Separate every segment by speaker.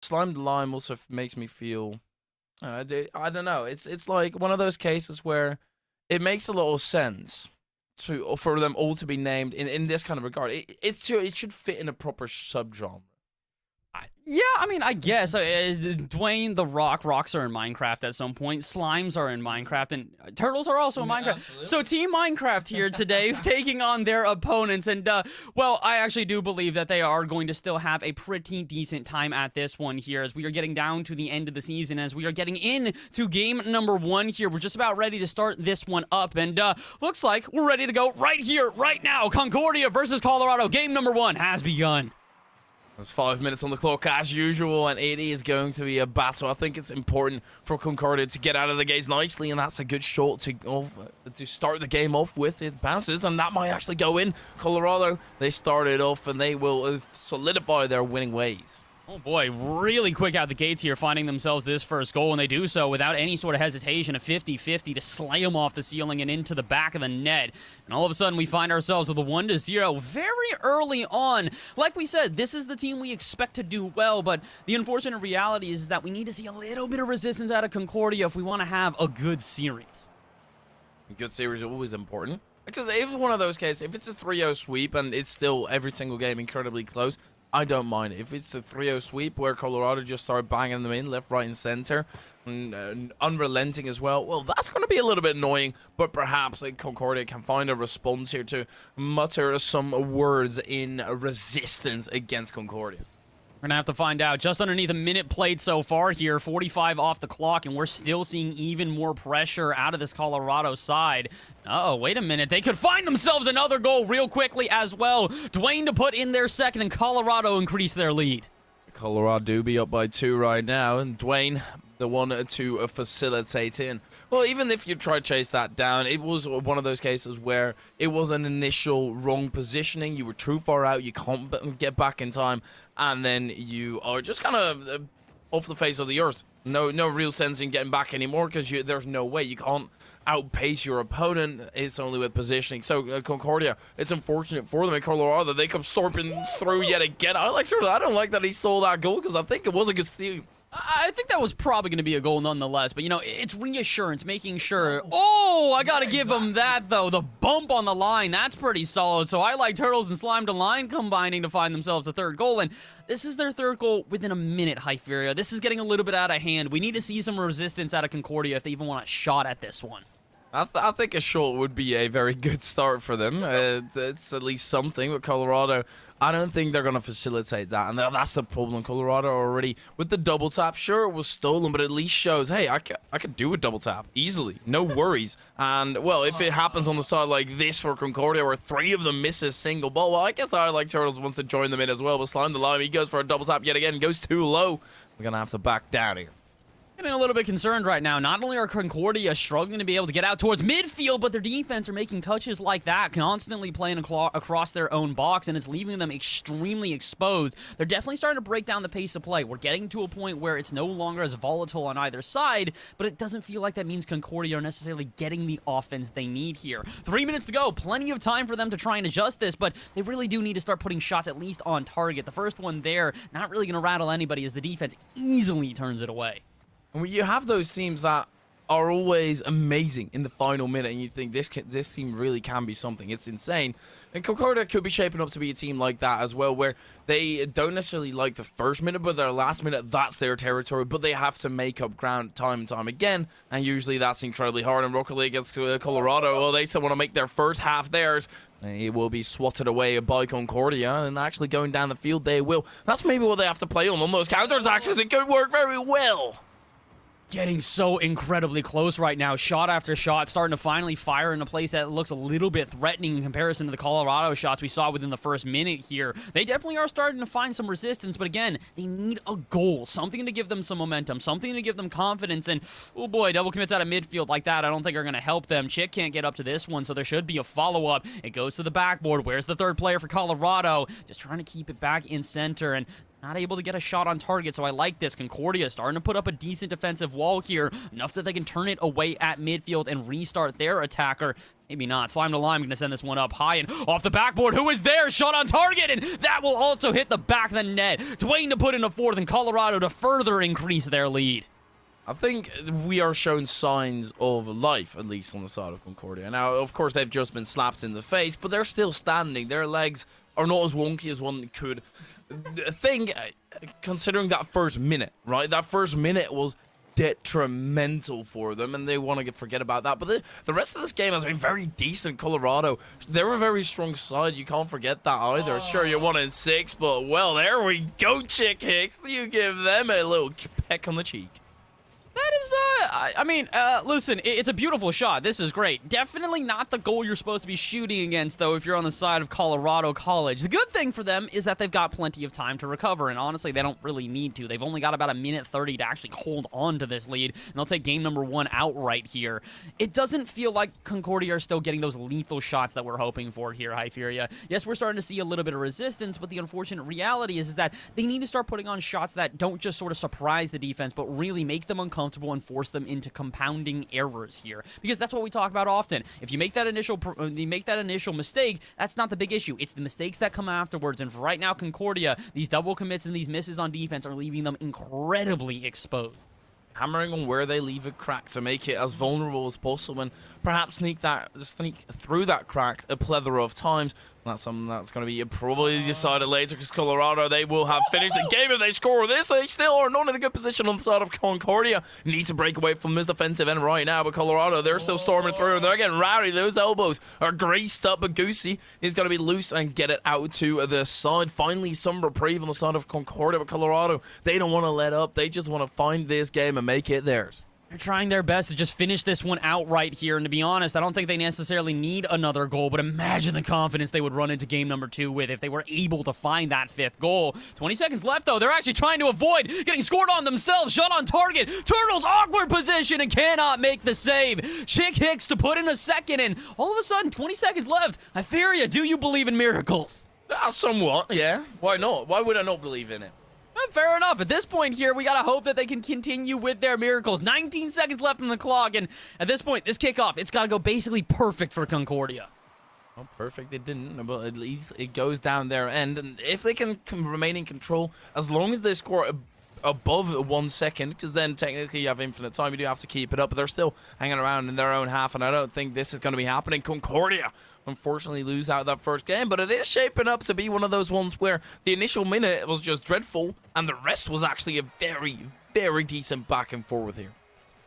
Speaker 1: Slime the Lime also makes me feel, I don't know. It's like one of those cases where it makes a lot of sense for them all to be named in this kind of regard. It should fit in a proper subgenre.
Speaker 2: Yeah, I mean, I guess. Dwayne, the rocks are in Minecraft at some point. Slimes are in Minecraft, and turtles are also in Minecraft.
Speaker 1: Absolutely.
Speaker 2: So Team Minecraft here today, taking on their opponents. And, well, I actually do believe that they are going to still have a pretty decent time at this one here, as we are getting down to the end of the season, as we are getting into game number 1 here. We're just about ready to start this one up, and looks like we're ready to go right here, right now. Concordia versus Colorado. Game number 1 has begun.
Speaker 1: There's 5 minutes on the clock as usual, and it is going to be a battle. I think it's important for Concordia to get out of the gates nicely, and that's a good shot to start the game off with. It bounces, and that might actually go in. Colorado, they started off, and they will solidify their winning ways.
Speaker 2: Oh boy, really quick out the gates here, finding themselves this first goal, and they do so without any sort of hesitation, a 50-50 to slay them off the ceiling and into the back of the net. And all of a sudden, we find ourselves with a 1-0 very early on. Like we said, this is the team we expect to do well, but the unfortunate reality is that we need to see a little bit of resistance out of Concordia if we want to have a good series.
Speaker 1: A good series is always important. Because if it's one of those cases, if it's a 3-0 sweep and it's still every single game incredibly close, I don't mind. If it's a 3-0 sweep where Colorado just start banging them in left, right, and center, and unrelenting as well, well, that's going to be a little bit annoying, but perhaps Concordia can find a response here to mutter some words in resistance against Concordia.
Speaker 2: We're going to have to find out. Just underneath a minute played so far here, 45 off the clock, and we're still seeing even more pressure out of this Colorado side. Uh-oh, wait a minute. They could find themselves another goal real quickly as well. Dwayne to put in their second, and Colorado increase their lead.
Speaker 1: Colorado do be up by 2 right now, and Dwayne, the one to facilitate in. Well, even if you try to chase that down, it was one of those cases where it was an initial wrong positioning. You were too far out, you can't get back in time, and then you are just kind of off the face of the earth. No real sense in getting back anymore, because there's no way. You can't outpace your opponent. It's only with positioning. So Concordia, it's unfortunate for them in Colorado. They come storming through yet again. I don't like that he stole that goal, because I think it was a good steal.
Speaker 2: I think that was probably going to be a goal nonetheless, but, you know, it's reassurance, making sure. Oh, I got to give him that, though. The bump on the line, that's pretty solid. So I like Turtles and Slime to Line combining to find themselves a third goal, and this is their third goal within a minute, Hyferia. This is getting a little bit out of hand. We need to see some resistance out of Concordia if they even want a shot at this one.
Speaker 1: I think a shot would be a very good start for them. It's at least something. With Colorado, I don't think they're going to facilitate that. And that's the problem. Colorado already, with the double tap, sure, it was stolen, but at least shows, hey, I could do a double tap easily. No worries. And, well, if it happens on the side like this for Concordia, where 3 of them miss a single ball, well, I guess I like Turtles wants to join them in as well. But Slime the Lime, he goes for a double tap yet again, goes too low. We're going to have to back down here.
Speaker 2: Getting a little bit concerned right now. Not only are Concordia struggling to be able to get out towards midfield, but their defense are making touches like that, constantly playing across their own box, and it's leaving them extremely exposed. They're definitely starting to break down the pace of play. We're getting to a point where it's no longer as volatile on either side, but it doesn't feel like that means Concordia are necessarily getting the offense they need here. 3 minutes to go. Plenty of time for them to try and adjust this, but they really do need to start putting shots at least on target. The first one there, not really going to rattle anybody as the defense easily turns it away.
Speaker 1: And when you have those teams that are always amazing in the final minute, and you think this team really can be something, it's insane. And Concordia could be shaping up to be a team like that as well, where they don't necessarily like the first minute, but their last minute, that's their territory, but they have to make up ground time and time again, and usually that's incredibly hard. And Rocket League against Colorado, well, they still want to make their first half theirs. It will be swatted away by Concordia, and actually going down the field, they will. That's maybe what they have to play on those counterattacks, because it could work very well.
Speaker 2: Getting so incredibly close right now. Shot after shot, starting to finally fire in a place that looks a little bit threatening in comparison to the Colorado shots we saw within the first minute here. They definitely are starting to find some resistance, but again, they need a goal. Something to give them some momentum, something to give them confidence, and oh boy, double commits out of midfield like that I don't think are going to help them. Chick can't get up to this one, so there should be a follow-up. It goes to the backboard. Where's the third player for Colorado? Just trying to keep it back in center, and Not able to get a shot on target, so I like this. Concordia starting to put up a decent defensive wall here, enough that they can turn it away at midfield and restart their attacker. Maybe not. Slime to Lime going to send this one up high and off the backboard. Who is there? Shot on target, and that will also hit the back of the net. Dwayne to put in a fourth, and Colorado to further increase their lead.
Speaker 1: I think we are showing signs of life, at least on the side of Concordia. Now, of course, they've just been slapped in the face, but they're still standing. Their legs are not as wonky as one could think, considering that first minute, right? That first minute was detrimental for them, and they want to forget about that. But the rest of this game has been very decent. Colorado, they're a very strong side. You can't forget that either. Sure, you're 1-6, but, well, there we go, Chick Hicks. You give them a little peck on the cheek.
Speaker 2: That is, I mean, listen, it's a beautiful shot. This is great. Definitely not the goal you're supposed to be shooting against, though, if you're on the side of Colorado College. The good thing for them is that they've got plenty of time to recover, and honestly, they don't really need to. They've only got about 1:30 to actually hold on to this lead, and they'll take game number 1 outright here. It doesn't feel like Concordia are still getting those lethal shots that we're hoping for here, Hyferia. Yes, we're starting to see a little bit of resistance, but the unfortunate reality is that they need to start putting on shots that don't just sort of surprise the defense, but really make them uncomfortable and force them into compounding errors here, because that's what we talk about often. If you make that initial mistake, that's not the big issue. It's the mistakes that come afterwards. And for right now, Concordia, these double commits and these misses on defense are leaving them incredibly exposed.
Speaker 1: Hammering on where they leave a crack to make it as vulnerable as possible, and perhaps sneak through that crack a plethora of times. That's something that's going to be probably decided later, because Colorado, they will have finished the game if they score this. They still are not in a good position on the side of Concordia. Need to break away from this defensive end right now, but Colorado, they're still storming through, and they're getting rowdy. Those elbows are greased up, but Goosey is going to be loose and get it out to the side. Finally, some reprieve on the side of Concordia, but Colorado, they don't want to let up. They just want to find this game and make it theirs.
Speaker 2: They're trying their best to just finish this one outright here, and to be honest, I don't think they necessarily need another goal, but imagine the confidence they would run into game number 2 with if they were able to find that 5th goal. 20 seconds left, though. They're actually trying to avoid getting scored on themselves. Shot on target. Turtles, awkward position, and cannot make the save. Chick Hicks to put in a second, and all of a sudden, 20 seconds left. Hyferia, do you believe in miracles?
Speaker 1: Somewhat, yeah. Why not? Why would I not believe in it?
Speaker 2: Fair enough. At this point here, we gotta hope that they can continue with their miracles. 19 seconds left on the clock, and at this point, this kickoff, it's gotta go basically perfect for Concordia.
Speaker 1: Well, perfect it didn't, but at least it goes down their end, and if they can remain in control, as long as they score above 1 second, because then technically you have infinite time, you do have to keep it up, but they're still hanging around in their own half, and I don't think this is going to be happening. Concordia unfortunately lose out that first game, but it is shaping up to be one of those ones where the initial minute was just dreadful, and the rest was actually a very, very decent back and forth here.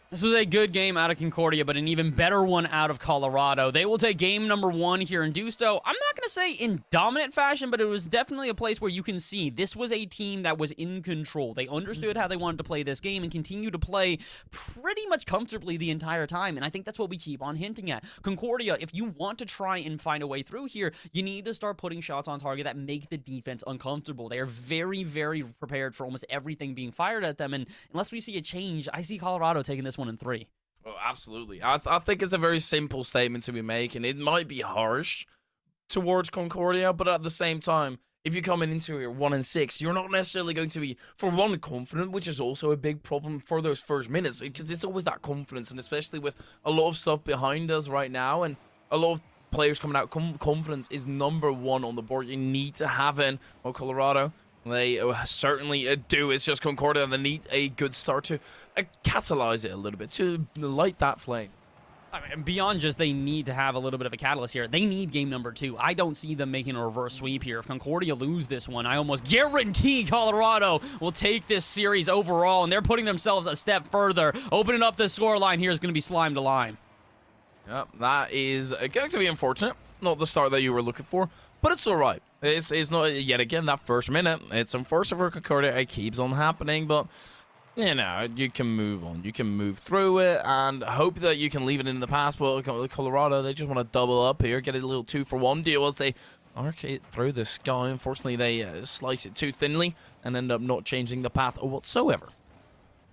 Speaker 2: This was a good game out of Concordia, but an even better one out of Colorado. They will take game number 1 here and do so, I'm not going to say in dominant fashion, but it was definitely a place where you can see this was a team that was in control. They understood how they wanted to play this game and continue to play pretty much comfortably the entire time, and I think that's what we keep on hinting at. Concordia, if you want to try and find a way through here, you need to start putting shots on target that make the defense uncomfortable. They are very, very prepared for almost everything being fired at them, and unless we see a change, I see Colorado taking this one in 3.
Speaker 1: Oh, absolutely. I think it's a very simple statement to be making. It might be harsh towards Concordia, but at the same time, if you're coming into here 1-6, you're not necessarily going to be, for one, confident, which is also a big problem for those first minutes, because it's always that confidence, and especially with a lot of stuff behind us right now, and a lot of players coming out, confidence is number 1 on the board. You need to have it. Well, Colorado, they certainly do. It's just Concordia, and they need a good start to catalyze it a little bit, to light that flame.
Speaker 2: I mean, beyond just they need to have a little bit of a catalyst here, they need game number 2. I don't see them making a reverse sweep here. If Concordia lose this one, I almost guarantee Colorado will take this series overall, and they're putting themselves a step further. Opening up the scoreline here is going to be Slime to Lime.
Speaker 1: Yep, that is going to be unfortunate. Not the start that you were looking for, but it's all right. It's not, yet again, that first minute. It's unfortunate for Concordia. It keeps on happening, but, you know, you can move on. You can move through it and hope that you can leave it in the past. But Colorado, they just want to double up here, get a little 2-for-1 deal as they arc it through the sky. Unfortunately, they slice it too thinly and end up not changing the path whatsoever.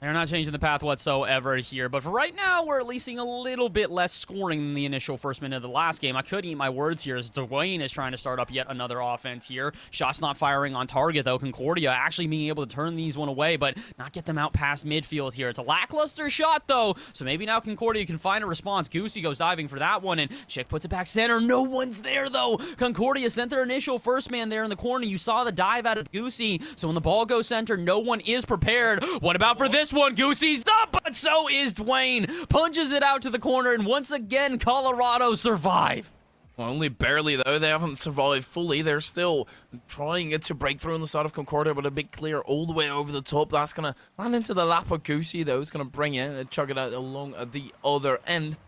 Speaker 2: They're not changing the path whatsoever here, but for right now, we're at least seeing a little bit less scoring than the initial first minute of the last game. I could eat my words here as Dwayne is trying to start up yet another offense here. Shots not firing on target, though. Concordia actually being able to turn these one away, but not get them out past midfield here. It's a lackluster shot, though, so maybe now Concordia can find a response. Goosey goes diving for that one, and Chick puts it back center. No one's there, though. Concordia sent their initial first man there in the corner. You saw the dive out of Goosey, so when the ball goes center, no one is prepared. What about for this one? Goosey's up, but so is Dwayne. Punches it out to the corner, and once again, Colorado survive.
Speaker 1: Well, only barely, though. They haven't survived fully. They're still trying to break through on the side of Concordia, but a big clear all the way over the top. That's going to land into the lap of Goosey, though. It's going to bring it and chug it out along the other end.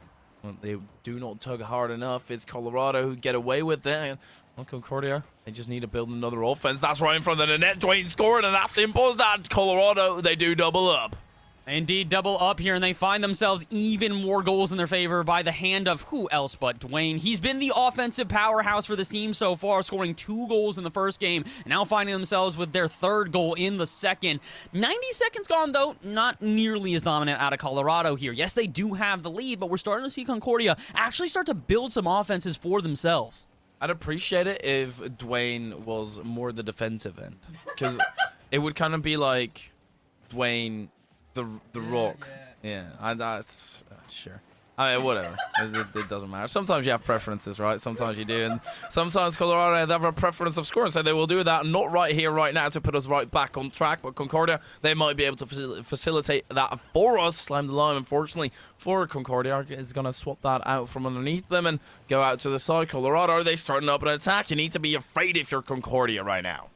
Speaker 1: Well, they do not tug hard enough. It's Colorado who get away with it. Well, Concordia, they just need to build another offense. That's right in front of the net. Dwayne scoring, and that's simple as that. Colorado, they do double up.
Speaker 2: Indeed, double up here, and they find themselves even more goals in their favor by the hand of who else but Dwayne. He's been the offensive powerhouse for this team so far, scoring 2 goals in the first game, and now finding themselves with their 3rd goal in the second. 90 seconds gone, though, not nearly as dominant out of Colorado here. Yes, they do have the lead, but we're starting to see Concordia actually start to build some offenses for themselves.
Speaker 1: I'd appreciate it if Dwayne was more the defensive end, because it would kind of be like Dwayne... The Rock. Yeah, that's sure. I mean, whatever. It doesn't matter. Sometimes you have preferences, right? Sometimes you do. And sometimes Colorado have a preference of scoring, so they will do that. Not right here, right now, to put us right back on track. But Concordia, they might be able to facilitate that for us. Slam the line, unfortunately, for Concordia is going to swap that out from underneath them and go out to the side. Colorado, are they starting up an attack? You need to be afraid if you're Concordia right now.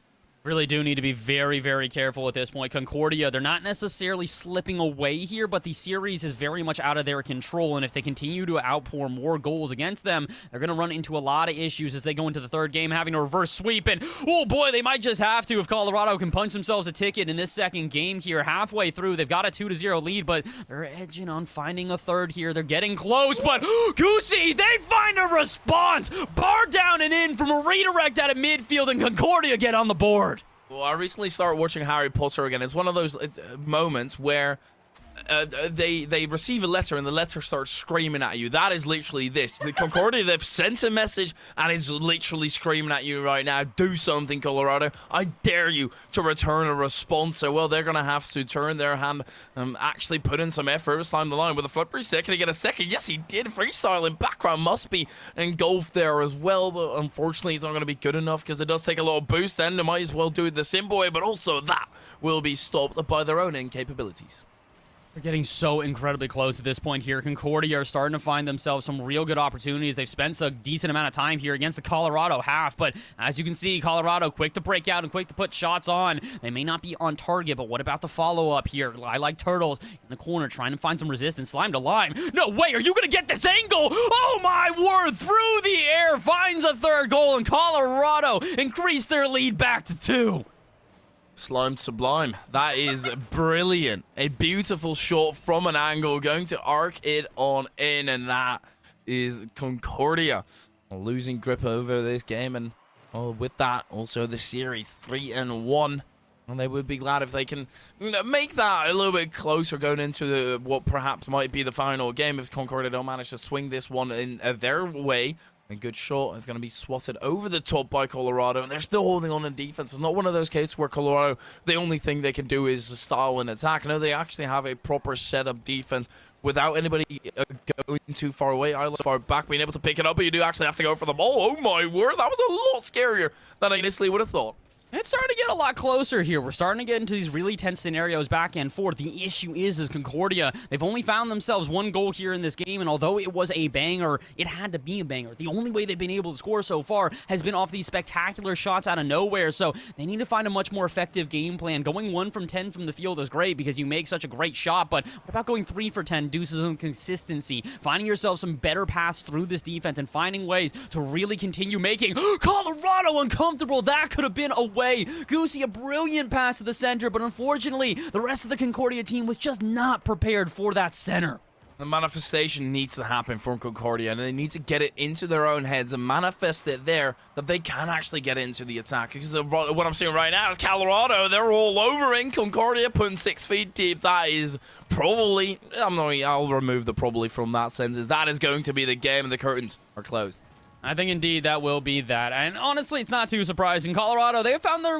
Speaker 2: Really do need to be very, very careful at this point. Concordia, they're not necessarily slipping away here, but the series is very much out of their control, and if they continue to outpour more goals against them, they're going to run into a lot of issues as they go into the 3rd game, having a reverse sweep, and oh boy, they might just have to if Colorado can punch themselves a ticket in this 2nd game here. Halfway through, they've got a 2-0 lead, but they're edging on finding a 3rd here. They're getting close, but Goosey, they find a response! Bar down and in from a redirect out of midfield, and Concordia get on the board.
Speaker 1: Well, I recently started watching Harry Potter again. It's one of those moments where they receive a letter and the letter starts screaming at you. That is literally this. The Concordia, they've sent a message and it's literally screaming at you right now. Do something, Colorado. I dare you to return a response. So, well, they're going to have to turn their hand and actually put in some effort. Slam the line with a flippery second to get a second. Yes, he did. Freestyle in background must be engulfed there as well. But unfortunately, it's not going to be good enough because it does take a little boost. Then they might as well do it the simple way. But also that will be stopped by their own incapabilities.
Speaker 2: They're getting so incredibly close at this point here. Concordia are starting to find themselves some real good opportunities. They've spent a decent amount of time here against the Colorado half, but as you can see, Colorado quick to break out and quick to put shots on. They may not be on target, but what about the follow-up here? I like Turtles in the corner trying to find some resistance. Slime to Lime. No way, are you going to get this angle? Oh my word, through the air, finds a 3rd goal, and Colorado increase their lead back to 2.
Speaker 1: Slime Sublime. That is brilliant. A beautiful shot from an angle, going to arc it on in, and that is Concordia losing grip over this game, and with that, also the series 3-1. And they would be glad if they can make that a little bit closer going into what perhaps might be the final game if Concordia don't manage to swing this one in their way. A good shot is going to be swatted over the top by Colorado, and they're still holding on in defense. It's not one of those cases where Colorado, the only thing they can do is style an attack. No, they actually have a proper setup defense without anybody going too far away, either far back, being able to pick it up, but you do actually have to go for the ball. Oh my word, that was a lot scarier than I initially would have thought.
Speaker 2: It's starting to get a lot closer here. We're starting to get into these really tense scenarios back and forth. The issue is Concordia, they've only found themselves 1 goal here in this game, and although it was a banger, it had to be a banger. The only way they've been able to score so far has been off these spectacular shots out of nowhere, so they need to find a much more effective game plan. Going 1 from 10 from the field is great because you make such a great shot, but what about going 3 for 10 due to some consistency, finding yourself some better pass through this defense and finding ways to really continue making Colorado uncomfortable? That could have been a way. Goosey, a brilliant pass to the center, but unfortunately, the rest of the Concordia team was just not prepared for that center.
Speaker 1: The manifestation needs to happen from Concordia, and they need to get it into their own heads and manifest it there that they can actually get into the attack. Because of what I'm seeing right now is Colorado, they're all over in Concordia, putting 6 feet deep. That is probably, I'll remove the probably from that sentence. That is going to be the game, and the curtains are closed.
Speaker 2: I think indeed that will be that. And honestly, it's not too surprising. Colorado, they have found their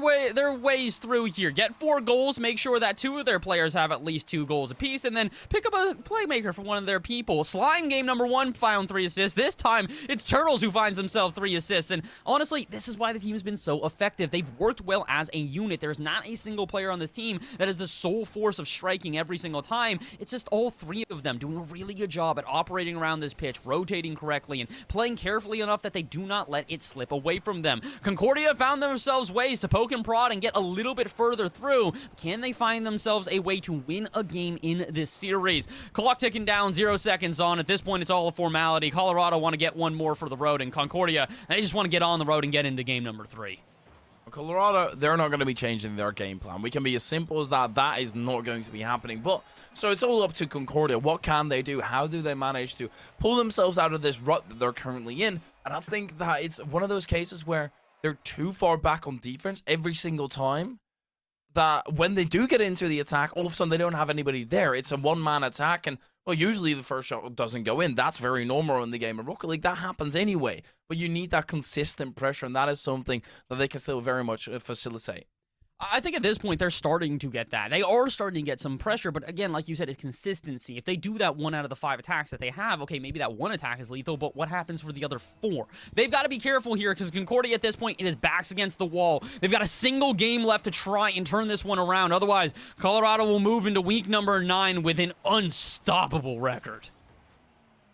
Speaker 2: ways through here. Get 4 goals, make sure that 2 of their players have at least 2 goals apiece, and then pick up a playmaker for one of their people. Slime game number 1 found 3 assists. This time, it's Turtles who finds himself 3 assists. And honestly, this is why the team has been so effective. They've worked well as a unit. There's not a single player on this team that is the sole force of striking every single time. It's just all 3 of them doing a really good job at operating around this pitch, rotating correctly, and playing carefully enough that they do not let it slip away from them. Concordia found themselves ways to poke and prod and get a little bit further through. Can they find themselves a way to win a game in this series? Clock ticking down, 0 seconds on. At this point, it's all a formality. Colorado want to get 1 more for the road, and Concordia, they just want to get on the road and get into game number 3.
Speaker 1: Colorado, they're not going to be changing their game plan. We can be as simple as that. That is not going to be happening. But so it's all up to Concordia. What can they do? How do they manage to pull themselves out of this rut that they're currently in? And I think that it's one of those cases where they're too far back on defense every single time, that when they do get into the attack, all of a sudden they don't have anybody there. It's a one-man attack, and well, usually the first shot doesn't go in. That's very normal in the game of Rocket League. That happens anyway. But you need that consistent pressure, and that is something that they can still very much facilitate.
Speaker 2: I think at this point, they're starting to get that. They are starting to get some pressure, but again, like you said, it's consistency. If they do that 1 out of the 5 attacks that they have, okay, maybe that 1 attack is lethal, but what happens for the other 4? They've got to be careful here, because Concordia at this point, it is backs against the wall. They've got a single game left to try and turn this one around. Otherwise, Colorado will move into week number 9 with an unstoppable record.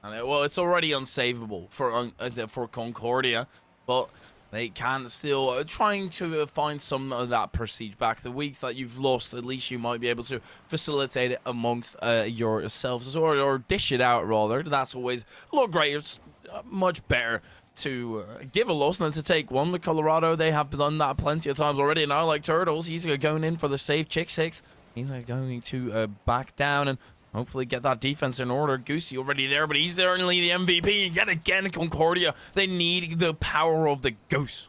Speaker 1: Well, it's already unsavable for Concordia, but they can still trying to find some of that prestige back. The weeks that you've lost, at least you might be able to facilitate it amongst yourselves, or dish it out, rather. That's always a lot greater. It's much better to give a loss than to take one. The Colorado, they have done that plenty of times already. Now, like Turtles, he's going in for the save chick 6. He's going to back down and hopefully get that defense in order. Goosey already there, but he's certainly the MVP. And yet again, Concordia, they need the power of the goose.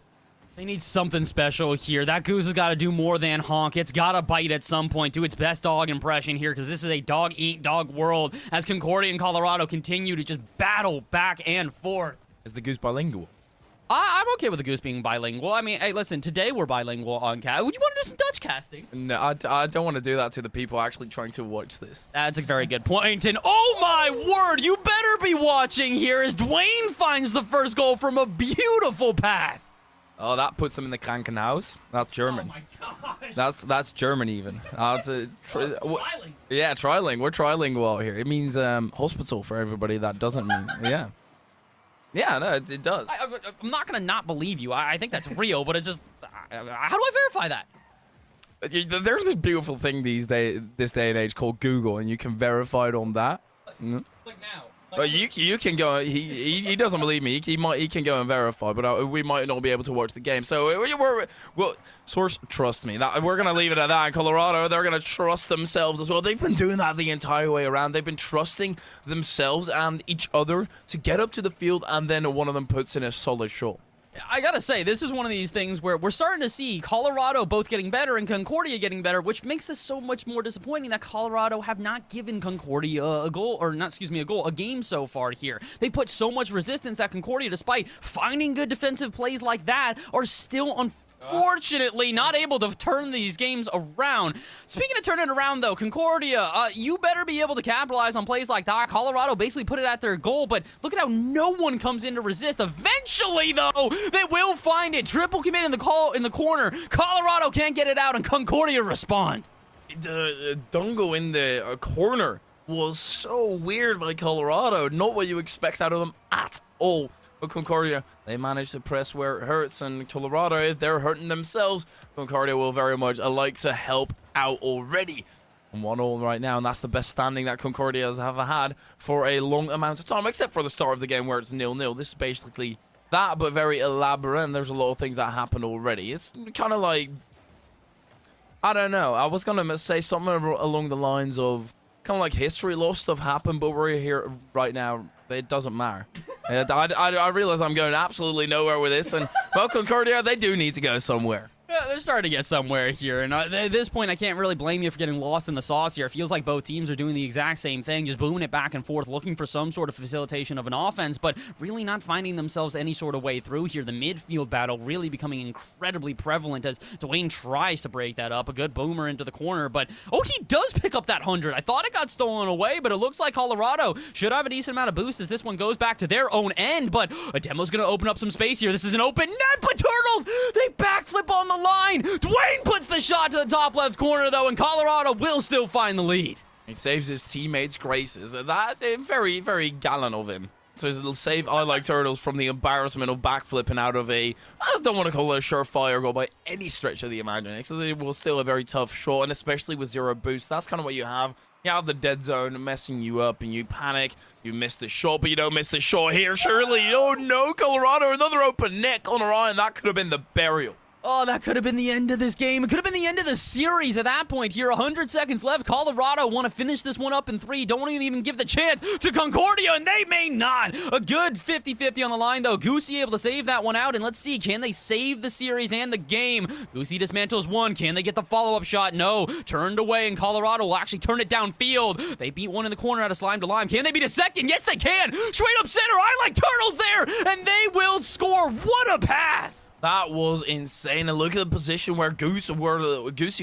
Speaker 2: They need something special here. That goose has got to do more than honk. It's got to bite at some point, do its best dog impression here, because this is a dog-eat-dog world as Concordia and Colorado continue to just battle back and forth.
Speaker 1: Is the goose bilingual?
Speaker 2: I'm okay with the goose being bilingual. I mean, hey, listen, today we're bilingual on cast. Would you want to do some Dutch casting?
Speaker 1: No, I don't want to do that to the people actually trying to watch this.
Speaker 2: That's a very good point. And oh my word, you better be watching here as Dwayne finds the first goal from a beautiful pass.
Speaker 1: Oh, that puts them in the Krankenhaus. That's German.
Speaker 2: Oh my gosh.
Speaker 1: That's German even.
Speaker 2: Triling.
Speaker 1: Yeah, triling. We're trilingual here. It means hospital for everybody that doesn't mean. Yeah. Yeah, no, it does.
Speaker 2: I'm not going to not believe you. I think that's real, but it's just... how do I verify that?
Speaker 1: There's this beautiful thing this day and age called Google, and you can verify it on that.
Speaker 2: Like now.
Speaker 1: Well, you can go. He doesn't believe me. He can go and verify, but we might not be able to watch the game. So well, source, trust me. We're gonna leave it at that. In Colorado, they're gonna trust themselves as well. They've been doing that the entire way around. They've been trusting themselves and each other to get up to the field, and then one of them puts in a solid shot.
Speaker 2: I gotta say, this is one of these things where we're starting to see Colorado both getting better and Concordia getting better, which makes this so much more disappointing that Colorado have not given Concordia a game so far here. They've put so much resistance that Concordia, despite finding good defensive plays like that, are still unfortunately not able to turn these games around. Speaking of turning around, though, Concordia, you better be able to capitalize on plays like that. Colorado basically put it at their goal, but look at how no one comes in to resist. Eventually, though, they will find it. Triple commit in the corner. Colorado can't get it out, and Concordia respond.
Speaker 1: The Dungo in the corner was so weird by Colorado. Not what you expect out of them at all. But Concordia, they managed to press where it hurts, and Colorado, if they're hurting themselves, Concordia will very much like to help out already. 1-1 right now, and that's the best standing that Concordia has ever had for a long amount of time, except for the start of the game where it's 0-0. This is basically that, but very elaborate, and there's a lot of things that happened already. It's kind of like, I don't know, I was going to say something along the lines of kind of like history, a lot of stuff happened, but we're here right now. It doesn't matter. I realize I'm going absolutely nowhere with this, and well, Concordia, they do need to go somewhere.
Speaker 2: Yeah, they're starting to get somewhere here, and at this point, I can't really blame you for getting lost in the sauce here. It feels like both teams are doing the exact same thing, just booming it back and forth, looking for some sort of facilitation of an offense, but really not finding themselves any sort of way through here. The midfield battle really becoming incredibly prevalent as Dwayne tries to break that up. A good boomer into the corner, but oh, he does pick up that 100. I thought it got stolen away, but it looks like Colorado should have a decent amount of boost as this one goes back to their own end, but a demo's going to open up some space here. This is an open net, but Turtles, they backflip on the line. Dwayne puts the shot to the top left corner, though, and Colorado will still find the lead.
Speaker 1: He saves his teammates' graces. That very, very gallant of him. So it'll save I Like Turtles from the embarrassment of backflipping out of I don't want to call it a surefire goal by any stretch of the imagination. It was still a very tough shot, and especially with zero boost, that's kind of what you have. You have the dead zone messing you up, and you panic. You miss the shot, but you don't miss the shot here, surely. Oh no, Colorado, another open net on Orion. That could have been the burial.
Speaker 2: Oh, that could have been the end of this game. It could have been the end of the series at that point here. 100 seconds left. Colorado want to finish this one up in 3. Don't even give the chance to Concordia, and they may not. A good 50-50 on the line, though. Goosey able to save that one out, and let's see. Can they save the series and the game? Goosey dismantles one. Can they get the follow-up shot? No. Turned away, and Colorado will actually turn it downfield. They beat one in the corner out of slime to lime. Can they beat a second? Yes, they can. Straight up center. I Like Turtles there, and they will score. What a pass.
Speaker 1: That was insane. And look at the position where Goosey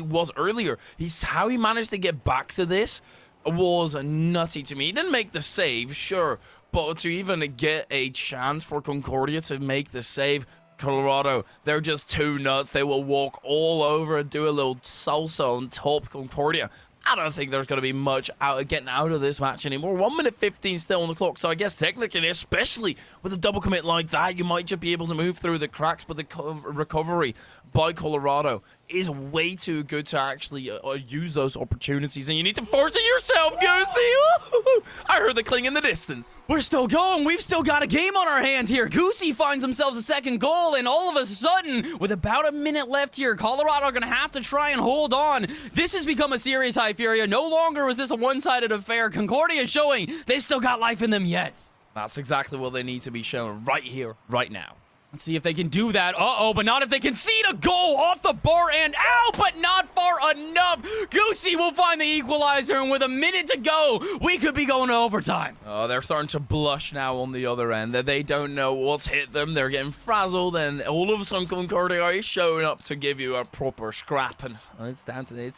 Speaker 1: was earlier. How he managed to get back to this was nutty to me. He didn't make the save, sure, but to even get a chance for Concordia to make the save, Colorado, they're just too nuts. They will walk all over and do a little salsa on top. Concordia, I don't think there's going to be much getting out of this match anymore. 1 minute 15 still on the clock, so I guess technically, especially with a double commit like that, you might just be able to move through the cracks, but the recovery by Colorado is way too good to actually use those opportunities, and you need to force it yourself, Goosey! I heard the cling in the distance.
Speaker 2: We're still going. We've still got a game on our hands here. Goosey finds themselves a second goal, and all of a sudden, with about a minute left here, Colorado are going to have to try and hold on. This has become a series, Hyferia. No longer was this a one-sided affair. Concordia is showing they've still got life in them yet.
Speaker 1: That's exactly what they need to be shown right here, right now.
Speaker 2: Let's see if they can do that. Uh-oh, but not if they concede a goal off the bar and out, but not far enough. Goosey will find the equalizer, and with a minute to go, we could be going to overtime.
Speaker 1: Oh, they're starting to blush now on the other end. They don't know what's hit them. They're getting frazzled, and all of a sudden, Concordia is showing up to give you a proper scrap. And it's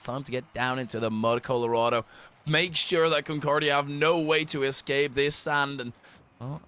Speaker 1: time to get down into the mud, Colorado. Make sure that Concordia have no way to escape this sand,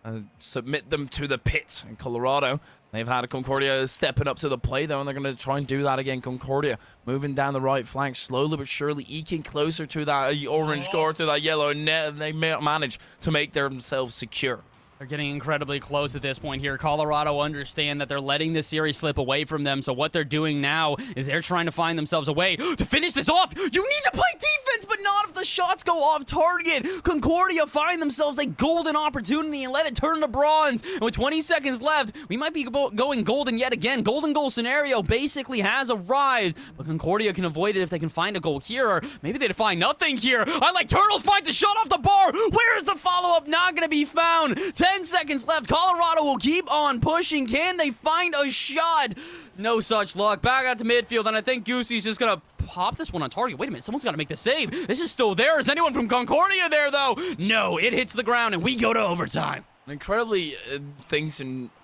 Speaker 1: and submit them to the pit. In Colorado, they've had Concordia stepping up to the plate, though, and they're going to try and do that again. Concordia moving down the right flank, slowly but surely eking closer to that orange score, to that yellow net, and they manage to make themselves secure.
Speaker 2: They're getting incredibly close at this point here. Colorado understand that they're letting this series slip away from them, so what they're doing now is they're trying to find themselves a way to finish this off. You need to play defense, but not if the shots go off target. Concordia find themselves a golden opportunity and let it turn to bronze. And with 20 seconds left, we might be going golden yet again. Golden goal scenario basically has arrived, but Concordia can avoid it if they can find a goal here, or maybe they'd find nothing here. I Like Turtles find the shot off the bar. Where is the follow-up? Not going to be found. 10 seconds left. Colorado will keep on pushing. Can they find a shot? No such luck. Back out to midfield, and I think Goosey's just going to pop this one on target. Wait a minute. Someone's got to make the save. This is still there. Is anyone from Concordia there, though? No. It hits the ground, and we go to overtime.
Speaker 1: An incredibly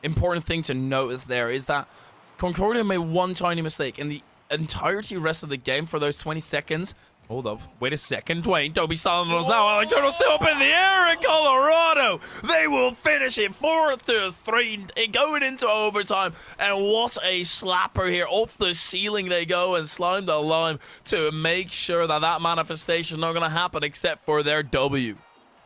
Speaker 1: important thing to notice there is that Concordia made one tiny mistake in the entirety rest of the game for those 20 seconds. Hold up. Wait a second. Dwayne, don't be silent on us now. Like Turtles still up in the air in Colorado. They will finish it 4-3 going into overtime. And what a slapper here. Off the ceiling they go and slime the lime to make sure that that manifestation is not going to happen except for their W.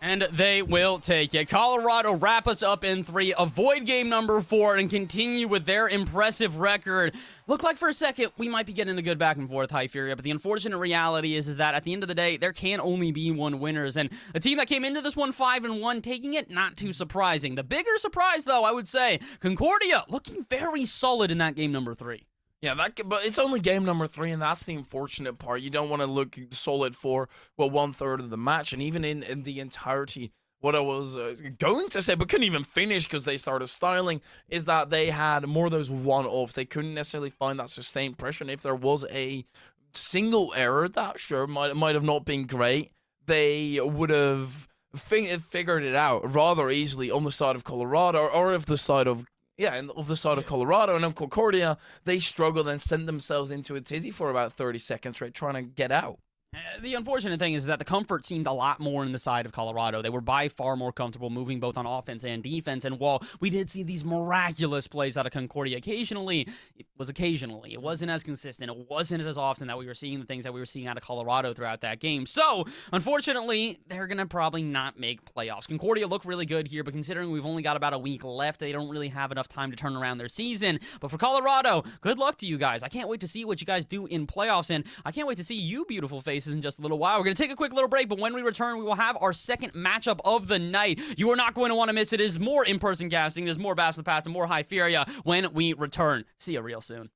Speaker 2: And they will take it. Colorado wrap us up in 3, avoid game number 4, and continue with their impressive record. Looked like for a second we might be getting a good back and forth, Hyferia, but the unfortunate reality is that at the end of the day, there can only be one winners. And the team that came into this one 5-1, taking it, not too surprising. The bigger surprise, though, I would say, Concordia looking very solid in that game number 3.
Speaker 1: Yeah, but it's only game number 3, and that's the unfortunate part. You don't want to look solid for, well, 1/3 of the match, and even in the entirety, what I was going to say, but couldn't even finish because they started styling, is that they had more of those one-offs. They couldn't necessarily find that sustained pressure, and if there was a single error, that sure might have not been great, they would have figured it out rather easily on the side of Colorado, or if the side of Colorado, and on Concordia, they struggled and sent themselves into a tizzy for about 30 seconds, right, trying to get out.
Speaker 2: The unfortunate thing is that the comfort seemed a lot more in the side of Colorado. They were by far more comfortable moving both on offense and defense, and while we did see these miraculous plays out of Concordia occasionally, it wasn't as consistent. It wasn't as often that we were seeing the things that we were seeing out of Colorado throughout that game. So, unfortunately, they're going to probably not make playoffs. Concordia look really good here, but considering we've only got about a week left, they don't really have enough time to turn around their season. But for Colorado, good luck to you guys. I can't wait to see what you guys do in playoffs, and I can't wait to see you beautiful faces in just a little while. We're going to take a quick little break, but when we return, we will have our second matchup of the night. You are not going to want to miss it. It is more in-person casting. There's more Bass of the Past and more Hyferia when we return. See you real soon.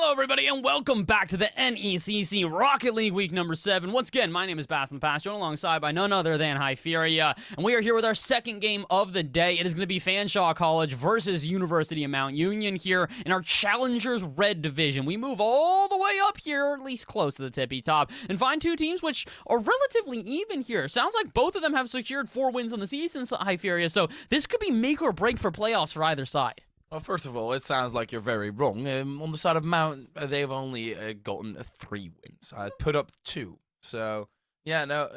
Speaker 2: Hello, everybody, and welcome back to the NECC Rocket League Week number 7. Once again, my name is Bass in the Past, joined alongside by none other than Hyferia, and we are here with our second game of the day. It is going to be Fanshawe College versus University of Mount Union here in our Challengers Red Division. We move all the way up here, or at least close to the tippy top, and find two teams which are relatively even here. Sounds like both of them have secured 4 wins on the season, Hyferia, so this could be make or break for playoffs for either side.
Speaker 1: Well, first of all, it sounds like you're very wrong. On the side of Mount, they've only gotten 3 wins. I put up 2. So, yeah, no,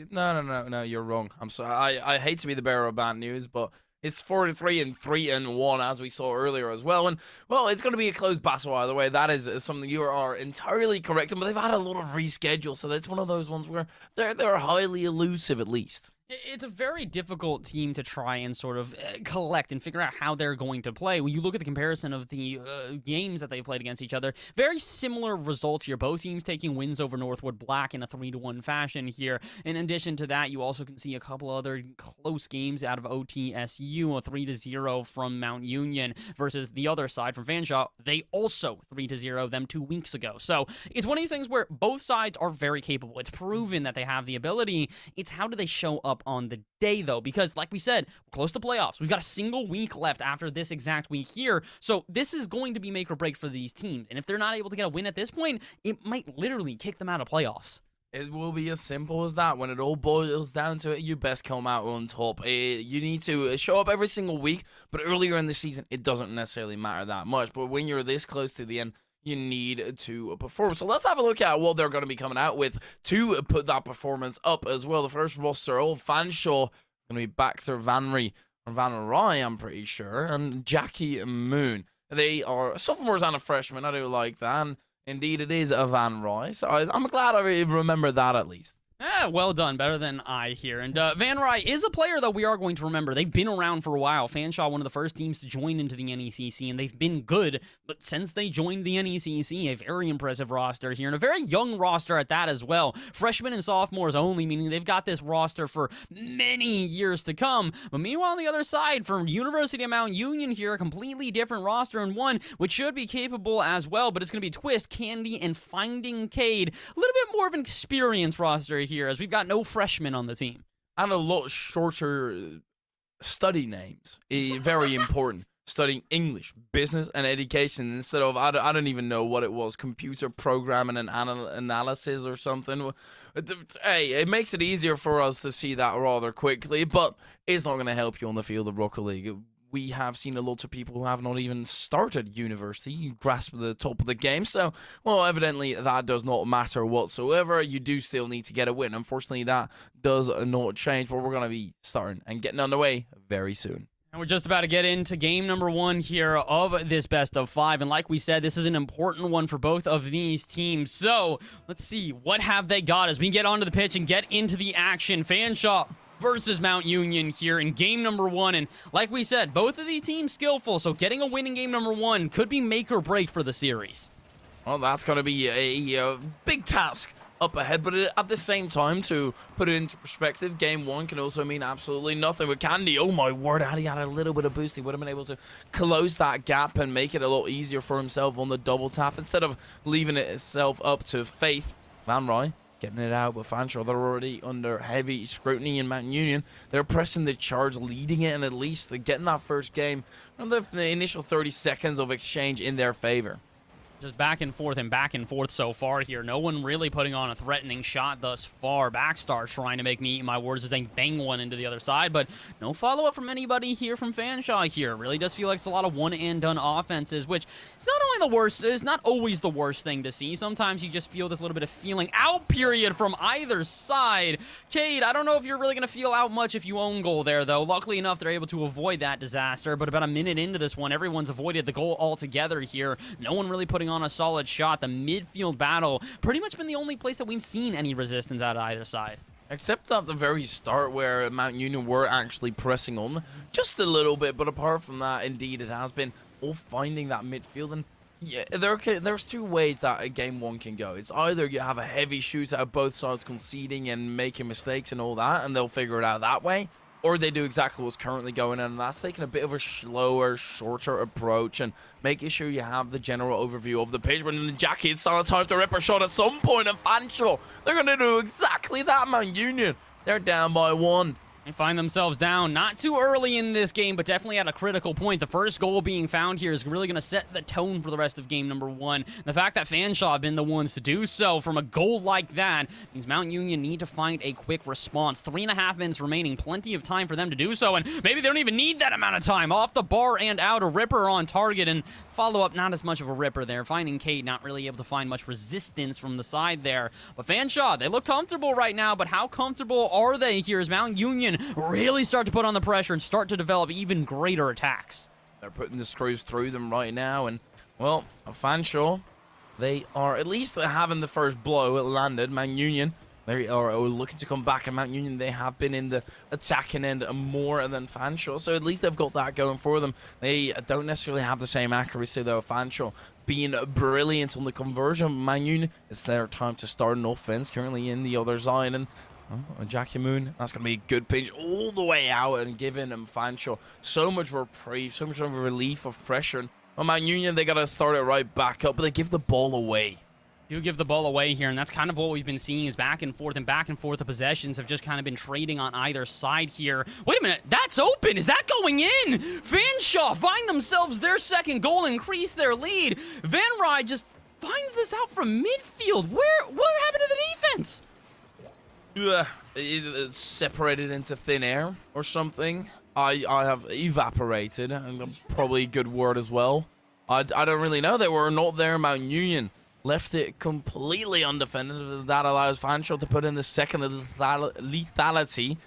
Speaker 1: no, you're wrong. I'm sorry. I hate to be the bearer of bad news, but it's 4-3 and 3-1, as we saw earlier as well. And, well, it's going to be a close battle either way. That is something you are entirely correct in, but they've had a lot of reschedule, so that's one of those ones where they're highly elusive, at least.
Speaker 2: It's a very difficult team to try and sort of collect and figure out how they're going to play. When you look at the comparison of the games that they've played against each other, very similar results here. Both teams taking wins over Northwood Black in a 3-1 fashion here. In addition to that, you also can see a couple other close games out of OTSU, a 3-0 from Mount Union versus the other side from Fanshawe. They also 3-0 them 2 weeks ago. So it's one of these things where both sides are very capable. It's proven that they have the ability. It's how do they show up on the day, though, because like we said, we're close to playoffs. We've got a single week left after this exact week here, so this is going to be make or break for these teams, and if they're not able to get a win at this point, it might literally kick them out of playoffs.
Speaker 1: It will be as simple as that. When it all boils down to it, you best come out on top. You need to show up every single week, but earlier in the season, it doesn't necessarily matter that much, but when you're this close to the end, you need to perform. So let's have a look at what they're going to be coming out with to put that performance up as well. The first roster, Fanshawe, going to be Baxter Van Rye, I'm pretty sure, and Jackie Moon. They are sophomores and a freshman. I do like that. And indeed, it is a Van Rye. So I'm glad I remember that at least.
Speaker 2: Well done. Better than I here. And Van Rye is a player that we are going to remember. They've been around for a while. Fanshawe, one of the first teams to join into the NECC, and they've been good. But since they joined the NECC, a very impressive roster here, and a very young roster at that as well. Freshmen and sophomores only, meaning they've got this roster for many years to come. But meanwhile, on the other side, from University of Mount Union here, a completely different roster, and one which should be capable as well. But it's going to be Twist, Candy, and Finding Cade. A little bit more of an experienced roster here, as we've got no freshmen on the team.
Speaker 1: And a lot shorter study names. Very important. Studying English, business, and education instead of, I don't even know what it was, computer programming and analysis or something. Hey, it makes it easier for us to see that rather quickly, but it's not going to help you on the field of Rocket League. We have seen a lot of people who have not even started university grasp the top of the game. So, well, evidently that does not matter whatsoever. You do still need to get a win. Unfortunately, that does not change, but we're going to be starting and getting underway very soon.
Speaker 2: And we're just about to get into game number 1 here of this best of 5. And like we said, this is an important one for both of these teams. So let's see, what have they got as we get onto the pitch and get into the action. Fanshawe versus Mount Union here in game number 1. And like we said, both of these teams skillful, so getting a win in game number 1 could be make or break for the series.
Speaker 1: Well, that's going to be a big task up ahead, but at the same time, to put it into perspective, game 1 can also mean absolutely nothing with Candy. Oh my word, had he had a little bit of boost, he would have been able to close that gap and make it a lot easier for himself on the double tap instead of leaving it itself up to Faith. Van Rye getting it out, but Fanshawe, they're already under heavy scrutiny in Mount Union. They're pressing the charge, leading it, and at least getting that first game from the initial 30 seconds of exchange in their favor.
Speaker 2: Just back and forth so far here. No one really putting on a threatening shot thus far. Backstar trying to make me eat my words as they bang one into the other side, but no follow-up from anybody here from Fanshawe here. Really does feel like it's a lot of one-and-done offenses, which is not only the worst, it's not always the worst thing to see. Sometimes you just feel this little bit of feeling out period from either side. Cade, I don't know if you're really going to feel out much if you own goal there, though. Luckily enough, they're able to avoid that disaster, but about a minute into this one, everyone's avoided the goal altogether here. No one really putting on a solid shot. The midfield battle pretty much been the only place that we've seen any resistance out of either side.
Speaker 1: Except at the very start where Mount Union were actually pressing on just a little bit, but apart from that, indeed, it has been all finding that midfield. And yeah, there's 2 ways that a game 1 can go. It's either you have a heavy shootout, both sides conceding and making mistakes and all that, and they'll figure it out that way. or they do exactly what's currently going on, and that's taking a bit of a slower, shorter approach and making sure you have the general overview of the pitch. But in the Jackie, it's time to rip a shot at some point, and Fanshawe, they're going to do exactly that, man. Union, they're down by 1.
Speaker 2: They find themselves down not too early in this game, but definitely at a critical point. The first goal being found here is really going to set the tone for the rest of game number 1. The fact that Fanshawe have been the ones to do so from a goal like that means Mount Union need to find a quick response. 3.5 minutes remaining, plenty of time for them to do so, and maybe they don't even need that amount of time. Off the bar and out, a ripper on target, and follow-up, not as much of a ripper there. Finding Cade not really able to find much resistance from the side there. But Fanshawe, they look comfortable right now, but how comfortable are they here as Mount Union really start to put on the pressure and start to develop even greater attacks?
Speaker 1: They're putting the screws through them right now, and, well, Fanshawe, they are at least having the first blow. It landed. Mount Union, they are looking to come back, and Mount Union, they have been in the attacking end more than Fanshawe, so at least they've got that going for them. They don't necessarily have the same accuracy, though. Fanshawe being brilliant on the conversion. Mount Union, it's their time to start an offense, currently in the other side, and Jackie Moon, that's going to be a good pinch all the way out and giving them Fanshawe so much reprieve, so much of a relief of pressure. And Mount Union, they got to start it right back up, but they give the ball away.
Speaker 2: Do give the ball away here, and that's kind of what we've been seeing is back and forth. The possessions have just kind of been trading on either side here. Wait a minute, that's open. Is that going in? Fanshawe find themselves their second goal, increase their lead. Van Rij just finds this out from midfield. What happened to the defense?
Speaker 1: It's separated into thin air or something. I have evaporated, and probably a good word as well. I don't really know. They were not there. Mount Union left it completely undefended. That allows Fanshawe to put in the second. Lethality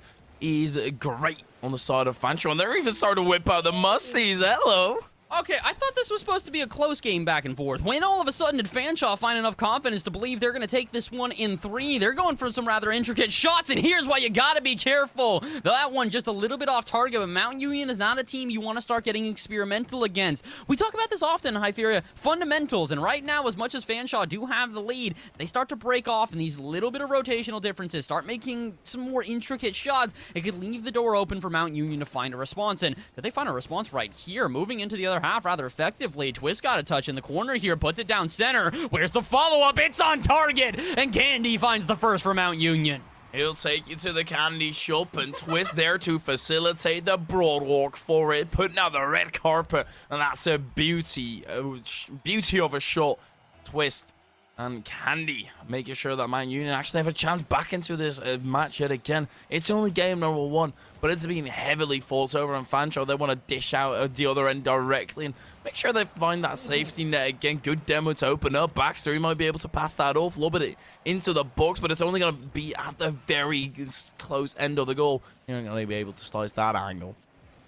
Speaker 1: is great on the side of Fanshawe, and they're even starting to whip out the musties. Hello.
Speaker 2: Okay, I thought this was supposed to be a close game back and forth. When all of a sudden did Fanshawe find enough confidence to believe they're going to take this one in 3? They're going for some rather intricate shots, and here's why you got to be careful. That one just a little bit off target, but Mount Union is not a team you want to start getting experimental against. We talk about this often in Hyferia, fundamentals, and right now, as much as Fanshawe do have the lead, they start to break off, and these little bit of rotational differences start making some more intricate shots. It could leave the door open for Mount Union to find a response, and did they find a response right here? Moving into the other half rather effectively. Twist got a touch in the corner here, puts it down center. Where's the follow-up? It's on target, and Candy finds the first for Mount Union.
Speaker 1: He'll take you to the candy shop, and Twist there to facilitate the broad walk for it, putting out the red carpet, and that's a beauty of a shot. Twist and Candy making sure that Man Union actually have a chance back into this match yet again. It's only game number 1, but it's been heavily fought over, and Fanshawe, they want to dish out at the other end directly and make sure they find that safety net again. Good demo to open up. Baxter, he might be able to pass that off, lob it into the box, but it's only going to be at the very close end of the goal. You're not going to be able to slice that angle.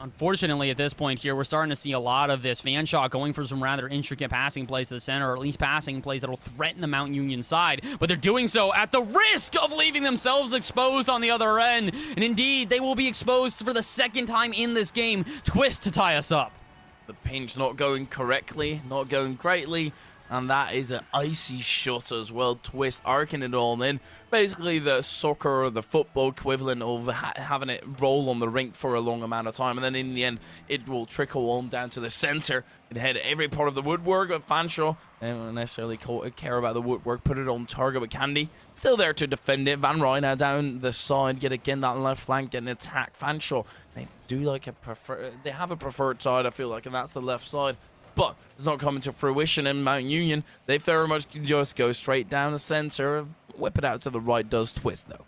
Speaker 2: Unfortunately, at this point here, we're starting to see a lot of this. Fanshawe going for some rather intricate passing plays to the center, or at least passing plays that will threaten the Mount Union side, but they're doing so at the risk of leaving themselves exposed on the other end. And indeed, they will be exposed for the second time in this game. Twist to tie us up.
Speaker 1: The pinch not going correctly, not going greatly, and that is an icy shot as well. Twist arcing it all in. Basically the soccer or the football equivalent of having it roll on the rink for a long amount of time, and then in the end it will trickle on down to the center and hit every part of the woodwork. But Fanshawe, they don't necessarily care about the woodwork, put it on target, but Candy still there to defend it. Van Rij now down the side, yet again that left flank getting attacked. Fanshawe, they do like they have a preferred side, I feel like, and that's the left side. But it's not coming to fruition in Mount Union. They very much just go straight down the center. Whip it out to the right does Twist, though.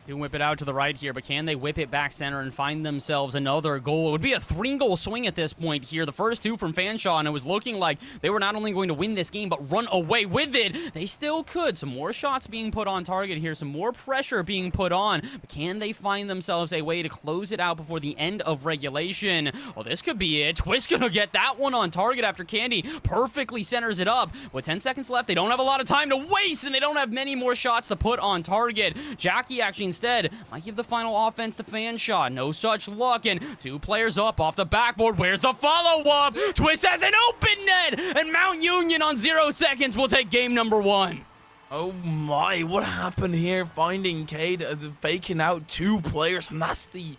Speaker 2: Do whip it out to the right here, but can they whip it back center and find themselves another goal? It would be a 3-goal swing at this point here. The first 2 from Fanshawe, and it was looking like they were not only going to win this game, but run away with it. They still could. Some more shots being put on target here, some more pressure being put on, but can they find themselves a way to close it out before the end of regulation? Well, this could be it. Twist gonna get that one on target after Candy perfectly centers it up. With 10 seconds left, they don't have a lot of time to waste, and they don't have many more shots to put on target. Jackie actually instead might give the final offense to Fanshawe. No such luck, and 2 players up off the backboard. Where's the follow-up? Twist has an open net, and Mount Union on 0 seconds will take game number 1.
Speaker 1: Oh my, what happened here? Finding Cade faking out 2 players, and that's the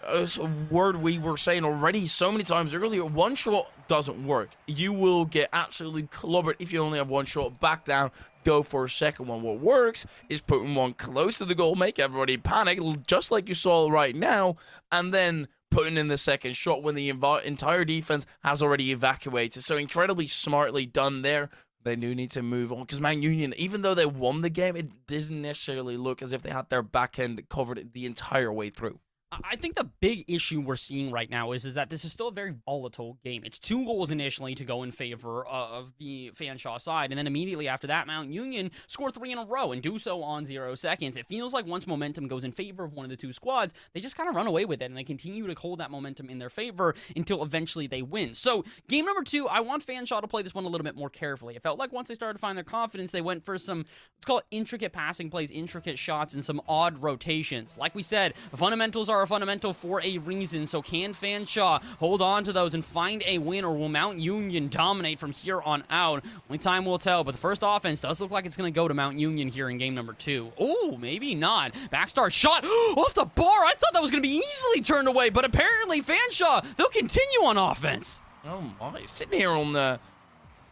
Speaker 1: a word we were saying already so many times earlier. One shot doesn't work. You will get absolutely clobbered if you only have one shot. Back down, go for a second one. What works is putting one close to the goal, make everybody panic, just like you saw right now, and then putting in the second shot when the entire defense has already evacuated. So incredibly smartly done there. They do need to move on because Mount Union, even though they won the game, it didn't necessarily look as if they had their back end covered the entire way through.
Speaker 2: I think the big issue we're seeing right now is that this is still a very volatile game. It's 2 goals initially to go in favor of the Fanshawe side, and then immediately after that, Mount Union score 3 in a row and do so on 0 seconds. It feels like once momentum goes in favor of one of the 2 squads, they just kind of run away with it, and they continue to hold that momentum in their favor until eventually they win. So, game number 2, I want Fanshawe to play this one a little bit more carefully. It felt like once they started to find their confidence, they went for some, let's call it intricate passing plays, intricate shots, and some odd rotations. Like we said, the fundamentals are a fundamental for a reason, so can Fanshawe hold on to those and find a win, or will Mount Union dominate from here on out? Only time will tell, but the first offense does look like it's going to go to Mount Union here in game number 2. Oh, maybe not. Backstar shot off the bar. I thought that was going to be easily turned away, but apparently Fanshawe, they'll continue on offense.
Speaker 1: Oh my, sitting here on the...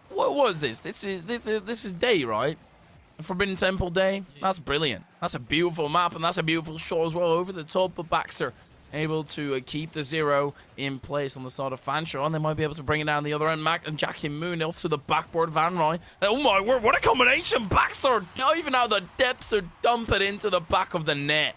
Speaker 1: What was this? This is day, right? Forbidden Temple Day. That's brilliant. That's a beautiful map, and that's a beautiful shot as well over the top of Baxter. Able to keep the 0 in place on the side of Fanshawe, and they might be able to bring it down the other end. Mac and Jackie Moon off to the backboard. Van Ryn. Oh my word, what a combination! Baxter diving out the depths to dump it into the back of the net.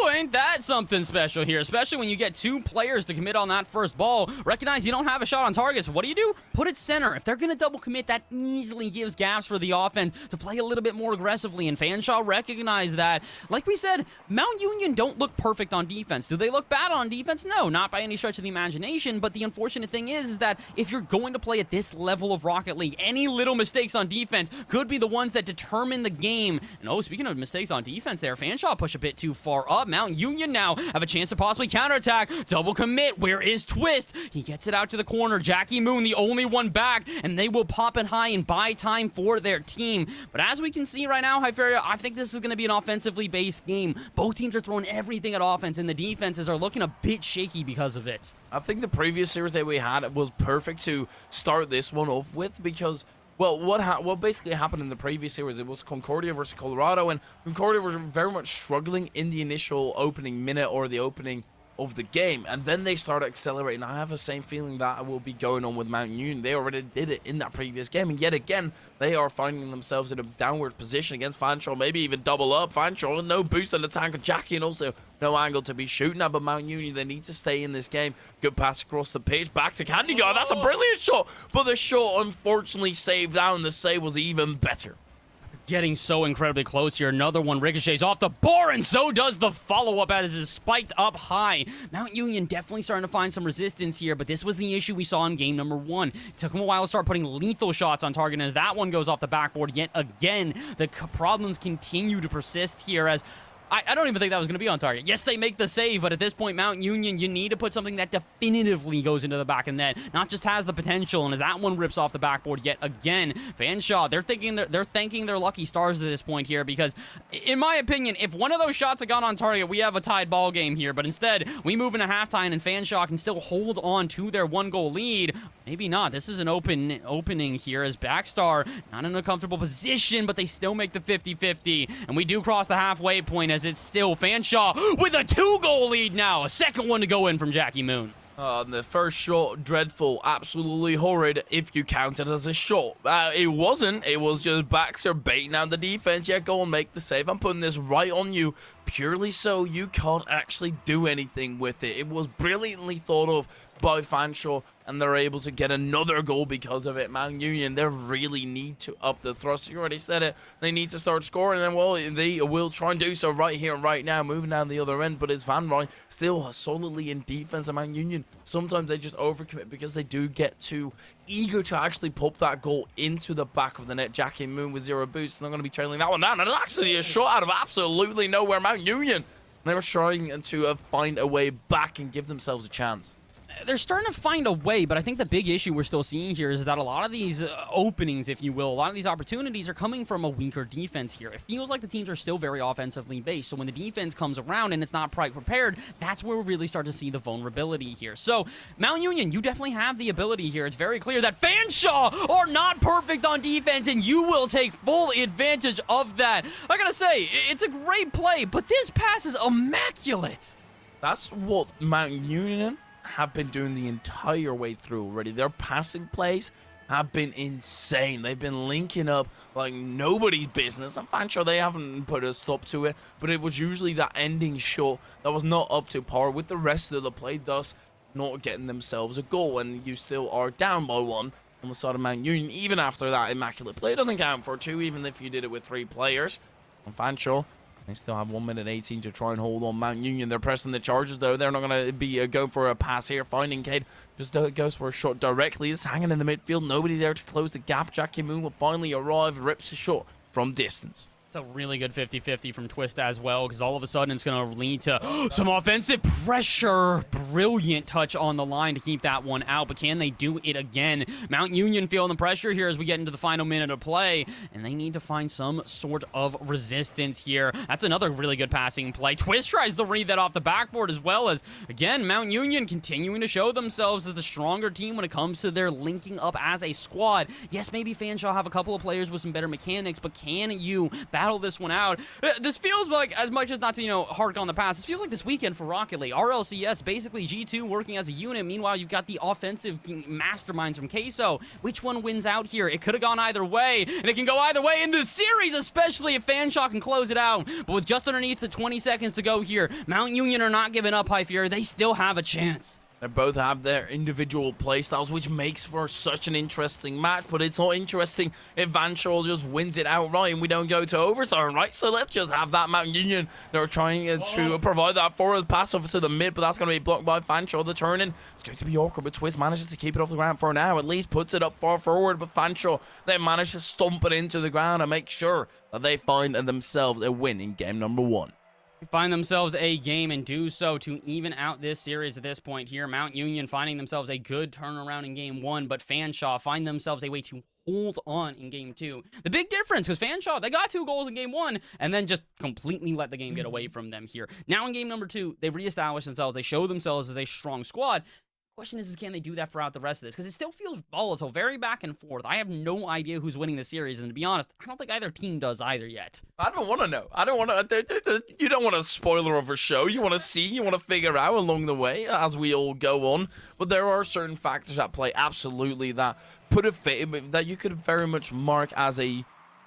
Speaker 2: Ooh, ain't that something special here, especially when you get 2 players to commit on that first ball. Recognize you don't have a shot on target, so what do? Put it center. If they're going to double commit, that easily gives gaps for the offense to play a little bit more aggressively, and Fanshawe recognize that. Like we said, Mount Union don't look perfect on defense. Do they look bad on defense? No, not by any stretch of the imagination, but the unfortunate thing is that if you're going to play at this level of Rocket League, any little mistakes on defense could be the ones that determine the game. And oh, speaking of mistakes on defense there, Fanshawe push a bit too far up. Mount Union now have a chance to possibly counterattack. Double commit. Where is Twist? He gets it out to the corner. Jackie Moon, the only one back, and they will pop it high and buy time for their team. But as we can see right now, Hyferia, I think this is going to be an offensively based game. Both teams are throwing everything at offense, and the defenses are looking a bit shaky because of it.
Speaker 1: I think the previous series that we had was perfect to start this one off with because... Well, what basically happened in the previous series, it was Concordia versus Colorado, and Concordia were very much struggling in the initial opening minute or the opening of the game, and then they started accelerating. I have the same feeling that will be going on with Mount Union. They already did it in that previous game, and yet again, they are finding themselves in a downward position against Fanshawe, maybe even double up. Fanshawe, no boost on the tank of Jackie, and also no angle to be shooting at, but Mount Union, they need to stay in this game. Good pass across the pitch, back to Candy Guy. That's a brilliant shot, but the shot unfortunately saved down. The save was even better.
Speaker 2: Getting so incredibly close here. Another one ricochets off the bar, and so does the follow-up as it is spiked up high. Mount Union definitely starting to find some resistance here, but this was the issue we saw in game number 1. It took them a while to start putting lethal shots on target, and as that one goes off the backboard yet again, the problems continue to persist here as... I don't even think that was going to be on target. Yes, they make the save, but at this point, Mount Union, you need to put something that definitively goes into the back of net, not just has the potential. And as that one rips off the backboard yet again, Fanshawe, they're thanking their lucky stars at this point here because, in my opinion, if one of those shots had gone on target, we have a tied ball game here. But instead, we move into halftime, and Fanshawe can still hold on to their 1-goal lead. Maybe not. This is an opening here as Backstar not in a comfortable position, but they still make the 50-50. And we do cross the halfway point as it's still Fanshawe with a 2-goal lead now. A second one to go in from Jackie Moon.
Speaker 1: The first shot, dreadful, absolutely horrid if you count it as a shot. It wasn't. It was just Baxter baiting out the defense. Yeah, go and make the save. I'm putting this right on you purely so you can't actually do anything with it. It was brilliantly thought of by Fanshawe, and they're able to get another goal because of it. Mount Union, they really need to up the thrust. You already said it. They need to start scoring, and well, they will try and do so right here and right now, moving down the other end. But it's Van Ryn still solidly in defense. And Mount Union, sometimes they just overcommit because they do get too eager to actually pop that goal into the back of the net. Jackie Moon with 0 boost, and I'm going to be trailing that one down. And it's actually a shot out of absolutely nowhere. Mount Union, they were trying to find a way back and give themselves a chance.
Speaker 2: they're starting to find a way, but I think the big issue we're still seeing here is that a lot of these openings, if you will, a lot of these opportunities are coming from a weaker defense here. It feels like the teams are still very offensively based, so when the defense comes around and it's not quite prepared, that's where we really start to see the vulnerability here. So, Mount Union, you definitely have the ability here. It's very clear that Fanshawe are not perfect on defense, and you will take full advantage of that. I gotta say, it's a great play, but this pass is immaculate.
Speaker 1: That's what Mount Union have been doing the entire way through already. Their passing plays have been insane. They've been linking up like nobody's business. I'm sure they haven't put a stop to it, but it was usually that ending shot that was not up to par with the rest of the play, thus not getting themselves a goal, and you still are down by 1 on the side of Mount Union. Even after that immaculate play, it doesn't count for 2, even if you did it with 3 players. And Fanshawe, they still have 1 minute 18 to try and hold on Mount Union. They're pressing the charges, though. They're not going to be going for a pass here. Finding Cade just goes for a shot directly. It's hanging in the midfield. Nobody there to close the gap. Jackie Moon will finally arrive, rips a shot from distance.
Speaker 2: It's a really good 50-50 from Twist as well, because all of a sudden it's going to lead to some offensive pressure. Brilliant touch on the line to keep that one out, but can they do it again? Mount Union feeling the pressure here as we get into the final minute of play, and they need to find some sort of resistance here. That's another really good passing play. Twist tries to read that off the backboard as well as, again, Mount Union continuing to show themselves as the stronger team when it comes to their linking up as a squad. Yes, maybe Fanshawe have a couple of players with some better mechanics, but can you battle this one out? This feels like, as much as not to, hark on the past, this feels like this weekend for Rocket League. RLCS, basically G2 working as a unit. Meanwhile, you've got the offensive masterminds from Queso. Which one wins out here? It could have gone either way, and it can go either way in this series, especially if Fanshawe can close it out. But with just underneath the 20 seconds to go here, Mount Union are not giving up, Hyferia. They still have a chance.
Speaker 1: They both have their individual playstyles, which makes for such an interesting match. But it's not interesting if Fanshawe just wins it outright and we don't go to overtime, right? So let's just have that Mount Union. They're trying to provide that forward pass over to the mid, but that's going to be blocked by Fanshawe. The turn-in is going to be awkward, but Twist manages to keep it off the ground for now. At least puts it up far forward, but Fanshawe, they manage to stomp it into the ground and make sure that they find themselves a win in game number 1.
Speaker 2: Find themselves a game and do so to even out this series at this point here. Mount Union finding themselves a good turnaround in game 1, but Fanshawe find themselves a way to hold on in game 2. The big difference, because Fanshawe, they got 2 goals in game 1 and then just completely let the game get away from them here. Now in game number 2, they reestablish themselves. They show themselves as a strong squad. Question is can they do that throughout the rest of this? Because it still feels volatile, very back and forth. I have no idea who's winning the series, and to be honest, I don't think either team does either yet.
Speaker 1: I don't want to know. I don't want to. You don't want a spoiler of a show. You want to see. You want to figure out along the way as we all go on. But there are certain factors at play, absolutely, that that you could very much mark as a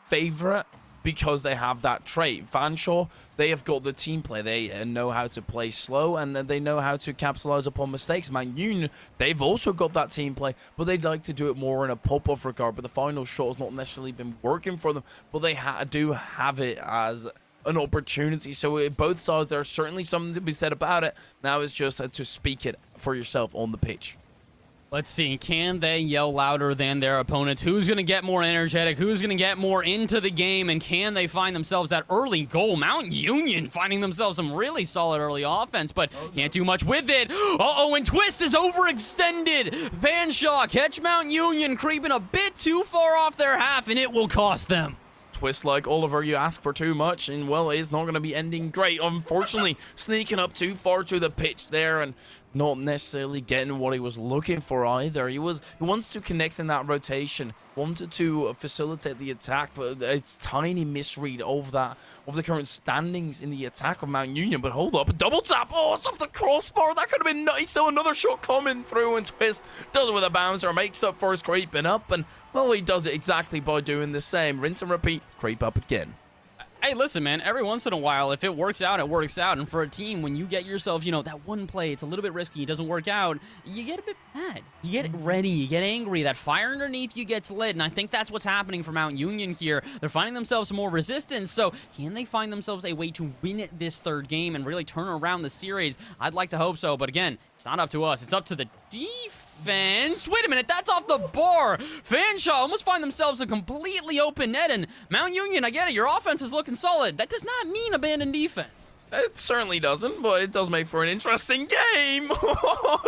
Speaker 1: favorite because they have that trait. Fanshawe, they have got the team play. They know how to play slow, and then they know how to capitalize upon mistakes. Mount Union, they've also got that team play, but they'd like to do it more in a pop-off regard. But the final shot has not necessarily been working for them, but they do have it as an opportunity. So both sides, there's certainly something to be said about it. Now it's just to speak it for yourself on the pitch.
Speaker 2: Let's see, can they yell louder than their opponents? Who's going to get more energetic? Who's going to get more into the game? And can they find themselves that early goal? Mount Union finding themselves some really solid early offense, but can't do much with it. Uh-oh, and Twist is overextended. Fanshawe catch Mount Union creeping a bit too far off their half, and it will cost them.
Speaker 1: Twist like Oliver, you ask for too much, and well, it's not going to be ending great. Unfortunately, sneaking up too far to the pitch there and not necessarily getting what he was looking for either. He wants to connect in that rotation, wanted to facilitate the attack, but it's tiny misread of the current standings in the attack of Mount Union. But hold up, a double tap. Oh, it's off the crossbar. That could have been nice. Still another shot coming through, and Twist does it with a bouncer, makes up for his creeping up, and well, he does it exactly by doing the same. Rinse and repeat, creep up again.
Speaker 2: Hey, listen, man, every once in a while, if it works out, it works out. And for a team, when you get yourself, that one play, it's a little bit risky, it doesn't work out, you get a bit mad. You get ready, you get angry. That fire underneath you gets lit, and I think that's what's happening for Mount Union here. They're finding themselves more resistance, so can they find themselves a way to win this third game and really turn around the series? I'd like to hope so, but again, it's not up to us. It's up to the defense. Wait a minute, that's off the bar. Fanshawe almost find themselves a completely open net, and Mount Union, I get it, your offense is looking solid. That does not mean abandon defense.
Speaker 1: It certainly doesn't, but it does make for an interesting game.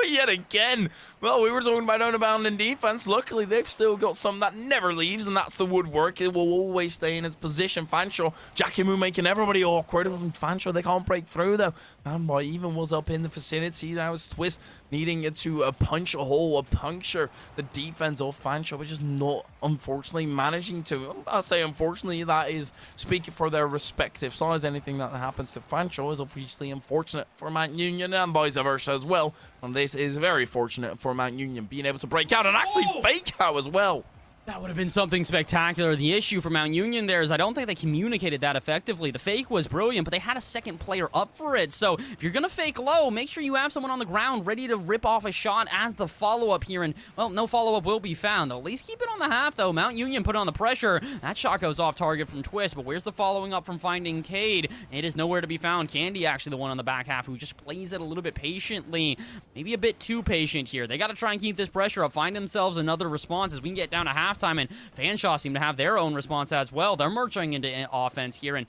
Speaker 1: Yet again. Well, we were talking about unabounding defense. Luckily, they've still got some that never leaves, and that's the woodwork. It will always stay in its position. Fanshawe, Jackie Moo making everybody awkward. Fanshawe, they can't break through, though. Manboy even was up in the vicinity. Now it's Twist needing to punch a hole, puncture the defense of Fanshawe, which is not, unfortunately, managing to. I'll say, unfortunately, that is speaking for their respective sides. Anything that happens to Fanshawe is obviously unfortunate for Mount Union and vice versa as well. And this is very fortunate for Mount Union being able to break out and actually fake out as well.
Speaker 2: That would have been something spectacular. The issue for Mount Union there is I don't think they communicated that effectively. The fake was brilliant, but they had a second player up for it. So if you're going to fake low, make sure you have someone on the ground ready to rip off a shot as the follow-up here. And, well, no follow-up will be found. They'll at least keep it on the half, though. Mount Union put on the pressure. That shot goes off target from Twist, but where's the following up from finding Cade? It is nowhere to be found. Candy actually the one on the back half who just plays it a little bit patiently. Maybe a bit too patient here. They got to try and keep this pressure up, find themselves another response as we can get down to halftime, and Fanshawe seem to have their own response as well. They're merging into offense here, and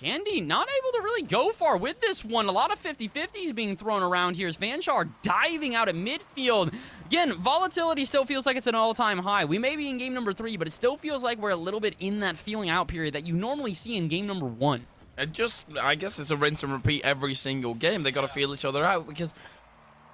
Speaker 2: Candy not able to really go far with this one. A lot of 50-50s being thrown around here as Fanshawe diving out at midfield. Again, volatility still feels like it's an all-time high. We may be in game number 3, but it still feels like we're a little bit in that feeling out period that you normally see in game number 1.
Speaker 1: I guess it's a rinse and repeat every single game. They got to feel each other out because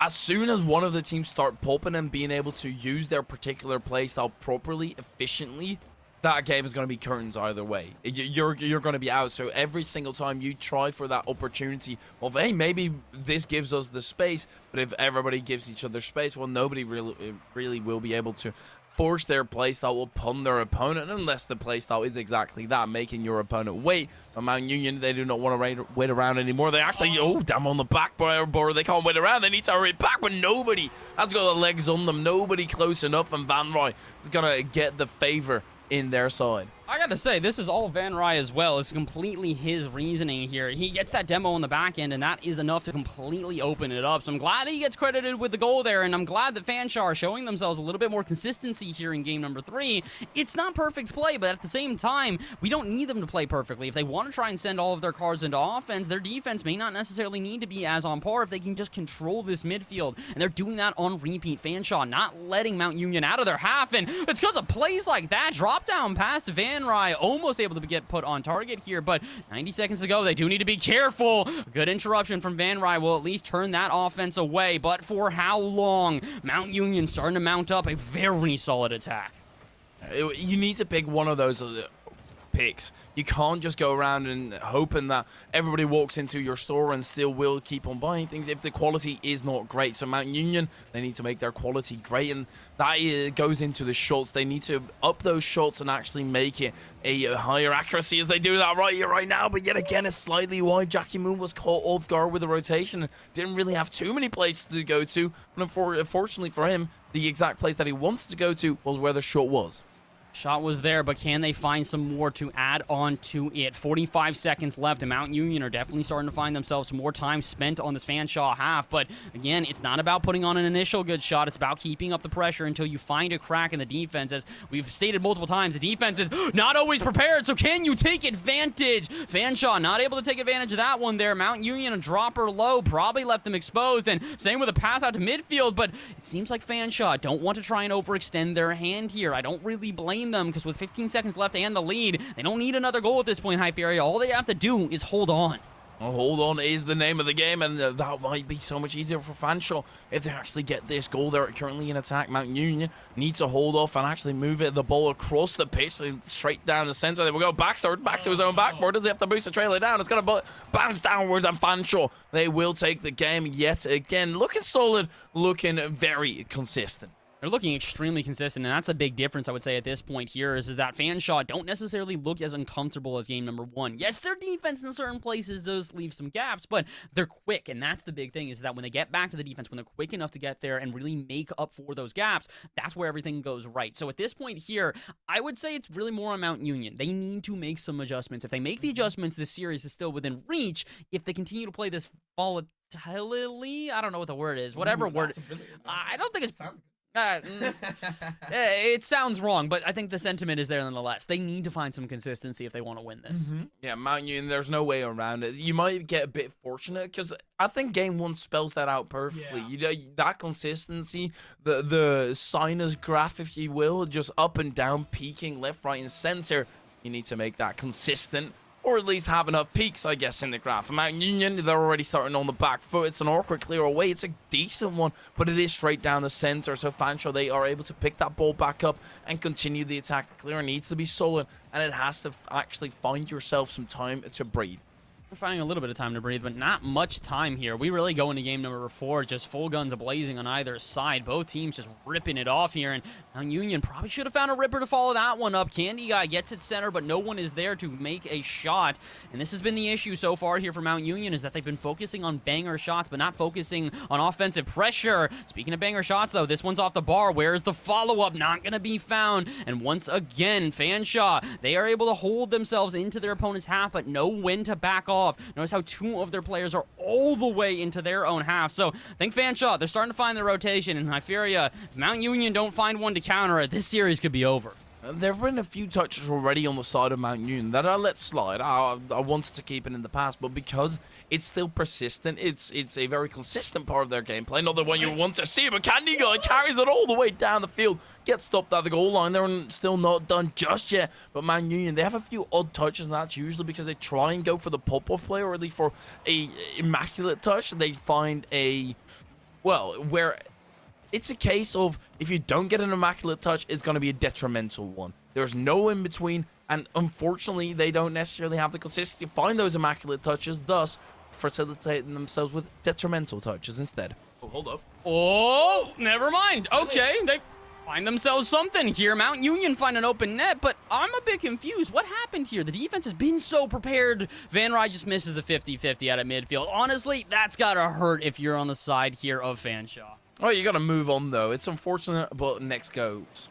Speaker 1: as soon as one of the teams start popping and being able to use their particular playstyle properly, efficiently, that game is going to be curtains either way. You're going to be out. So every single time you try for that opportunity of, hey, maybe this gives us the space, but if everybody gives each other space, well, nobody really will be able to force their playstyle upon their opponent unless the playstyle is exactly that, making your opponent wait. But Mount Union, they do not want to wait around anymore. They actually, damn, on the back board, they can't wait around. They need to hurry back, but nobody has got the legs on them. Nobody close enough, and Van Roy is going to get the favor in their side.
Speaker 2: I gotta say, this is all Van Rye as well. It's completely his reasoning here. He gets that demo on the back end, and that is enough to completely open it up. So I'm glad he gets credited with the goal there, and I'm glad that Fanshawe are showing themselves a little bit more consistency here in game number 3. It's not perfect play, but at the same time, we don't need them to play perfectly. If they want to try and send all of their cards into offense, their defense may not necessarily need to be as on par if they can just control this midfield, and they're doing that on repeat. Fanshawe not letting Mount Union out of their half, and it's because of plays like that. Drop down pass to Van Rye, almost able to get put on target here, but 90 seconds to go. They do need to be careful. Good interruption from Van Rye will at least turn that offense away, but for how long? Mount Union starting to mount up a very solid attack.
Speaker 1: You need to pick one of those picks. You can't just go around and hoping that everybody walks into your store and still will keep on buying things if the quality is not great. So Mount Union, they need to make their quality great, and that goes into the shots. They need to up those shots and actually make it a higher accuracy as they do that right now. But yet again, it's slightly wide. Jackie Moon was caught off guard with the rotation and didn't really have too many places to go to. But unfortunately for him, the exact place that he wanted to go to was where the shot was.
Speaker 2: Shot was there, but can they find some more to add on to it? 45 seconds left, and Mount Union are definitely starting to find themselves more time spent on this Fanshawe half. But again, it's not about putting on an initial good shot. It's about keeping up the pressure until you find a crack in the defense. As we've stated multiple times, the defense is not always prepared, so can you take advantage? Fanshawe not able to take advantage of that one there. Mount Union, a dropper low, probably left them exposed, and same with a pass out to midfield, but it seems like Fanshawe don't want to try and overextend their hand here. I don't really blame them, because with 15 seconds left and the lead, they don't need another goal at this point, Hyferia. All they have to do is hold on.
Speaker 1: Well, hold on is the name of the game, and that might be so much easier for Fanshawe if they actually get this goal. They're currently in attack. Mount Union needs to hold off and actually move the ball across the pitch straight down the center. There we go. Back to his own backboard. Does he have to boost the trailer down? It's going to bounce downwards, and Fanshawe, they will take the game yet again. Looking solid, looking very consistent.
Speaker 2: They're looking extremely consistent, and that's a big difference, I would say, at this point here, is that Fanshawe don't necessarily look as uncomfortable as game number 1. Yes, their defense in certain places does leave some gaps, but they're quick, and that's the big thing, is that when they get back to the defense, when they're quick enough to get there and really make up for those gaps, that's where everything goes right. So at this point here, I would say it's really more on Mount Union. They need to make some adjustments. If they make the adjustments, this series is still within reach. If they continue to play this volatility, I don't know what the word is, whatever word. I don't think it's... It sounds wrong, but I think the sentiment is there nonetheless. They need to find some consistency if they want to win this.
Speaker 1: Yeah, Mount Union, there's no way around it. You might get a bit fortunate because I think game one spells that out perfectly.
Speaker 3: Yeah.
Speaker 1: That consistency, the sinus graph, if you will, just up and down, peaking left, right, and center. You need to make that consistent, or at least have enough peaks, I guess, in the graph. For Mount Union, they're already starting on the back foot. It's an awkward clear away. It's a decent one, but it is straight down the center. So Fanshawe, they are able to pick that ball back up and continue the attack. The clear needs to be solid, and it has to actually find yourself some time to breathe.
Speaker 2: We're finding a little bit of time to breathe, but not much time here. We really go into game number 4, just full guns blazing on either side. Both teams just ripping it off here, and Mount Union probably should have found a ripper to follow that one up. Candy Guy gets it center, but no one is there to make a shot, and this has been the issue so far here for Mount Union, is that they've been focusing on banger shots, but not focusing on offensive pressure. Speaking of banger shots, though, this one's off the bar. Where's the follow-up? Not going to be found, and once again, Fanshawe, they are able to hold themselves into their opponent's half, but know when to back off. Notice how 2 of their players are all the way into their own half. So I think Fanshawe, they're starting to find their rotation. And Hyferia, if Mount Union don't find one to counter it, this series could be over.
Speaker 1: There have been a few touches already on the side of Mount Union that I let slide. I wanted to keep it in the past, but because it's still persistent, it's a very consistent part of their gameplay. Not the one you want to see, but Candy Guy carries it all the way down the field, gets stopped at the goal line. They're still not done just yet. But Mount Union, they have a few odd touches, and that's usually because they try and go for the pop-off play, or at least for a immaculate touch. They find a, well, where it's a case of if you don't get an immaculate touch, it's going to be a detrimental one. There's no in between, and unfortunately, they don't necessarily have the consistency to find those immaculate touches, thus facilitating themselves with detrimental touches instead. Oh, hold up.
Speaker 2: Oh, never mind. Okay, they find themselves something here. Mount Union find an open net, but I'm a bit confused. What happened here? The defense has been so prepared. Van Rij just misses a 50-50 out of midfield. Honestly, that's got to hurt if you're on the side here of Fanshawe.
Speaker 1: Oh, you got to move on, though. It's unfortunate, but next goes.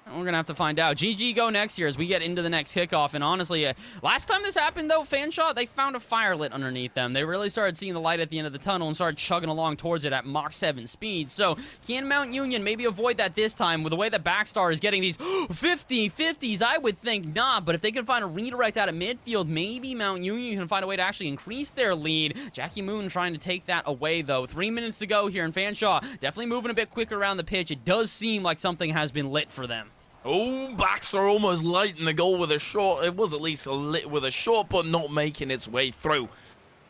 Speaker 2: We're going to have to find out. GG go next year as we get into the next kickoff. And honestly, last time this happened, though, Fanshawe, they found a fire lit underneath them. They really started seeing the light at the end of the tunnel and started chugging along towards it at Mach 7 speed. So can Mount Union maybe avoid that this time with the way that Backstar is getting these 50-50s? I would think not. But if they can find a redirect out of midfield, maybe Mount Union can find a way to actually increase their lead. Jackie Moon trying to take that away, though. 3 minutes to go here in Fanshawe. Definitely moving a bit quicker around the pitch. It does seem like something has been lit for them.
Speaker 1: Oh, Baxter almost lighting the goal with a shot. It was at least lit with a shot, but not making its way through.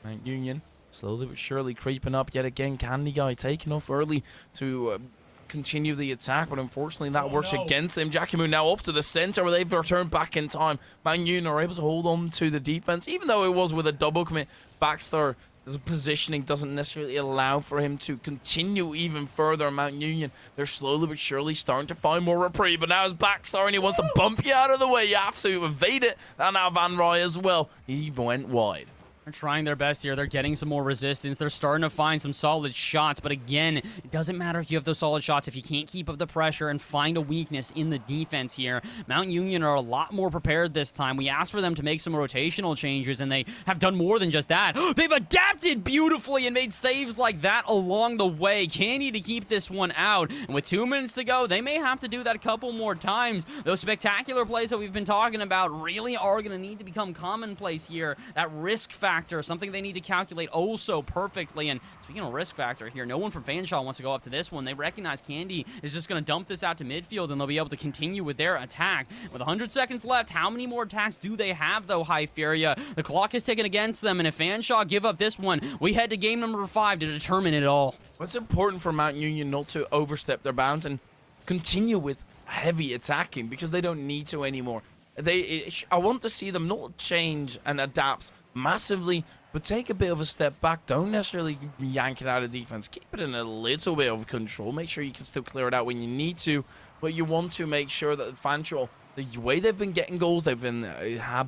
Speaker 1: Mount Union slowly but surely creeping up yet again. Candy Guy taking off early to continue the attack, but unfortunately that works against them. Jackie Moon now off to the center where they've returned back in time. Mount Union are able to hold on to the defense, even though it was with a double commit. Baxter, his positioning doesn't necessarily allow for him to continue even further. Mount Union, they're slowly but surely starting to find more reprieve, but now it's Backstar and he wants to bump you out of the way. You have to evade it. And now Van Rij as well. He went wide.
Speaker 2: They're trying their best here. They're getting some more resistance. They're starting to find some solid shots. But again, it doesn't matter if you have those solid shots if you can't keep up the pressure and find a weakness in the defense here. Mount Union are a lot more prepared this time. We asked for them to make some rotational changes, and they have done more than just that. They've adapted beautifully and made saves like that along the way. Candy to keep this one out. And with 2 minutes to go, they may have to do that a couple more times. Those spectacular plays that we've been talking about really are going to need to become commonplace here. That risk factor, something they need to calculate oh so perfectly. And speaking of risk factor here, no one from Fanshawe wants to go up to this one. They recognize Candy is just going to dump this out to midfield, and they'll be able to continue with their attack. With 100 seconds left, how many more attacks do they have, though, Hyferia? The clock is ticking against them, and if Fanshawe give up this one, we head to game number 5 to determine it all.
Speaker 1: It's important for Mount Union not to overstep their bounds and continue with heavy attacking, because they don't need to anymore. I want to see them not change and adapt massively, but take a bit of a step back. Don't necessarily yank it out of defense. Keep it in a little bit of control. Make sure you can still clear it out when you need to, but you want to make sure that Fanshawe, the way they've been getting goals, they've been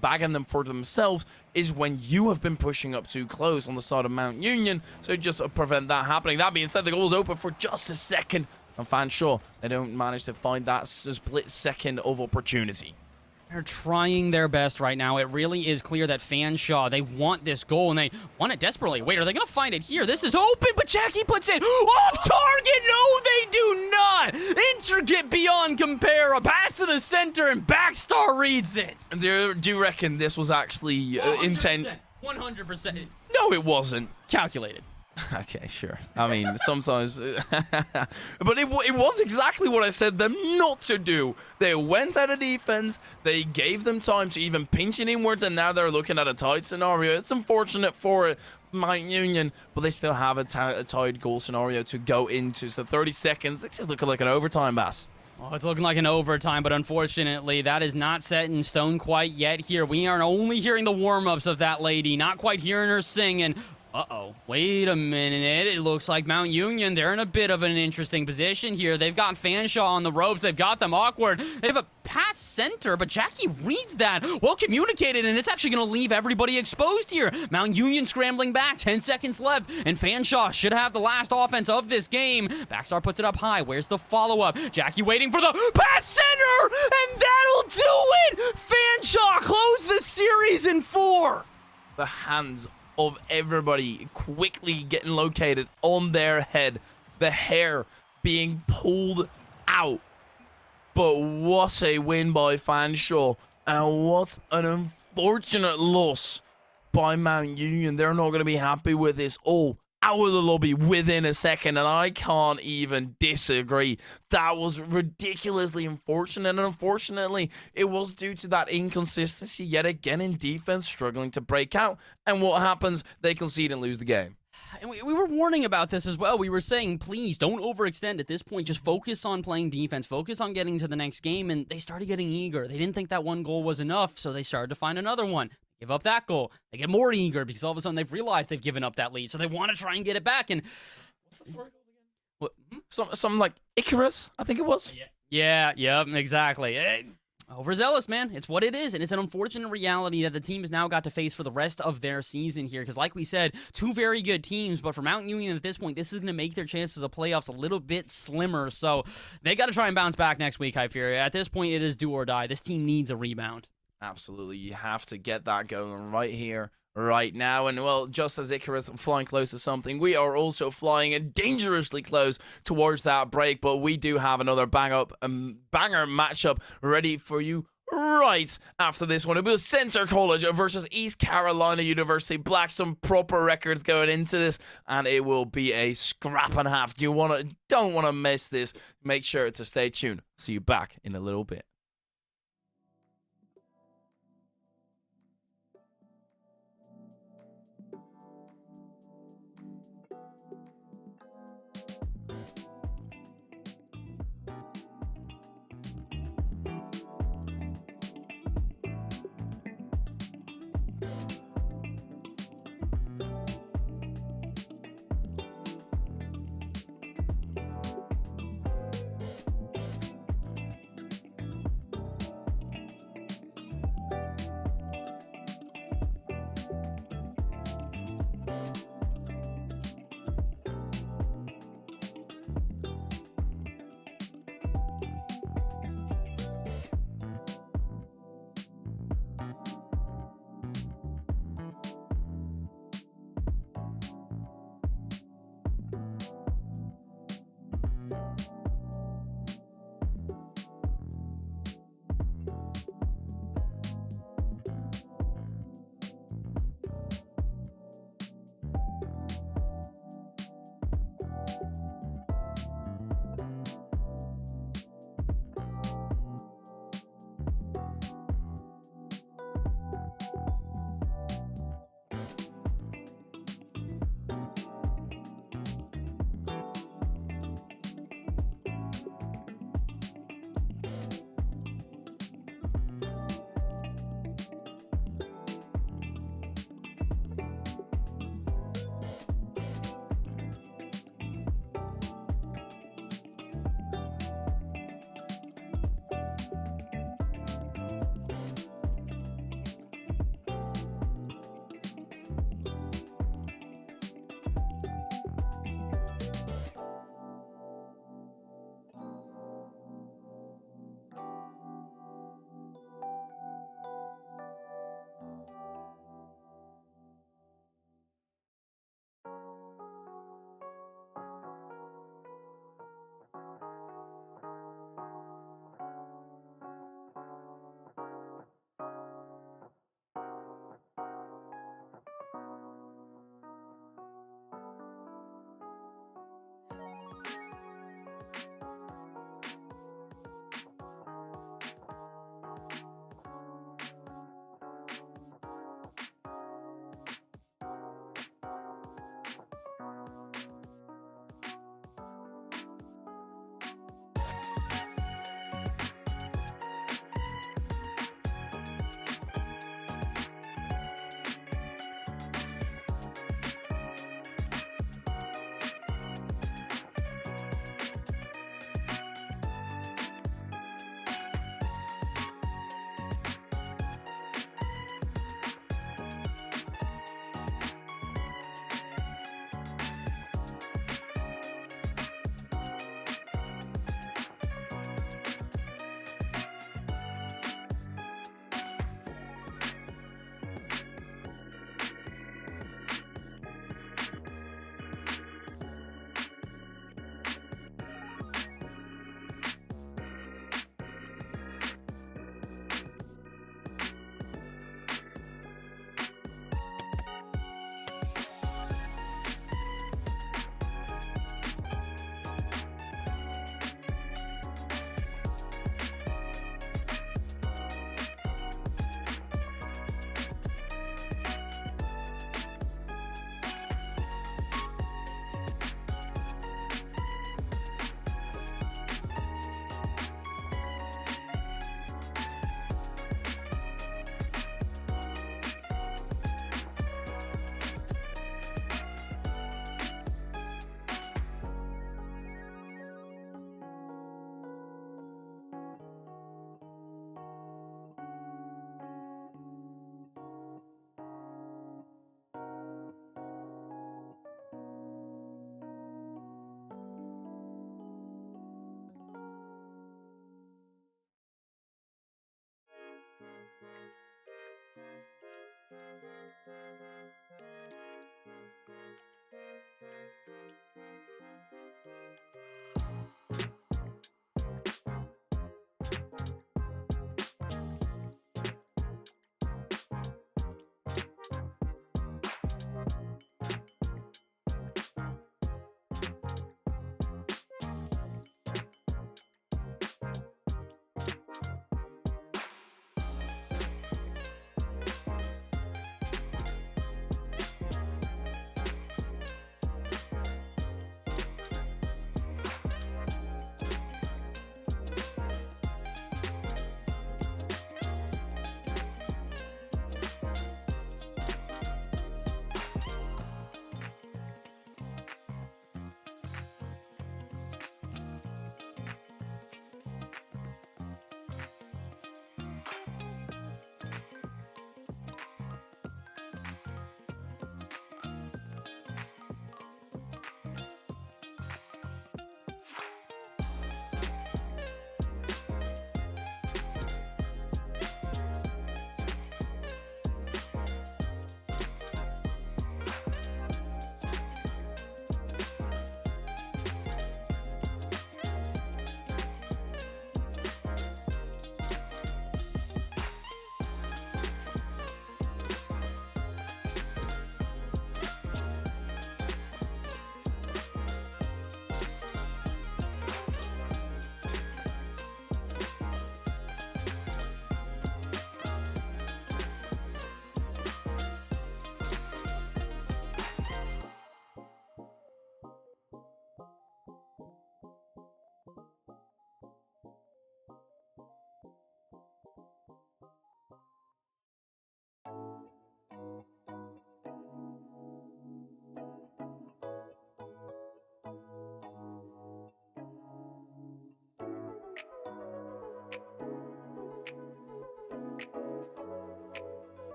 Speaker 1: bagging them for themselves, is when you have been pushing up too close on the side of Mount Union, so just prevent that happening. That being said, the goal is open for just a second, and Fanshawe, they don't manage to find that split second of opportunity.
Speaker 2: They're trying their best right now. It really is clear that Fanshawe, they want this goal, and they want it desperately. Wait, are they going to find it here? This is open, but Jackie puts it off target. No, they do not. Intricate beyond compare. A pass to the center, and Backstar reads it.
Speaker 1: Do you reckon this was actually intent?
Speaker 2: 100%.
Speaker 1: No, it wasn't.
Speaker 2: Calculated.
Speaker 1: Okay, sure. I mean, sometimes... but it was exactly what I said them not to do. They went out of defense. They gave them time to even pinch it inwards, and now they're looking at a tight scenario. It's unfortunate for Mount Union, but they still have a tied goal scenario to go into. So 30 seconds. It's just looking like an overtime, Bass.
Speaker 2: Oh, it's looking like an overtime, but unfortunately, that is not set in stone quite yet here. We are only hearing the warm-ups of that lady, not quite hearing her singing. Uh-oh, wait a minute. It looks like Mount Union, they're in a bit of an interesting position here. They've got Fanshawe on the ropes. They've got them awkward. They have a pass center, but Jackie reads that. Well communicated, and it's actually going to leave everybody exposed here. Mount Union scrambling back, 10 seconds left, and Fanshawe should have the last offense of this game. Backstar puts it up high. Where's the follow-up? Jackie waiting for the pass center, and that'll do it! Fanshawe close the series in 4.
Speaker 1: The hands of everybody quickly getting located on their head, the hair being pulled out. But what a win by Fanshawe, and what an unfortunate loss by Mount Union. They're not going to be happy with this all out of the lobby within a second, and I can't even disagree. That was ridiculously unfortunate, and unfortunately, it was due to that inconsistency yet again in defense, struggling to break out. And what happens? They concede and lose the game.
Speaker 2: And we were warning about this as well. We were saying, please don't overextend at this point. Just focus on playing defense. Focus on getting to the next game. And they started getting eager. They didn't think that one goal was enough, so they started to find another one. Give up that goal. They get more eager because all of a sudden they've realized they've given up that lead, so they want to try and get it back. And
Speaker 1: what's the story called again? What? Something like Icarus, I think it was.
Speaker 2: Yeah, exactly. Overzealous, man. It's what it is, and it's an unfortunate reality that the team has now got to face for the rest of their season here. Because, like we said, two very good teams, but for Mount Union at this point, this is going to make their chances of playoffs a little bit slimmer. So they got to try and bounce back next week, Hyferia. At this point, it is do or die. This team needs a rebound.
Speaker 1: Absolutely, you have to get that going right here, right now. And, well, just as Icarus flying close to something, we are also flying dangerously close towards that break. But we do have another banger matchup ready for you right after this one. It was Center College versus East Carolina University Black. Some proper records going into this, and it will be a scrap and a half. Don't want to miss this. Make sure to stay tuned. See you back in a little bit.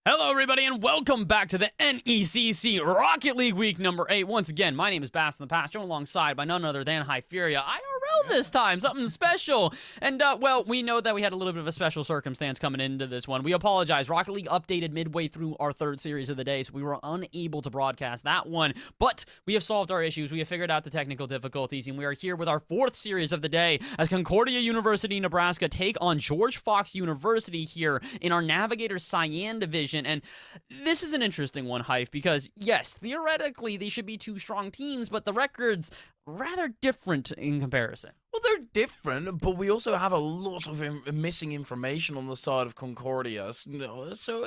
Speaker 2: Hello, everybody, and welcome back to the NECC Rocket League Week number 8. Once again, my name is Bass in the Past, joined alongside by none other than Hyferia. IRL this time, something special. And, well, we know that we had a little bit of a special circumstance coming into this one. We apologize. Rocket League updated midway through our third series of the day, so we were unable to broadcast that one. But we have solved our issues. We have figured out the technical difficulties, and we are here with our fourth series of the day as Concordia University, Nebraska take on George Fox University here in our Navigator Cyan division. And this is an interesting one, Hype, because, yes, theoretically, they should be two strong teams, but the record's rather different in comparison.
Speaker 1: Well, they're different, but we also have a lot of missing information on the side of Concordia. So,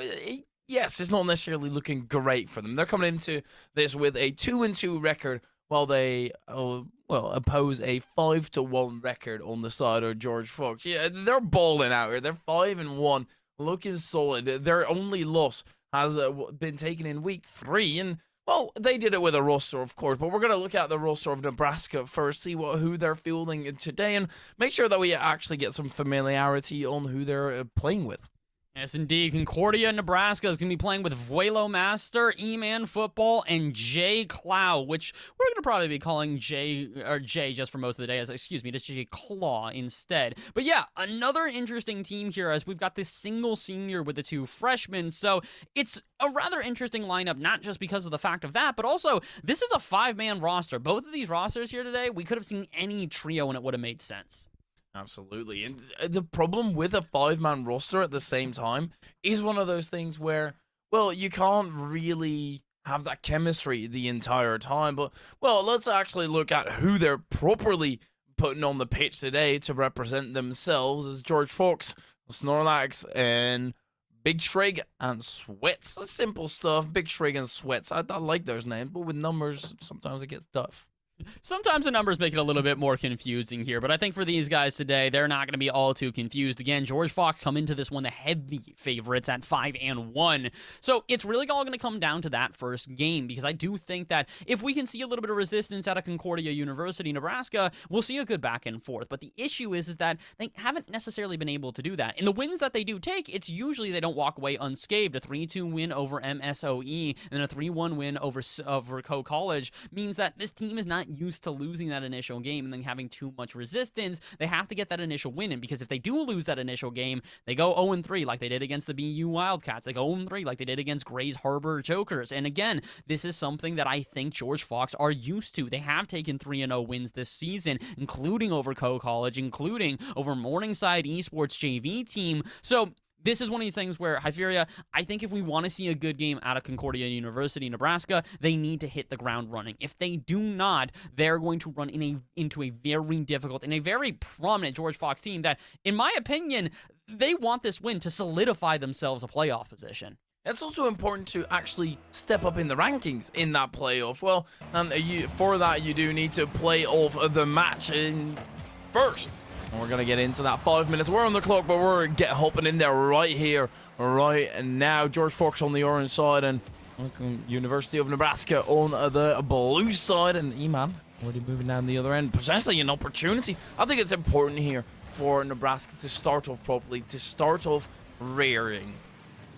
Speaker 1: yes, it's not necessarily looking great for them. They're coming into this with a 2-2 record, while they, oppose a 5-1 record on the side of George Fox. Yeah, they're balling out here. They're 5-1. Looking solid. Their only loss has been taken in week 3, and well, they did it with a roster, of course. But we're gonna look at the roster of Nebraska first, see who they're fielding today, and make sure that we actually get some familiarity on who they're playing with.
Speaker 2: Yes, indeed. Concordia, Nebraska is going to be playing with Vuelo Master, E-Man Football, and J Clow, which we're going to probably be calling J just for most of the day, just J Claw instead. But yeah, another interesting team here as we've got this single senior with the two freshmen, so it's a rather interesting lineup, not just because of the fact of that, but also this is a 5-man roster. Both of these rosters here today, we could have seen any trio and it would have made sense.
Speaker 1: Absolutely. And the problem with a 5-man roster at the same time is one of those things where, well, you can't really have that chemistry the entire time. But, well, let's actually look at who they're properly putting on the pitch today to represent themselves as George Fox, Snorlax, and Big Shrig and Sweats. Simple stuff. Big Shrig and Sweats. I like those names, but with numbers, sometimes it gets tough.
Speaker 2: Sometimes the numbers make it a little bit more confusing here, but I think for these guys today, they're not going to be all too confused. Again, George Fox come into this one the heavy favorites at 5-1. So it's really all going to come down to that first game, because I do think that if we can see a little bit of resistance out of Concordia University, Nebraska, we'll see a good back and forth. But the issue is that they haven't necessarily been able to do that. In the wins that they do take, it's usually they don't walk away unscathed. A 3-2 win over MSOE and then a 3-1 win over Co College means that this team is not used to losing that initial game and then having too much resistance. They have to get that initial win in, because if they do lose that initial game, they go 0-3 like they did against the BU Wildcats. They go 0-3 like they did against Grays Harbor Jokers. And again, this is something that I think George Fox are used to. They have taken 3-0 wins this season, including over Co College, including over Morningside Esports JV team. So this is one of these things where, Hyferia, I think if we want to see a good game out of Concordia University, Nebraska, they need to hit the ground running. If they do not, they're going to run into a very difficult and a very prominent George Fox team that, in my opinion, they want this win to solidify themselves a playoff position.
Speaker 1: It's also important to actually step up in the rankings in that playoff. Well, for that, you do need to play off the match in first. And we're going to get into that 5 minutes. We're on the clock, but we're hopping in there right here, right now. George Fox on the orange side and University of Nebraska on the blue side. And E-Man already moving down the other end. Potentially an opportunity. I think it's important here for Nebraska to start off properly, to start off rearing.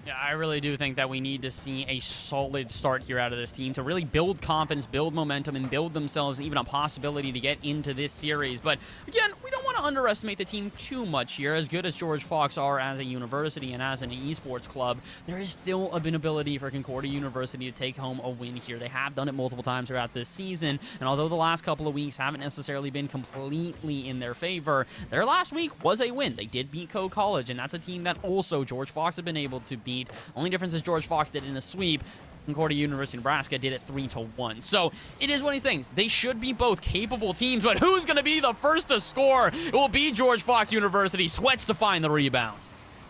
Speaker 2: Yeah, I really do think that we need to see a solid start here out of this team to really build confidence, build momentum, and build themselves even a possibility to get into this series. But again, we don't want to underestimate the team too much here. As good as George Fox are as a university and as an esports club, there is still an ability for Concordia University to take home a win here. They have done it multiple times throughout this season, and although the last couple of weeks haven't necessarily been completely in their favor, their last week was a win. They did beat Co College, and that's a team that also George Fox have been able to beat. Only difference is George Fox did it in a sweep. Concordia University Nebraska did it 3-1. So it is one of these things. They should be both capable teams, but who's going to be the first to score? It will be George Fox University. Sweats to find the rebound.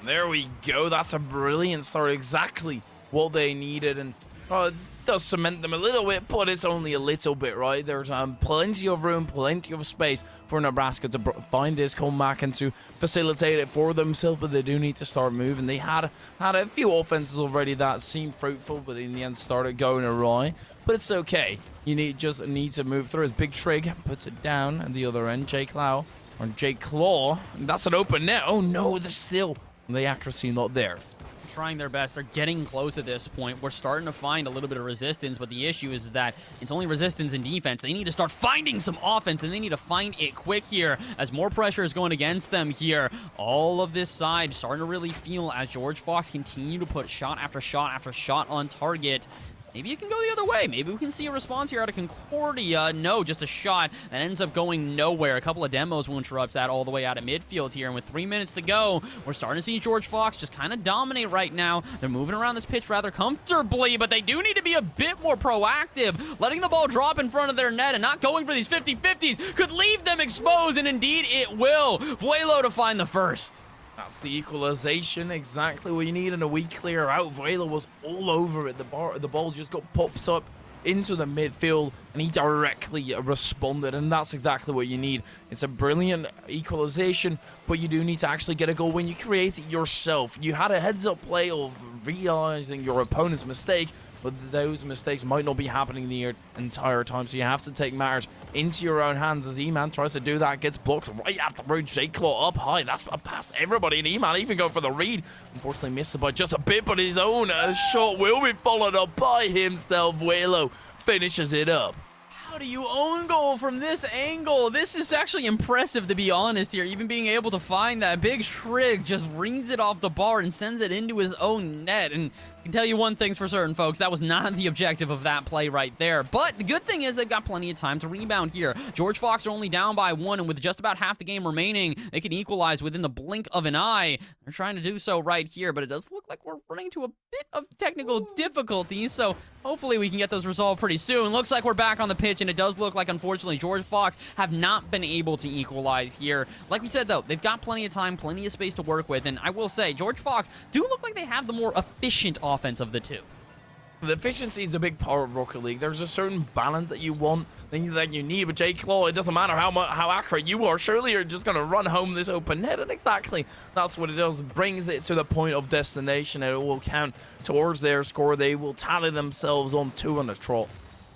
Speaker 1: There we go. That's a brilliant start. Exactly what they needed. And it does cement them a little bit, but it's only a little bit, right? There's plenty of room, plenty of space for Nebraska to find this comeback and to facilitate it for themselves, but they do need to start moving. They had a few offenses already that seemed fruitful, but in the end started going awry. But it's okay. You just need to move through. As Big Trig puts it down at the other end. J Claw, and that's an open net. Oh no, there's still the accuracy not there.
Speaker 2: trying their best. They're getting close at this point. We're starting to find a little bit of resistance, but the issue is that it's only resistance in defense. They need to start finding some offense, and they need to find it quick here as more pressure is going against them here. All of this side starting to really feel as George Fox continue to put shot after shot after shot on target. Maybe it can go the other way. Maybe we can see a response here out of Concordia. No, just a shot that ends up going nowhere. A couple of demos will interrupt that all the way out of midfield here. And with 3 minutes to go, we're starting to see George Fox just kind of dominate right now. They're moving around this pitch rather comfortably, but they do need to be a bit more proactive. Letting the ball drop in front of their net and not going for these 50-50s could leave them exposed, and indeed it will. Vuelo to find the first.
Speaker 1: That's the equalization, exactly what you need, and a weak clear out. Vuelo was all over it. The ball just got popped up into the midfield, and he directly responded, and that's exactly what you need. It's a brilliant equalization, but you do need to actually get a goal when you create it yourself. You had a heads-up play of realizing your opponent's mistake, but those mistakes might not be happening the entire time, so you have to take matters into your own hands. As E-Man tries to do that, gets blocked right at the road. J-Claw up high, that's past everybody, and E-Man even going for the read. Unfortunately missed it by just a bit, but his own shot will be followed up by himself. Vuelo finishes it up.
Speaker 2: How do you own goal from this angle? This is actually impressive, to be honest here. Even being able to find that big Shrig just rings it off the bar and sends it into his own net. And I can tell you one thing's for certain, folks. That was not the objective of that play right there. But the good thing is they've got plenty of time to rebound here. George Fox are only down by 1, and with just about half the game remaining, they can equalize within the blink of an eye. They're trying to do so right here, but it does look like we're running into a bit of technical difficulties, so hopefully we can get those resolved pretty soon. Looks like we're back on the pitch, and it does look like, unfortunately, George Fox have not been able to equalize here. Like we said, though, they've got plenty of time, plenty of space to work with, and I will say, George Fox do look like they have the more efficient offense of the two.
Speaker 1: The efficiency is a big part of Rocket League. There's a certain balance that you want, that you need with J-Claw. It doesn't matter how accurate you are. Surely you're just going to run home this open net, and exactly that's what it does. Brings it to the point of destination, and it will count towards their score. They will tally themselves on 2 on the trot.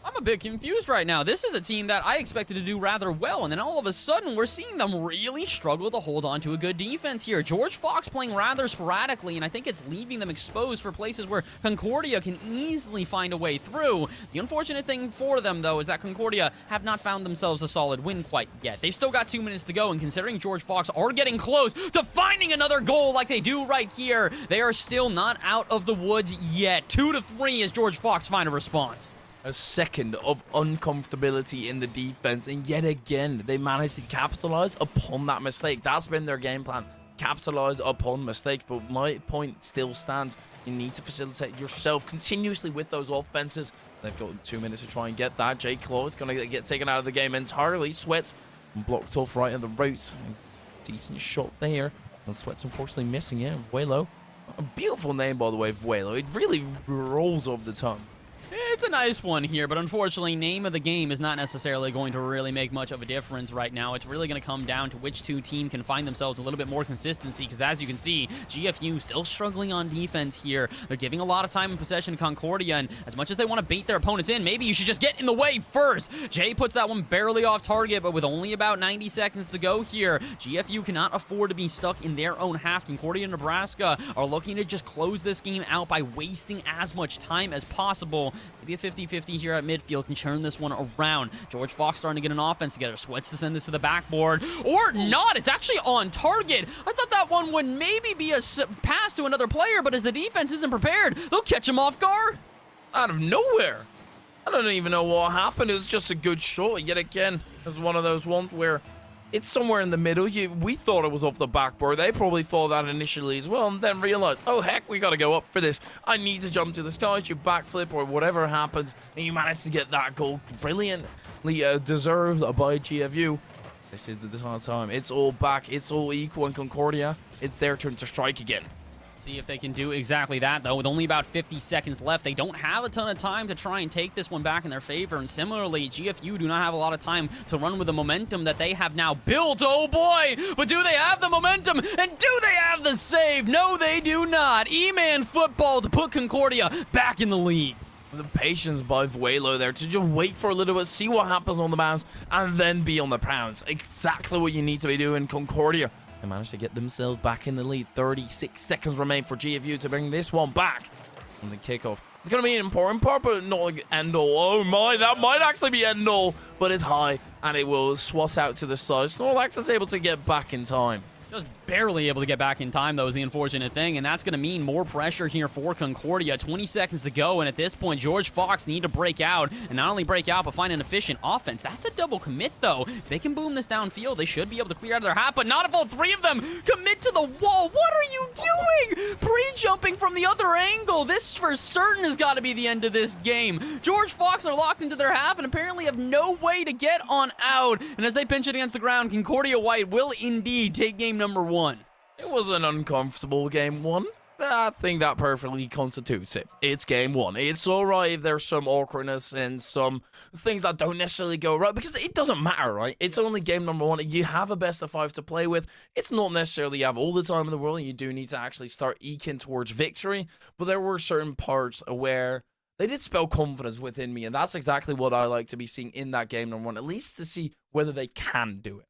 Speaker 2: I'm a bit confused right now. This is a team that I expected to do rather well, and then all of a sudden, we're seeing them really struggle to hold on to a good defense here. George Fox playing rather sporadically, and I think it's leaving them exposed for places where Concordia can easily find a way through. The unfortunate thing for them, though, is that Concordia have not found themselves a solid win quite yet. They've still got 2 minutes to go, and considering George Fox are getting close to finding another goal like they do right here, they are still not out of the woods yet. 2-3 as George Fox find a response.
Speaker 1: A second of uncomfortability in the defense, and yet again they managed to capitalize upon that mistake. That's been their game plan, capitalize upon mistakes. But my point still stands. You need to facilitate yourself continuously with those offenses. They've got 2 minutes to try and get that. J-Claw is going to get taken out of the game entirely. Sweats blocked off right at the routes. Decent shot there, and Sweats unfortunately missing it. Vuelo, a beautiful name, by the way, Vuelo. It really rolls off the tongue.
Speaker 2: It's a nice one here, but unfortunately, name of the game is not necessarily going to really make much of a difference right now. It's really going to come down to which two teams can find themselves a little bit more consistency, because as you can see, GFU still struggling on defense here. They're giving a lot of time and possession to Concordia, and as much as they want to bait their opponents in, maybe you should just get in the way first. Jay puts that one barely off target, but with only about 90 seconds to go here, GFU cannot afford to be stuck in their own half. Concordia and Nebraska are looking to just close this game out by wasting as much time as possible. Maybe a 50-50 here at midfield can turn this one around. George Fox starting to get an offense together. Sweats to send this to the backboard. Or not. It's actually on target. I thought that one would maybe be a pass to another player, but as the defense isn't prepared, they'll catch him off guard.
Speaker 1: Out of nowhere. I don't even know what happened. It was just a good shot. Yet again, it's one of those ones where it's somewhere in the middle. We thought it was off the backboard. They probably thought that initially as well, and then realized, oh heck, we got to go up for this. I need to jump to the sky, you backflip or whatever happens, and you manage to get that goal. Brilliantly deserved by GFU. This is the time. It's all back. It's all equal, and Concordia, it's their turn to strike again.
Speaker 2: See if they can do exactly that, though. With only about 50 seconds left, they don't have a ton of time to try and take this one back in their favor. And similarly, GFU do not have a lot of time to run with the momentum that they have now built. Oh boy! But do they have the momentum? And do they have the save? No, they do not. E-Man football to put Concordia back in the lead.
Speaker 1: The patience by Vuelo there to just wait for a little bit, see what happens on the bounce, and then be on the pounce. Exactly what you need to be doing. Concordia They managed to get themselves back in the lead. 36 seconds remain for GFU to bring this one back on the kickoff. It's going to be an important part, but not like end all. Oh my, that might actually be end all, but it's high, and it will swat out to the side. Snorlax is able to get back in time.
Speaker 2: Just barely able to get back in time, though, is the unfortunate thing, and that's going to mean more pressure here for Concordia. 20 seconds to go, and at this point, George Fox need to break out, and not only break out, but find an efficient offense. That's a double commit, though. If they can boom this downfield, they should be able to clear out of their half, but not if all three of them commit to the wall. What are you doing? Pre-jumping from the other angle. This, for certain, has got to be the end of this game. George Fox are locked into their half, and apparently have no way to get on out, and as they pinch it against the ground, Concordia White will indeed take game number 1.
Speaker 1: It was an uncomfortable game 1. I think that perfectly constitutes it. It's game 1. It's alright if there's some awkwardness and some things that don't necessarily go right, because it doesn't matter, right? It's only game number 1. You have a best of 5 to play with. It's not necessarily you have all the time in the world. You do need to actually start eking towards victory, but there were certain parts where they did spell confidence within me, and that's exactly what I like to be seeing in that game number 1, at least to see whether they can do it.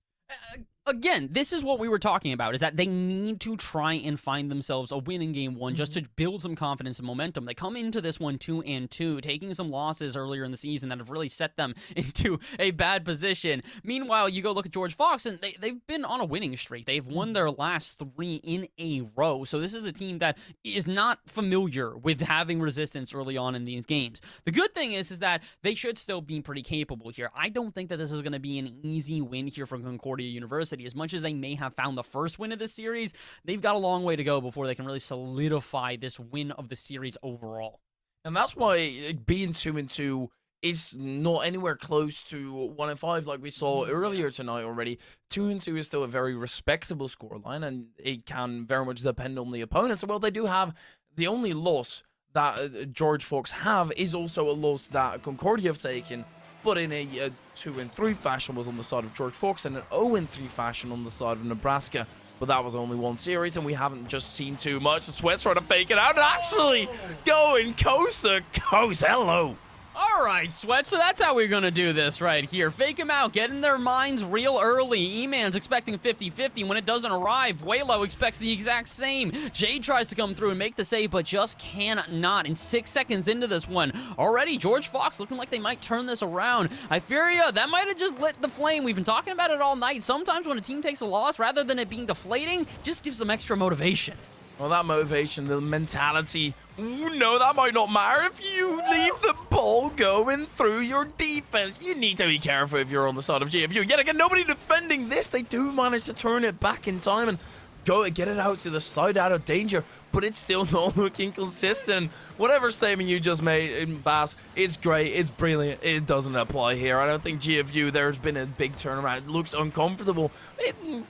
Speaker 2: Again, this is what we were talking about, is that they need to try and find themselves a win in game 1 just to build some confidence and momentum. They come into this one 2-2, taking some losses earlier in the season that have really set them into a bad position. Meanwhile, you go look at George Fox, and they've been on a winning streak. They've won their last 3 in a row, so this is a team that is not familiar with having resistance early on in these games. The good thing is that they should still be pretty capable here. I don't think that this is going to be an easy win here from Concordia University. As much as they may have found the first win of this series, they've got a long way to go before they can really solidify this win of the series overall.
Speaker 1: And that's why being 2-2 is not anywhere close to 1-5 like we saw earlier tonight already. 2-2 is still a very respectable scoreline, and it can very much depend on the opponents. Well, they do have the only loss that George Fox have is also a loss that Concordia have taken, but in a 2-3 fashion was on the side of George Fox, and an 0-3 fashion on the side of Nebraska. But that was only one series, and we haven't just seen too much. The Sweats trying to fake it out and actually going coast to coast. Hello.
Speaker 2: All right, Sweat, so that's how we're going to do this right here. Fake them out, get in their minds real early. E-Man's expecting 50-50. When it doesn't arrive, Waylo expects the exact same. Jade tries to come through and make the save, but just cannot. In 6 seconds into this one, already George Fox looking like they might turn this around. Hyferia, that might have just lit the flame. We've been talking about it all night. Sometimes when a team takes a loss, rather than it being deflating, just gives them extra motivation.
Speaker 1: Well, that motivation, the mentality, no, that might not matter if you leave the ball going through your defense. You need to be careful if you're on the side of GFU. Yet again, nobody defending this. They do manage to turn it back in time and go get it out to the side out of danger, but it's still not looking consistent. Whatever statement you just made in Bass, it's great, it's brilliant, it doesn't apply here. I don't think GFU, there's been a big turnaround. It looks uncomfortable.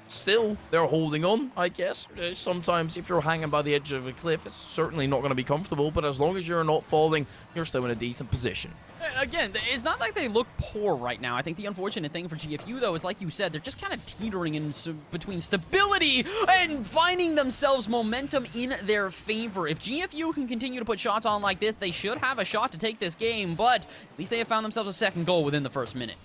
Speaker 1: Still, they're holding on, I guess. Sometimes if you're hanging by the edge of a cliff, it's certainly not going to be comfortable, but as long as you're not falling, you're still in a decent position.
Speaker 2: Again, it's not like they look poor right now. I think the unfortunate thing for GFU, though, is like you said, they're just kind of teetering in between stability and finding themselves momentum in their favor. If GFU can continue to put shots on like this, they should have a shot to take this game, but at least they have found themselves a second goal within the first minute.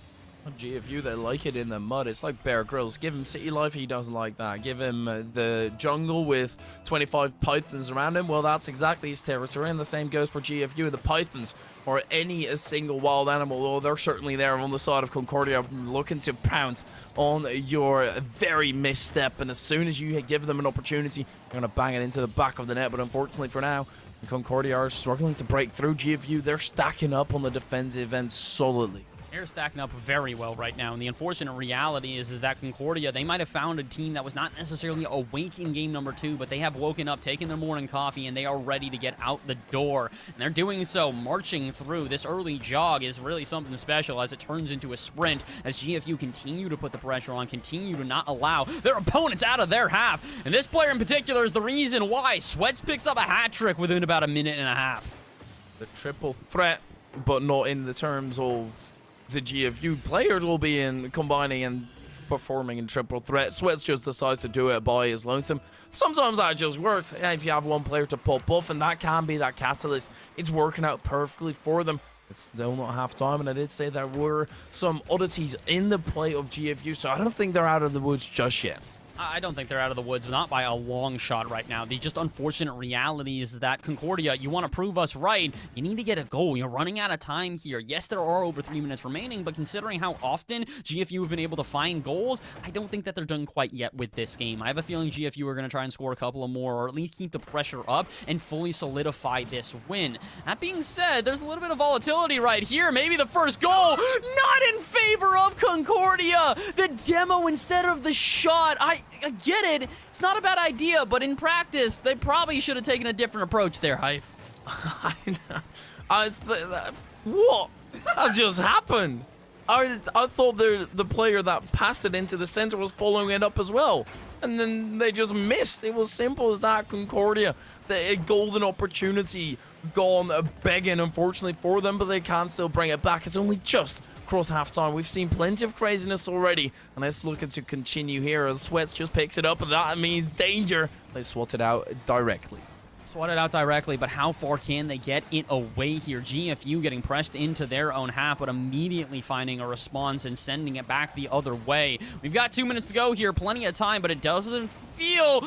Speaker 1: GFU, they like it in the mud. It's like Bear Grylls. Give him city life, he doesn't like that. Give him the jungle with 25 pythons around him. Well, that's exactly his territory, and the same goes for GFU. The pythons, or a single wild animal, well, they're certainly there on the side of Concordia, looking to pounce on your very misstep. And as soon as you give them an opportunity, you're going to bang it into the back of the net. But unfortunately for now, Concordia are struggling to break through. GFU, they're stacking up on the defensive end solidly.
Speaker 2: They're stacking up very well right now, and the unfortunate reality is that Concordia, they might have found a team that was not necessarily awake in game number 2, but they have woken up, taken their morning coffee, and they are ready to get out the door. And they're doing so, marching through. This early jog is really something special as it turns into a sprint, as GFU continue to put the pressure on, continue to not allow their opponents out of their half. And this player in particular is the reason why Sweats picks up a hat trick within about a minute and a half.
Speaker 1: The triple threat, but not in the terms of the GFU players will be in combining and performing in triple threat. Sweats just decides to do it by his lonesome. Sometimes that just works. If you have one player to pop off, and that can be that catalyst, it's working out perfectly for them. It's still not half time, and I did say there were some oddities in the play of GFU, so I don't think they're out of the woods just yet.
Speaker 2: I don't think they're out of the woods, not by a long shot right now. The just unfortunate reality is that Concordia, you want to prove us right, you need to get a goal. You're running out of time here. Yes, there are over 3 minutes remaining, but considering how often GFU have been able to find goals, I don't think that they're done quite yet with this game. I have a feeling GFU are going to try and score a couple of more, or at least keep the pressure up and fully solidify this win. That being said, there's a little bit of volatility right here. Maybe the first goal, not in favor of Concordia. The demo instead of the shot. I get it. It's not a bad idea, but in practice, they probably should have taken a different approach there, Hype.
Speaker 1: What has just happened? I thought the player that passed it into the center was following it up as well. And then they just missed. It was simple as that. Concordia, a golden opportunity gone begging, unfortunately, for them, but they can still bring it back. It's only just across halftime. We've seen plenty of craziness already, and it's looking to continue here as Sweats just picks it up, and that means danger. They swat it out directly.
Speaker 2: Swat it out directly, but how far can they get it away here? GFU getting pressed into their own half, but immediately finding a response and sending it back the other way. We've got 2 minutes to go here, plenty of time, but it doesn't feel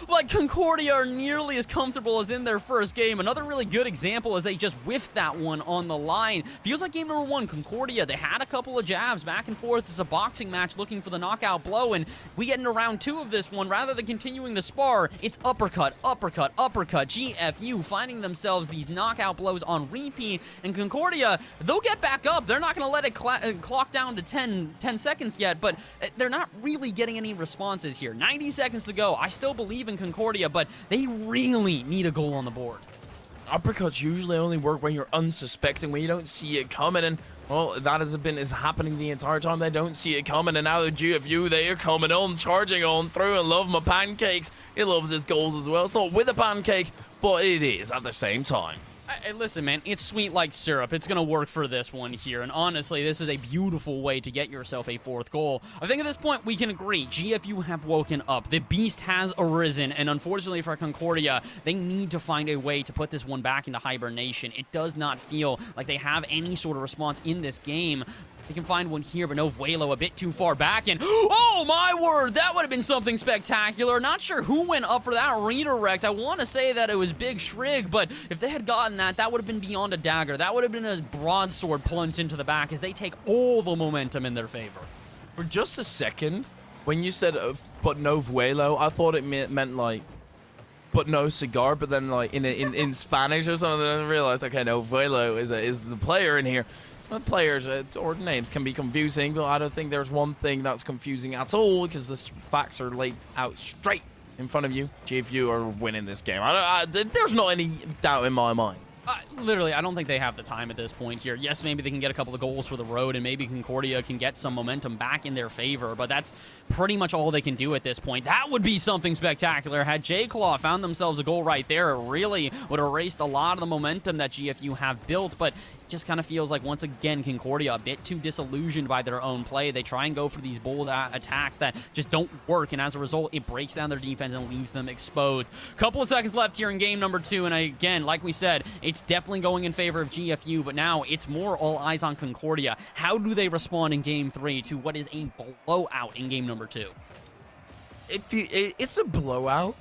Speaker 2: like Concordia are nearly as comfortable as in their first game. Another really good example is they just whiffed that one on the line. Feels like game number 1, Concordia, they had a couple of jabs back and forth. It's a boxing match looking for the knockout blow, and we get into round 2 of this one. Rather than continuing to spar, it's uppercut, uppercut, uppercut. GFU finding themselves these knockout blows on repeat, and Concordia, they'll get back up. They're not going to let it clock down to 10 seconds yet, but they're not really getting any responses here. 90 seconds to go. I still believe in Concordia, but they really need a goal on the board.
Speaker 1: Uppercuts usually only work when you're unsuspecting, when you don't see it coming, and well, that is happening the entire time. They don't see it coming, and now the GFU, they are coming on, charging on through, and love my pancakes. It loves its goals as well. It's not with a pancake, but it is at the same time.
Speaker 2: Hey, listen, man, it's sweet like syrup. It's going to work for this one here, and honestly, this is a beautiful way to get yourself a 4th goal. I think at this point, we can agree, GFU have woken up. The beast has arisen, and unfortunately for Concordia, they need to find a way to put this one back into hibernation. It does not feel like they have any sort of response in this game. They can find one here, but no Vuelo a bit too far back, and oh my word, that would have been something spectacular. Not sure who went up for that redirect. I want to say that it was Big Shrig, but if they had gotten that, that would have been beyond a dagger. That would have been a broadsword plunge into the back as they take all the momentum in their favor.
Speaker 1: For just a second, when you said, but no Vuelo, I thought it meant like, but no cigar, but then like in Spanish or something, I realized, okay, no, Vuelo is the player in here. Players or names can be confusing, but I don't think there's one thing that's confusing at all, because the facts are laid out straight in front of you. GFU are winning this game. There's not any doubt in my mind.
Speaker 2: Literally, I don't think they have the time at this point here. Yes, maybe they can get a couple of goals for the road, and maybe Concordia can get some momentum back in their favor, but that's pretty much all they can do at this point. That would be something spectacular. Had J-Claw found themselves a goal right there, it really would have erased a lot of the momentum that GFU have built, but it just kind of feels like, once again, Concordia a bit too disillusioned by their own play. They try and go for these bold attacks that just don't work, and as a result, it breaks down their defense and leaves them exposed. Couple of seconds left here in game number 2, and again, like we said, it's definitely going in favor of GFU, but now it's more all eyes on Concordia. How do they respond in game 3 to what is a blowout in game number 2?
Speaker 1: It's a blowout,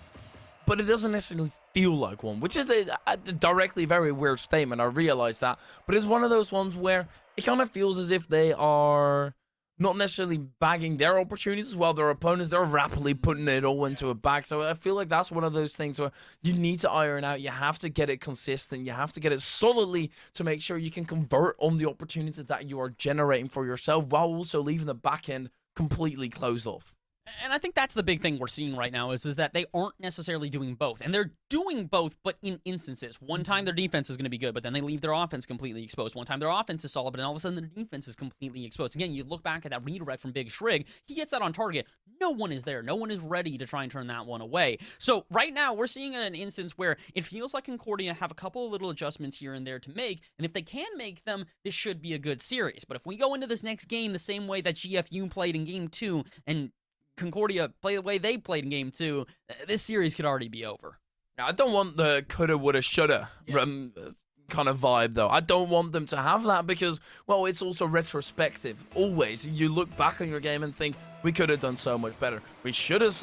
Speaker 1: but it doesn't necessarily feel like one, which is a directly very weird statement. I realize that, but it's one of those ones where it kind of feels as if they are not necessarily bagging their opportunities while their opponents, they're rapidly putting it all into a bag. So I feel like that's one of those things where you need to iron out. You have to get it consistent. You have to get it solidly to make sure you can convert on the opportunities that you are generating for yourself, while also leaving the back end completely closed off.
Speaker 2: And I think that's the big thing we're seeing right now is that they aren't necessarily doing both. And they're doing both, but in instances. One time their defense is going to be good, but then they leave their offense completely exposed. One time their offense is solid, but then all of a sudden their defense is completely exposed. Again, you look back at that redirect from Big Shrig. He gets that on target. No one is there. No one is ready to try and turn that one away. So right now we're seeing an instance where it feels like Concordia have a couple of little adjustments here and there to make. And if they can make them, this should be a good series. But if we go into this next game the same way that GFU played in game 2 and Concordia play the way they played in game 2, this series could already be over.
Speaker 1: Now, I don't want the coulda, woulda, shoulda kind of vibe, though. I don't want them to have that because, well, it's also retrospective. Always, you look back on your game and think, we could have done so much better. We should have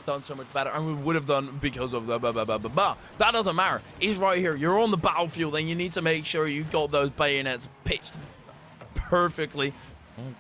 Speaker 1: done so much better, and we would have done because of blah, blah, blah, blah, blah, blah. That doesn't matter. He's right here. You're on the battlefield, and you need to make sure you've got those bayonets pitched perfectly.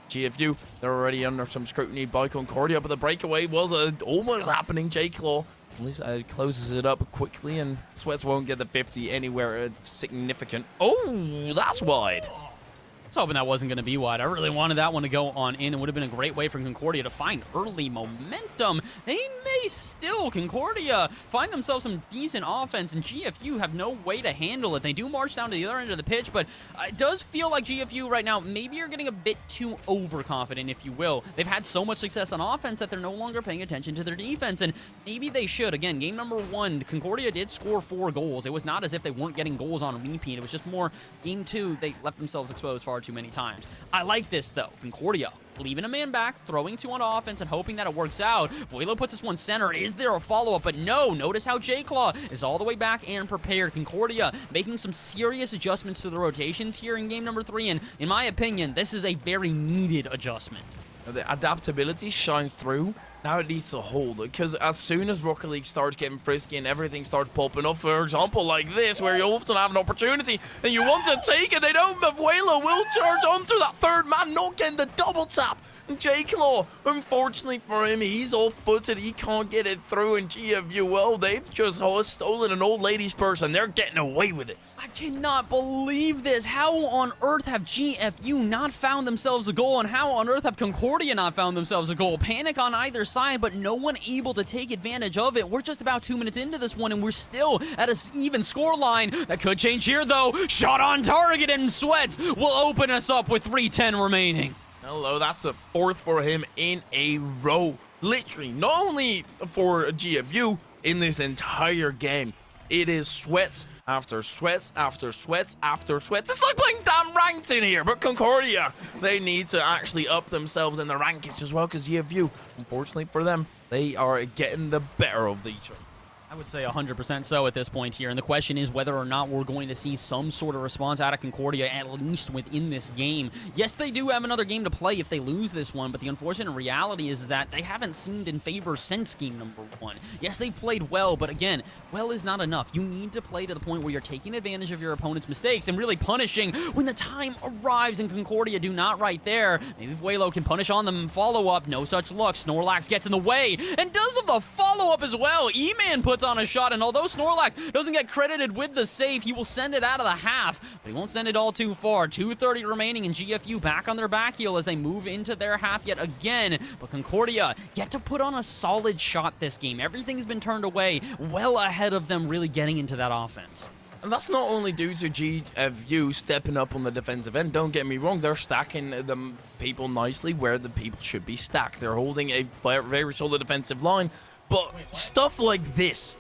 Speaker 1: GFU, they're already under some scrutiny by Concordia, but the breakaway was almost happening. J-Claw at least closes it up quickly, and Sweats won't get the 50 anywhere significant. Oh, that's wide.
Speaker 2: I was hoping that wasn't going to be wide. I really wanted that one to go on in. It would have been a great way for Concordia to find early momentum. They may still, Concordia, find themselves some decent offense, and GFU have no way to handle it. They do march down to the other end of the pitch, but it does feel like GFU right now, maybe you're getting a bit too overconfident, if you will. They've had so much success on offense that they're no longer paying attention to their defense, and maybe they should. Again, game number 1, Concordia did score 4 goals. It was not as if they weren't getting goals on repeat. It was just more game 2, they left themselves exposed far too many times. I like this, though. Concordia leaving a man back, throwing 2 on offense, and hoping that it works out. Voilo puts this one center. Is there a follow-up? But no. Notice how J-Claw is all the way back and prepared. Concordia making some serious adjustments to the rotations here in game number 3, and in my opinion, this is a very needed adjustment.
Speaker 1: The adaptability shines through. Now it needs to hold, because as soon as Rocket League starts getting frisky and everything starts popping up, for example, like this, where you often have an opportunity and you want to take it, they don't. Mavuelo will charge onto that third man, not getting the double tap. And J-Claw, unfortunately for him, he's off-footed. He can't get it through. And GFU, well, they've just stolen an old lady's purse, and they're getting away with it.
Speaker 2: I cannot believe this. How on earth have GFU not found themselves a goal, and how on earth have Concordia not found themselves a goal? Panic on either side, but no one able to take advantage of it. We're just about 2 minutes into this one, and we're still at an even score line. That could change here, though. Shot on target, and Sweats will open us up with 3:10 remaining.
Speaker 1: Hello, that's the 4th for him in a row. Literally, not only for GFU in this entire game, it is Sweats after Sweats after Sweats after Sweats. It's like playing damn ranked in here, but Concordia, they need to actually up themselves in the rankings as well, because GFU, unfortunately for them, they are getting the better of each other.
Speaker 2: I would say 100% so at this point here, and the question is whether or not we're going to see some sort of response out of Concordia, at least within this game. Yes, they do have another game to play if they lose this one, but the unfortunate reality is that they haven't seemed in favor since game number 1. Yes, they've played well, but again, well is not enough. You need to play to the point where you're taking advantage of your opponent's mistakes and really punishing when the time arrives, and Concordia do not right there. Maybe Vuelo can punish on them, follow-up, no such luck. Snorlax gets in the way, and does have the follow-up as well. E-Man puts on a shot, and although Snorlax doesn't get credited with the save, he will send it out of the half, but he won't send it all too far. 2:30 remaining, and GFU back on their back heel as they move into their half yet again, but Concordia yet to put on a solid shot this game. Everything's been turned away, well ahead of them really getting into that offense.
Speaker 1: And that's not only due to GFU stepping up on the defensive end. Don't get me wrong, they're stacking the people nicely where the people should be stacked. They're holding a very solid defensive line, but stuff like this,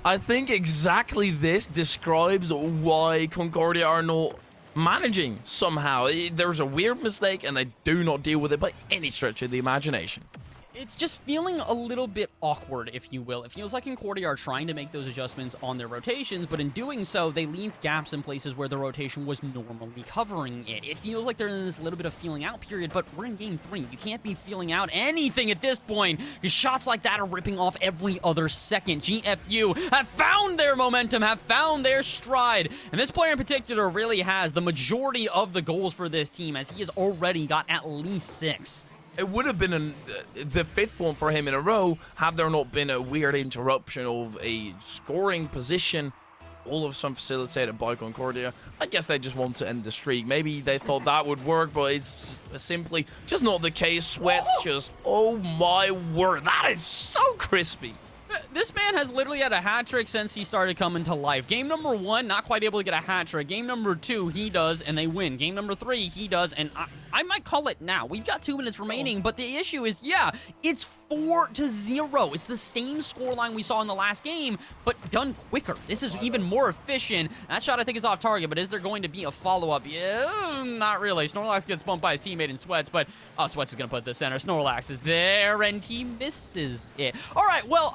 Speaker 1: I think exactly this describes why Concordia are not managing somehow. There's a weird mistake, and they do not deal with it by any stretch of the imagination.
Speaker 2: It's just feeling a little bit awkward, if you will. It feels like Concordia are trying to make those adjustments on their rotations, but in doing so, they leave gaps in places where the rotation was normally covering it. It feels like they're in this little bit of feeling out period, but we're in game 3. You can't be feeling out anything at this point, because shots like that are ripping off every other second. GFU have found their momentum, have found their stride, and this player in particular really has the majority of the goals for this team, as he has already got at least 6.
Speaker 1: It would have been the 5th one for him in a row had there not been a weird interruption of a scoring position, all of some facilitated by Concordia. I guess they just want to end the streak. Maybe they thought that would work, but it's simply just not the case. Sweats just, oh my word, that is so crispy.
Speaker 2: This man has literally had a hat trick since he started coming to life. Game number 1, not quite able to get a hat trick. Game number 2, he does, and they win. Game number 3, he does, and I might call it now. We've got 2 minutes remaining, but the issue is, yeah, it's 4-0. It's the same scoreline we saw in the last game, but done quicker. This is even more efficient. That shot, I think, is off target, but is there going to be a follow-up? Yeah, not really. Snorlax gets bumped by his teammate in Sweats, but Sweats is going to put the center. Snorlax is there, and he misses it. All right, well,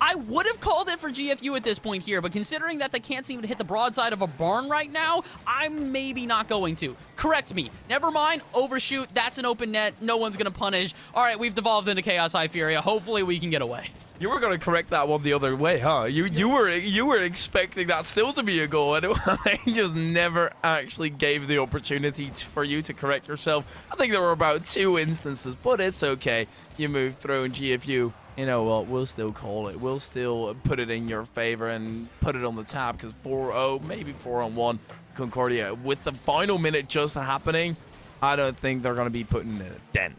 Speaker 2: I would have called it for GFU at this point here, but considering that they can't seem to hit the broadside of a barn right now, I'm maybe not going to. Correct me. Never mind. Overshoot. That's an open net. No one's going to punish. All right, we've devolved into Chaos Hyferia. Hopefully we can get away.
Speaker 1: You were going to correct that one the other way, huh? You were expecting that still to be a goal, and they just never actually gave the opportunity for you to correct yourself. I think there were about 2 instances, but it's okay. You moved through, and GFU, you know what? We'll still call it. We'll still put it in your favor and put it on the tab, because 4-0, maybe 4-on-1 Concordia. With the final minute just happening, I don't think they're going to be putting in a dent.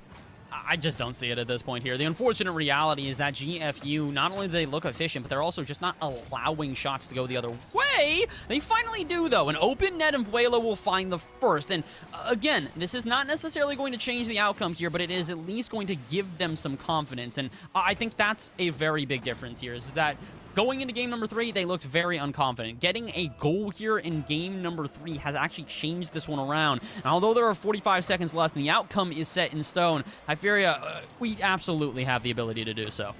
Speaker 2: I just don't see it at this point here. The unfortunate reality is that GFU, not only do they look efficient, but they're also just not allowing shots to go the other way. They finally do, though. An open net, and Vuelo will find the first. And again, this is not necessarily going to change the outcome here, but it is at least going to give them some confidence. And I think that's a very big difference here, is that going into game number 3, they looked very unconfident. Getting a goal here in game number 3 has actually changed this one around. And although there are 45 seconds left and the outcome is set in stone, Hyferia, we absolutely have the ability to do so.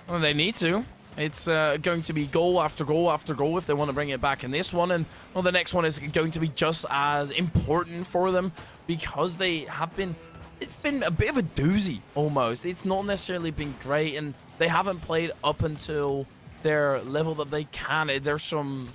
Speaker 1: Well, they need to. It's going to be goal after goal after goal if they want to bring it back in this one. And, well, the next one is going to be just as important for them because they have been... It's been a bit of a doozy, almost. It's not necessarily been great, and they haven't played up until their level that they can. There's some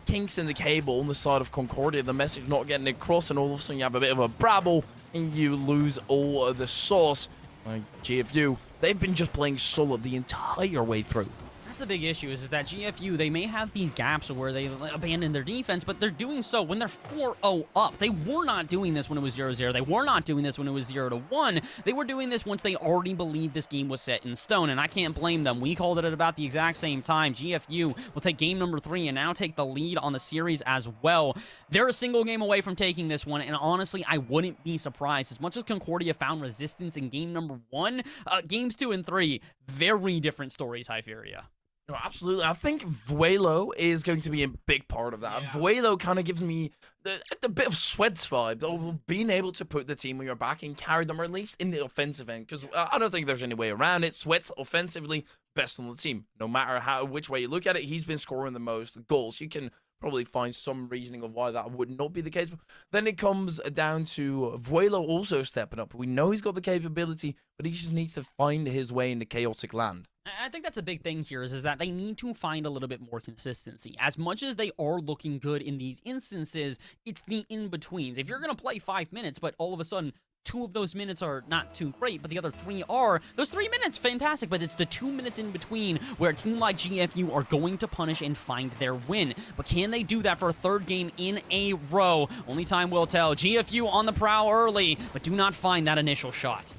Speaker 1: kinks in the cable on the side of Concordia, the message not getting across, and all of a sudden you have a bit of a brabble and you lose all of the sauce. Like GFU, they've been just playing solid the entire way through.
Speaker 2: The big issue is that GFU, they may have these gaps where they abandon their defense, but they're doing so when they're 4-0 up. They were not doing this when it was 0-0. They were not doing this when it was 0-1. They were doing this once they already believed this game was set in stone, and I can't blame them. We called it at about the exact same time. GFU will take game number 3 and now take the lead on the series as well. They're a single game away from taking this one, and honestly, I wouldn't be surprised. As much as Concordia found resistance in game number 1, games 2 and 3, very different stories, Hyferia.
Speaker 1: No, absolutely. I think Vuelo is going to be a big part of that. Yeah. Vuelo kind of gives me the bit of Sweats vibe of being able to put the team on your back and carry them, or at least in the offensive end, because I don't think there's any way around it. Sweats offensively best on the team. No matter which way you look at it, he's been scoring the most goals. You can probably find some reasoning of why that would not be the case. But then it comes down to Vuelo also stepping up. We know he's got the capability, but he just needs to find his way in the chaotic land.
Speaker 2: I think that's a big thing here is that they need to find a little bit more consistency. As much as they are looking good in these instances, it's the in-betweens. If you're going to play 5 minutes, but all of a sudden 2 of those minutes are not too great, but the other 3 are, those 3 minutes, fantastic, but it's the 2 minutes in between where a team like GFU are going to punish and find their win. But can they do that for a 3rd game in a row? Only time will tell. GFU on the prowl early, but do not find that initial shot.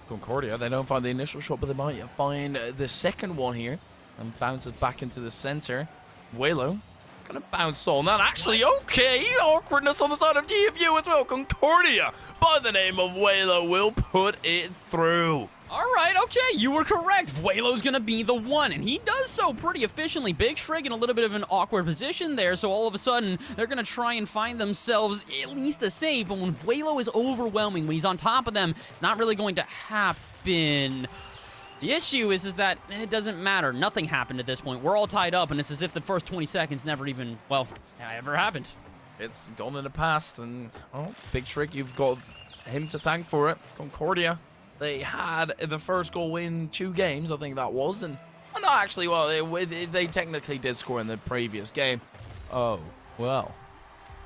Speaker 1: Concordia, they don't find the initial shot, but they might find the second one here and bounce it back into the center. Vuelo, it's going to bounce on that. Actually, okay, awkwardness on the side of GFU as well. Concordia, by the name of Vuelo, will put it through.
Speaker 2: All right, okay, you were correct. Vuelo's going to be the one, and he does so pretty efficiently. Big Shrig in a little bit of an awkward position there, so all of a sudden, they're going to try and find themselves at least a save, but when Vuelo is overwhelming, when he's on top of them, it's not really going to happen. The issue is that it doesn't matter. Nothing happened at this point. We're all tied up, and it's as if the first 20 seconds never even, well, ever happened.
Speaker 1: It's gone in the past, and, oh, Big Shrig, you've got him to thank for it. Concordia, they had the first goal in 2 games, I think that was, and no, actually, well, they technically did score in the previous game. Oh, well,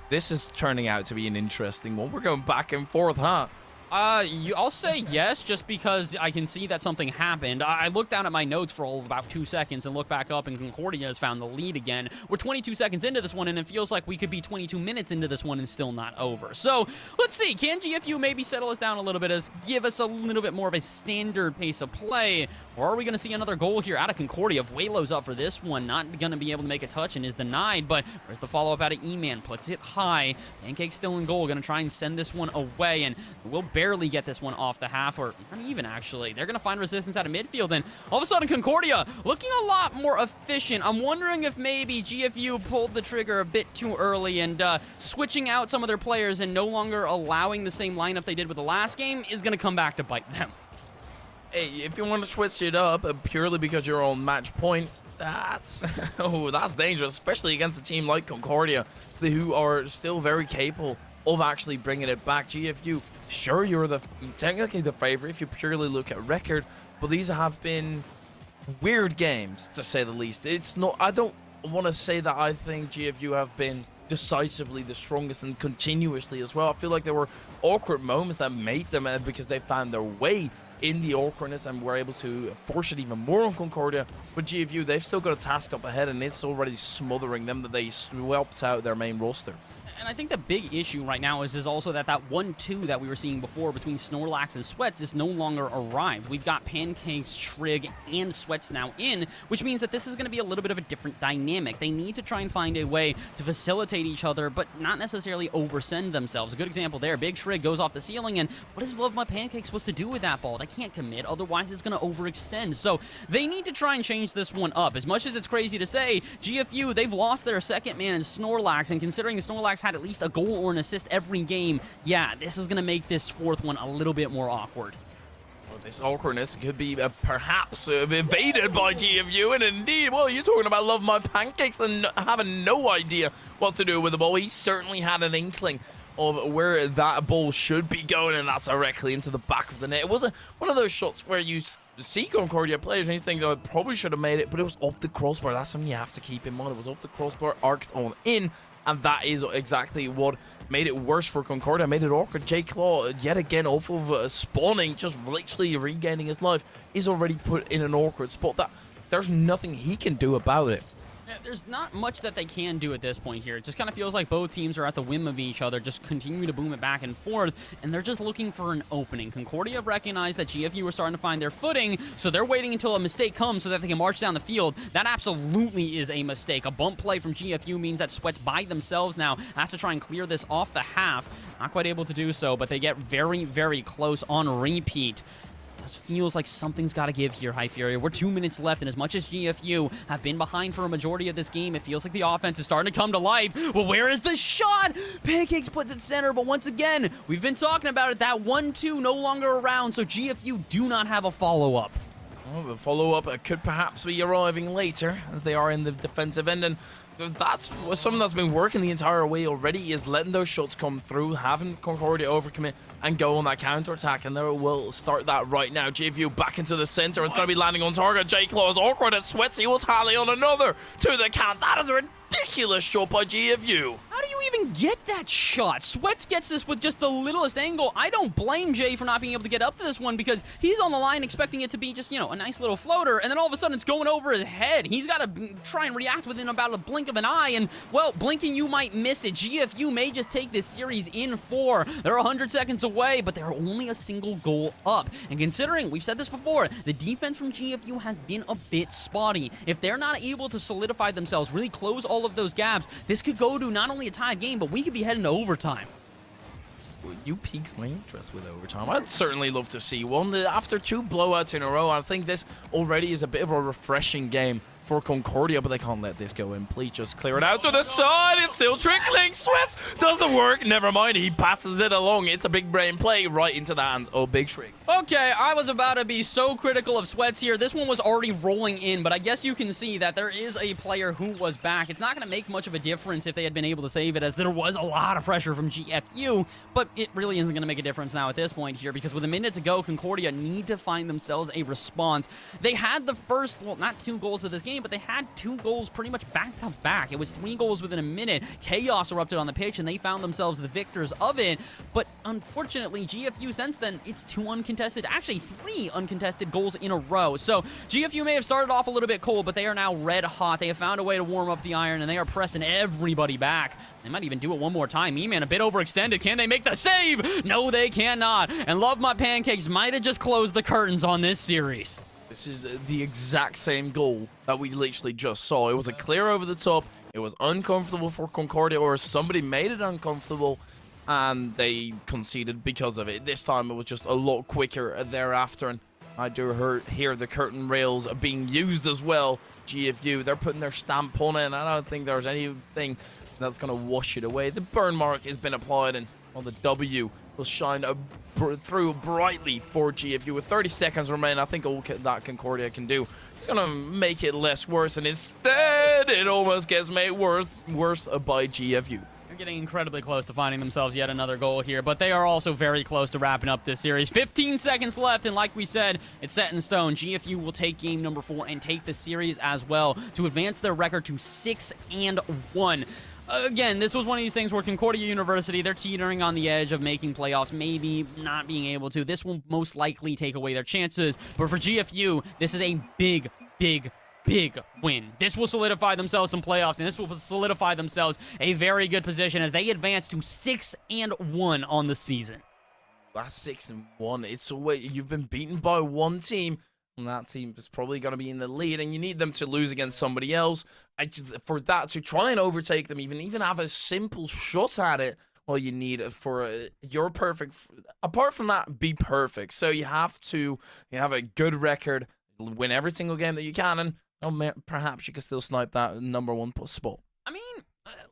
Speaker 1: this is turning out to be an interesting one. We're going back and forth, huh?
Speaker 2: I'll say yes, just because I can see that something happened. I looked down at my notes for about 2 seconds and looked back up, and Concordia has found the lead again. We're 22 seconds into this one, and it feels like we could be 22 minutes into this one and still not over. So, let's see. Can GFU maybe settle us down a little bit, give us a little bit more of a standard pace of play? Or are we going to see another goal here out of Concordia? Vuelo's up for this one. Not going to be able to make a touch and is denied, but where's the follow-up out of E-Man? Puts it high. Pancake's still in goal. Going to try and send this one away, and will barely get this one off the half, or not even actually. They're going to find resistance out of midfield, and all of a sudden Concordia looking a lot more efficient. I'm wondering if maybe GFU pulled the trigger a bit too early, and switching out some of their players and no longer allowing the same lineup they did with the last game is going to come back to bite them.
Speaker 1: Hey, if you want to switch it up purely because you're on match point, that's that's dangerous, especially against a team like Concordia, who are still very capable of actually bringing it back. GFU, sure, you're technically the favorite if you purely look at record, but these have been weird games, to say the least. It's not. I don't want to say that I think GFU have been decisively the strongest and continuously as well. I feel like there were awkward moments that made them because they found their way in the awkwardness and were able to force it even more on Concordia. But GFU, they've still got a task up ahead, and it's already smothering them that they swept out their main roster.
Speaker 2: And I think the big issue right now is also that 1-2 that we were seeing before between Snorlax and Sweats is no longer arrived. We've got Pancakes, Trig, and Sweats now in, which means that this is going to be a little bit of a different dynamic. They need to try and find a way to facilitate each other, but not necessarily oversend themselves. A good example there, Big Trig goes off the ceiling, and what is Love My Pancake supposed to do with that ball? They can't commit, otherwise it's going to overextend. So they need to try and change this one up. As much as it's crazy to say, GFU, they've lost their second man in Snorlax, and considering Snorlax had at least a goal or an assist every game, yeah, this is going to make this fourth one a little bit more awkward.
Speaker 1: Well, this awkwardness could be perhaps evaded by GFU, and indeed, well, you're talking about Love My Pancakes and having no idea what to do with the ball. He certainly had an inkling of where that ball should be going, and that's directly into the back of the net. It wasn't one of those shots where you see Concordia players and you think, oh, I probably should have made it, but it was off the crossbar. That's something you have to keep in mind. It was off the crossbar, arced on in, and that is exactly what made it worse for Concordia, made it awkward. J Claw, yet again, off of spawning, just literally regaining his life, is already put in an awkward spot. That there's nothing he can do about it.
Speaker 2: Yeah, there's not much that they can do at this point here. It just kind of feels like both teams are at the whim of each other, just continue to boom it back and forth, and they're just looking for an opening. Concordia recognized that GFU were starting to find their footing, so they're waiting until a mistake comes so that they can march down the field. That absolutely is a mistake. A bump play from GFU means that Sweats by themselves now has to try and clear this off the half. Not quite able to do so, but they get very, very close on repeat. Feels like something's got to give here, Hyferia. We're 2 minutes left, and as much as GFU have been behind for a majority of this game, it feels like the offense is starting to come to life. Well, where is the shot? Pancakes puts it center, but once again, we've been talking about it. That 1-2 no longer around, so GFU do not have a follow-up.
Speaker 1: Well, the follow-up could perhaps be arriving later, as they are in the defensive end, and that's something that's been working the entire way already, is letting those shots come through, having Concordia overcommit and go on that counter-attack, and they will start that right now. GFU back into the center. It's going to be landing on target. J-Claw is awkward at Sweats. He was Halley on another to the count. That is a ridiculous shot by GFU.
Speaker 2: How do you even get that shot? Sweats gets this with just the littlest angle. I don't blame Jay for not being able to get up to this one because he's on the line expecting it to be just, you know, a nice little floater, and then all of a sudden it's going over his head. He's got to try and react within about a blink of an eye, and, well, blinking you might miss it. GFU may just take this series in 4. They're 100 seconds away, but they're only a single goal up. And considering, we've said this before, the defense from GFU has been a bit spotty. If they're not able to solidify themselves, really close all of those gaps, this could go to not only a tied game, but we could be heading to overtime.
Speaker 1: You piqued my interest with overtime. I'd certainly love to see one. After 2 blowouts in a row, I think this already is a bit of a refreshing game for Concordia, but they can't let this go in. Please just clear it out to the side. It's still trickling. Sweats does the work. Never mind. He passes it along. It's a big brain play right into the hands of Big Trig.
Speaker 2: Okay, I was about to be so critical of Sweats here. This one was already rolling in, but I guess you can see that there is a player who was back. It's not going to make much of a difference if they had been able to save it, as there was a lot of pressure from GFU, but it really isn't going to make a difference now at this point here, because with a minute to go, Concordia need to find themselves a response. They had the first, well, not 2 goals of this game, but they had 2 goals pretty much back to back. It was 3 goals within a minute. Chaos erupted on the pitch, and they found themselves the victors of it. But unfortunately, GFU since then, it's 2 uncontested, actually 3 uncontested goals in a row. So GFU may have started off a little bit cold, but they are now red hot. They have found a way to warm up the iron, and they are pressing everybody back. They might even do it one more time. E-Man a bit overextended. Can they make the save? No, they cannot. And Love My Pancakes might have just closed the curtains on this series.
Speaker 1: This is the exact same goal that we literally just saw. It was a clear over the top. It was uncomfortable for Concordia, or somebody made it uncomfortable. and they conceded because of it. This time it was just a lot quicker thereafter, and I do hear the curtain rails being used as well. GFU, they're putting their stamp on it, and I don't think there's anything that's going to wash it away. The burn mark has been applied, and well, the W will shine through brightly for GFU. With 30 seconds remaining, I think all that Concordia can do, it's going to make it less worse, and instead, it almost gets made worse by GFU.
Speaker 2: They're getting incredibly close to finding themselves yet another goal here, but they are also very close to wrapping up this series. 15 seconds left, and like we said, it's set in stone. GFU will take game number 4 and take the series as well to advance their record to 6-1. Again, this was one of these things where Concordia University, they're teetering on the edge of making playoffs, maybe not being able to. This will most likely take away their chances, but for GFU, this is a big win. This will solidify themselves some playoffs, and this will solidify themselves a very good position as they advance to 6-1 on the season.
Speaker 1: That's 6-1. It's you've been beaten by one team, and that team is probably going to be in the lead, and you need them to lose against somebody else. For that to try and overtake them, even have a simple shot at it, well, you need for your perfect. Apart from that, be perfect. So you have a good record, win every single game that you can, and perhaps you can still snipe that number 1 spot.
Speaker 2: I mean,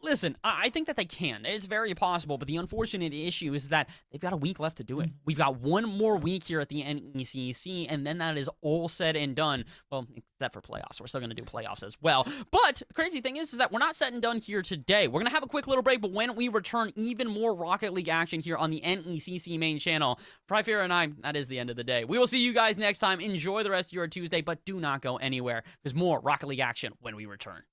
Speaker 2: listen, I think that they can. It's very possible, but the unfortunate issue is that they've got a week left to do it. We've got one more week here at the NECC, and then that is all said and done. Well, except for playoffs. We're still going to do playoffs as well. But the crazy thing is that we're not set and done here today. We're going to have a quick little break, but when we return, even more Rocket League action here on the NECC main channel. For Hyferia and I, that is the end of the day. We will see you guys next time. Enjoy the rest of your Tuesday, but do not go anywhere. There's more Rocket League action when we return.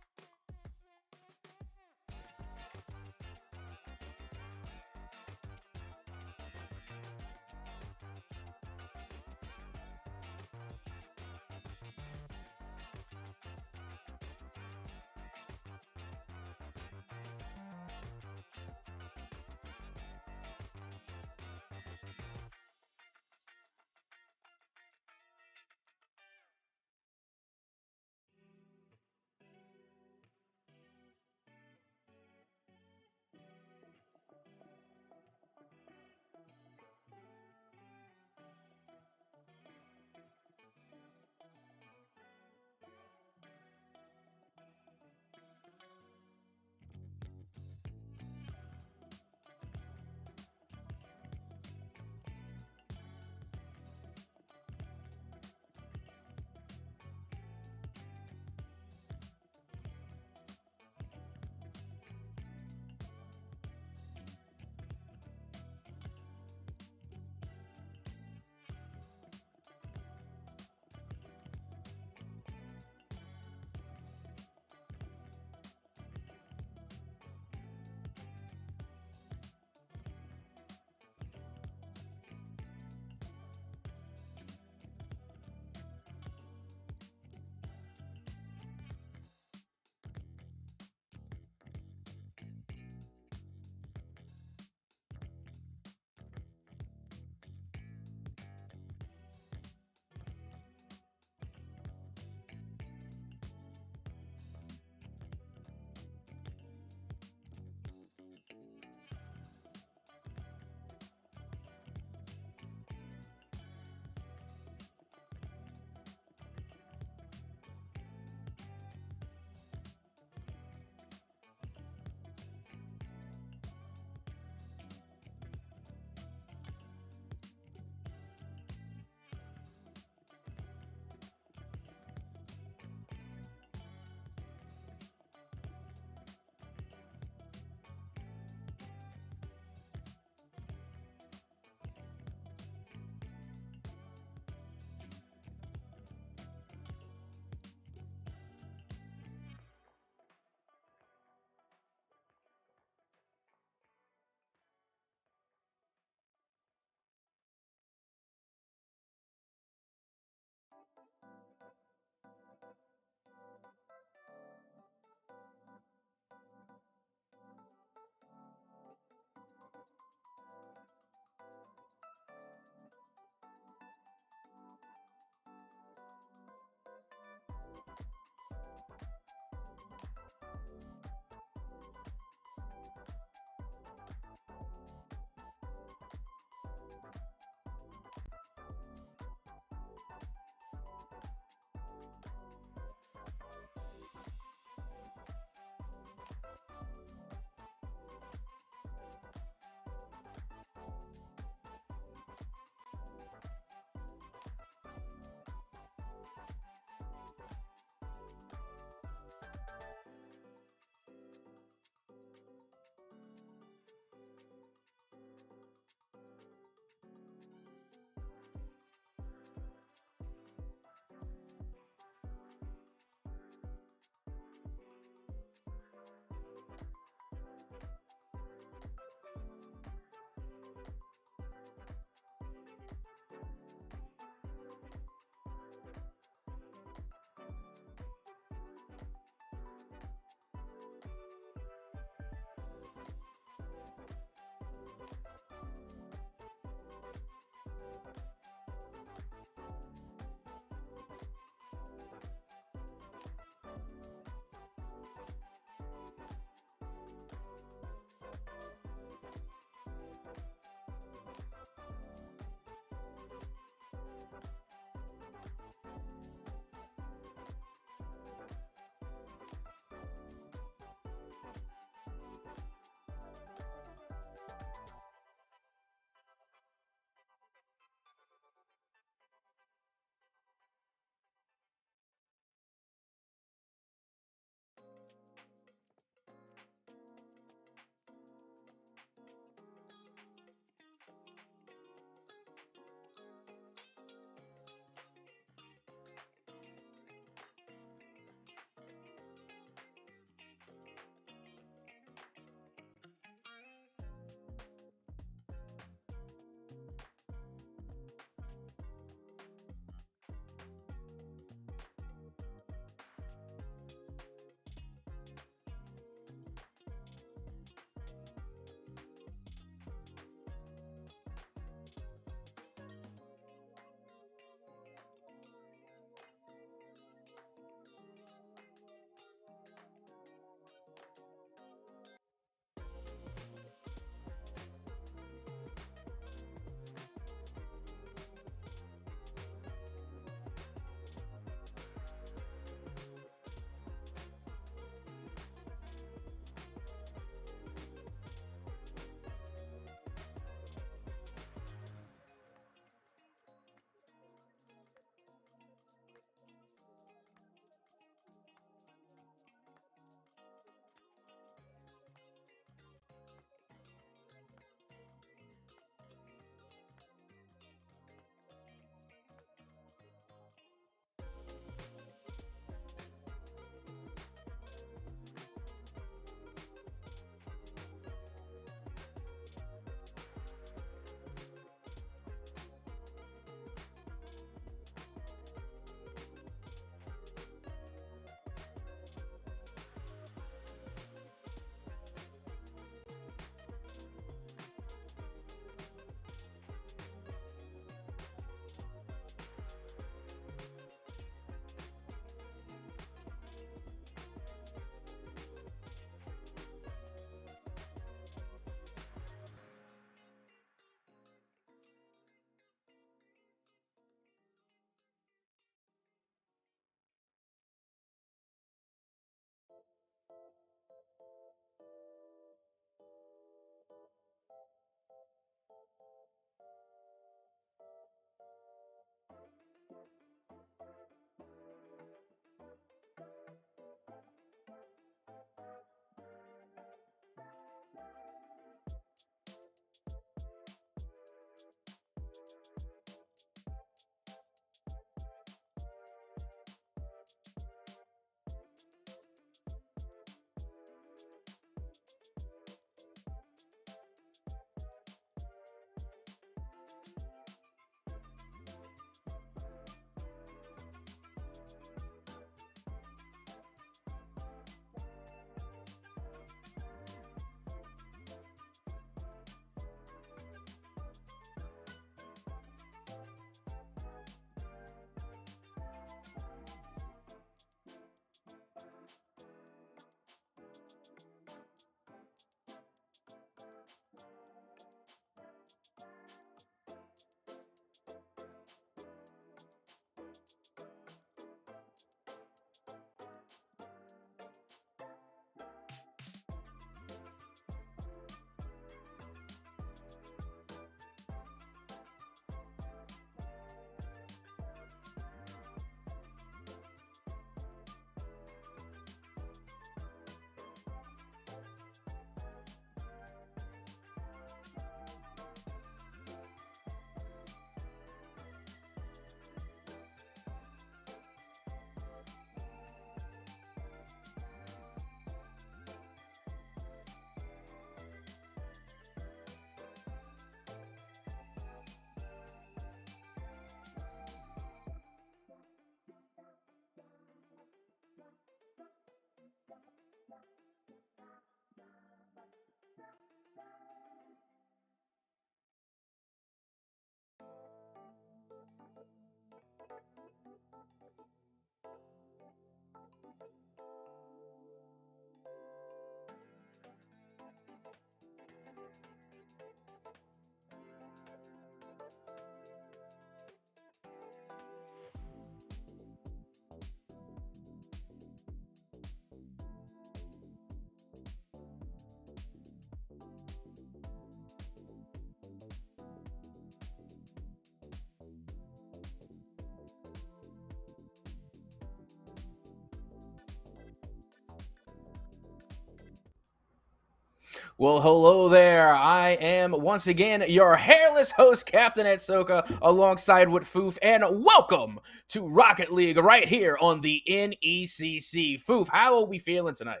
Speaker 3: Well, hello there. I am once again your hairless host, Captain Atsoca, alongside with Foof, and welcome to Rocket League right here on the NECC. Foof, how are we feeling tonight?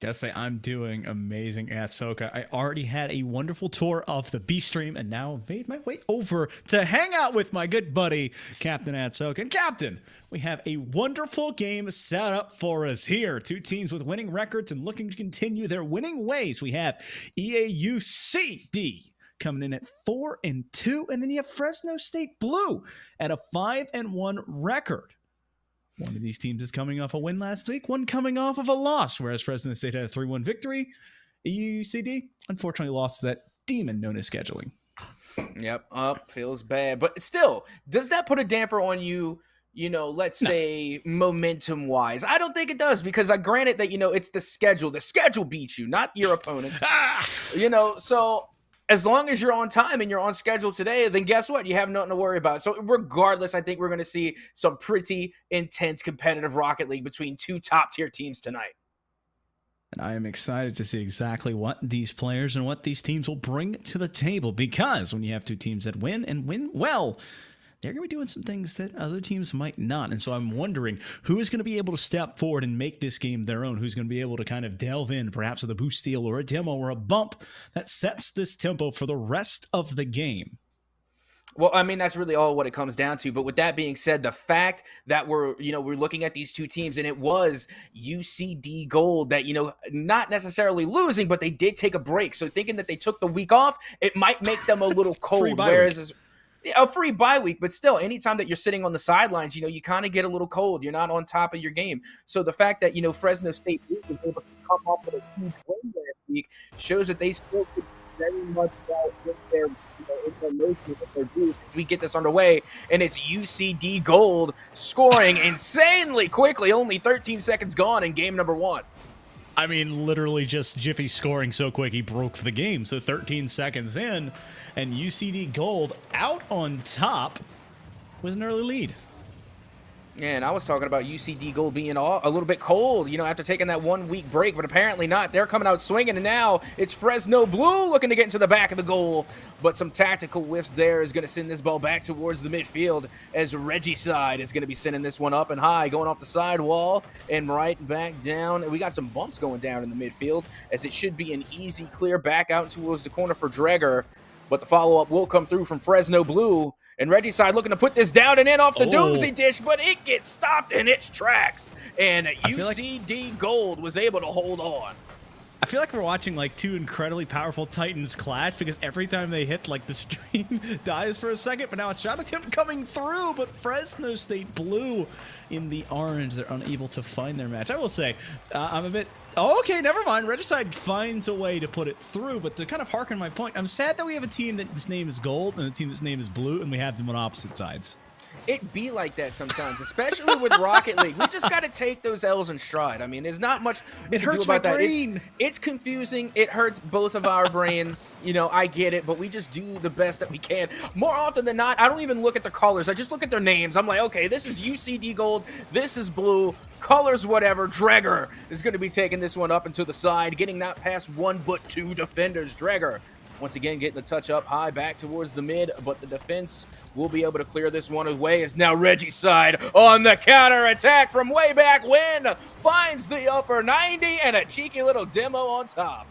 Speaker 4: Gotta say, I'm doing amazing at Atsoca. I already had a wonderful tour of the B stream, and now made my way over to hang out with my good buddy, Captain Atsoca. And Captain, we have a wonderful game set up for us here. Two teams with winning records and looking to continue their winning ways. We have EAUCD coming in at 4-2, and then you have Fresno State Blue at a 5-1 record. One of these teams is coming off a win last week, one coming off of a loss, whereas Fresno State had a 3-1 victory. EUCD, unfortunately, lost to that demon known as scheduling.
Speaker 3: Yep, feels bad. But still, does that put a damper on you, let's say momentum-wise? I don't think it does, because granted that, it's the schedule. The schedule beats you, not your opponents. So as long as you're on time and you're on schedule today, then guess what? You have nothing to worry about. So regardless, I think we're going to see some pretty intense competitive Rocket League between two top-tier teams tonight.
Speaker 4: And I am excited to see exactly what these players and what these teams will bring to the table, because when you have two teams that win and win well, they're going to be doing some things that other teams might not. And so I'm wondering who is going to be able to step forward and make this game their own, who's going to be able to kind of delve in, perhaps with a boost steal or a demo or a bump that sets this tempo for the rest of the game.
Speaker 3: Well, I mean, that's really all what it comes down to. But with that being said, the fact that we're looking at these two teams, and it was UCD Gold that, not necessarily losing, but they did take a break. So thinking that they took the week off, it might make them a little cold. Whereas a free bye week, but still, anytime that you're sitting on the sidelines, you kind of get a little cold. You're not on top of your game. So the fact that, Fresno State was able to come up with a huge win last week shows that they still could very much well with their, in their motion with their juice as we get this underway. And it's UCD Gold scoring insanely quickly, only 13 seconds gone in game number 1.
Speaker 4: I mean, literally just Jiffy scoring so quick he broke the game. So 13 seconds in, and UCD Gold out on top with an early lead.
Speaker 3: Yeah, and I was talking about UCD Gold being a little bit cold, after taking that 1 week break, but apparently not. They're coming out swinging, and now it's Fresno Blue looking to get into the back of the goal, but some tactical whiffs there is going to send this ball back towards the midfield as Regicide is going to be sending this one up and high, going off the sidewall and right back down. We got some bumps going down in the midfield, as it should be an easy clear back out towards the corner for Dreger, but the follow-up will come through from Fresno Blue. And Regicide looking to put this down and in off the Doomsday dish, but it gets stopped in its tracks. And UCD Gold was able to hold on.
Speaker 4: I feel like we're watching like two incredibly powerful Titans clash, because every time they hit, like, the stream dies for a second, but now a shot attempt coming through, but Fresno State Blue in the orange, they're unable to find their match. I will say, I'm a bit... Oh, okay, never mind. Regicide finds a way to put it through, but to kind of harken my point, I'm sad that we have a team that's name is gold and a team that's name is blue, and we have them on opposite sides.
Speaker 3: It be like that sometimes, especially with Rocket League. We just got to take those L's in stride. I mean, there's not much we can do about that. It's confusing. It hurts both of our brains. I get it, but we just do the best that we can. More often than not, I don't even look at the colors. I just look at their names. I'm like, okay, this is UCD Gold. This is blue. Colors, whatever. Dreger is going to be taking this one up and to the side, getting not past one but two defenders. Dreger once again getting the touch up high back towards the mid, but the defense will be able to clear this one away as now Regicide on the counter attack from way back when finds the upper 90 and a cheeky little demo on top.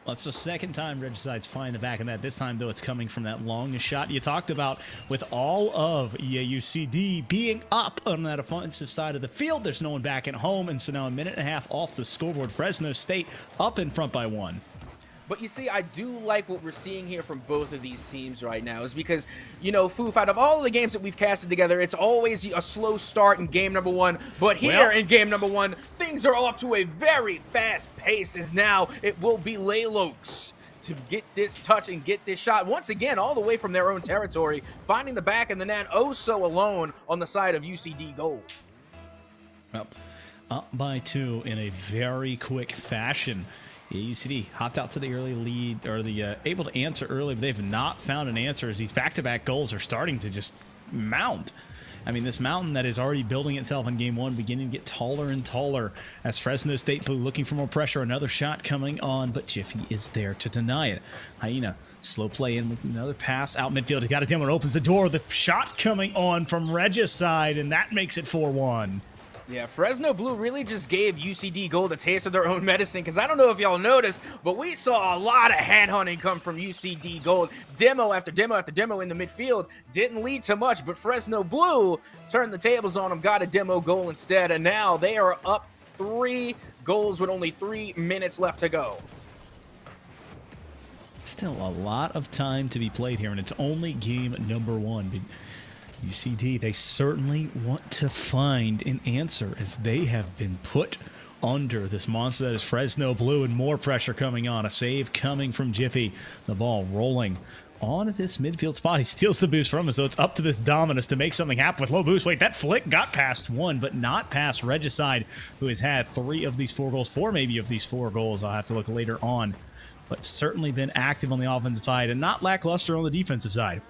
Speaker 4: Well, it's the second time Regicide's finding the back of that. This time, though, it's coming from that long shot you talked about. With all of EAUCD being up on that offensive side of the field, there's no one back at home, and so now a minute and a half off the scoreboard. Fresno State up in front by 1.
Speaker 3: But you see, I do like what we're seeing here from both of these teams right now, is because, Foof, out of all of the games that we've casted together, it's always a slow start in game number 1. But here in game number 1, things are off to a very fast pace, as now it will be Laylox to get this touch and get this shot once again all the way from their own territory, finding the back of the net oh so alone on the side of UCD Gold.
Speaker 4: Well, up by 2 in a very quick fashion. UCD hopped out to the early lead, or the able to answer early, but they've not found an answer as these back-to-back goals are starting to just mount. I mean, this mountain that is already building itself in game one, beginning to get taller and taller as Fresno State Blue looking for more pressure. Another shot coming on, but Jiffy is there to deny it. Hyena, slow play in with another pass out midfield. He got a demo and opens the door. The shot coming on from Regicide, and that makes it 4-1.
Speaker 3: Yeah, Fresno Blue really just gave UCD Gold a taste of their own medicine, because I don't know if y'all noticed, but we saw a lot of headhunting come from UCD Gold. Demo after demo after demo in the midfield didn't lead to much, but Fresno Blue turned the tables on them, got a demo goal instead, and now they are up 3 goals with only 3 minutes left to go.
Speaker 4: Still a lot of time to be played here, and it's only game number 1. But UCD, they certainly want to find an answer as they have been put under this monster that is Fresno Blue, and more pressure coming on. A save coming from Jiffy. The ball rolling on this midfield spot. He steals the boost from him, so it's up to this Dominus to make something happen with low boost. Wait, that flick got past one, but not past Regicide, who has had 3 of these 4 goals, 4 maybe of these 4 goals. I'll have to look later on, but certainly been active on the offensive side and not lackluster on the defensive side.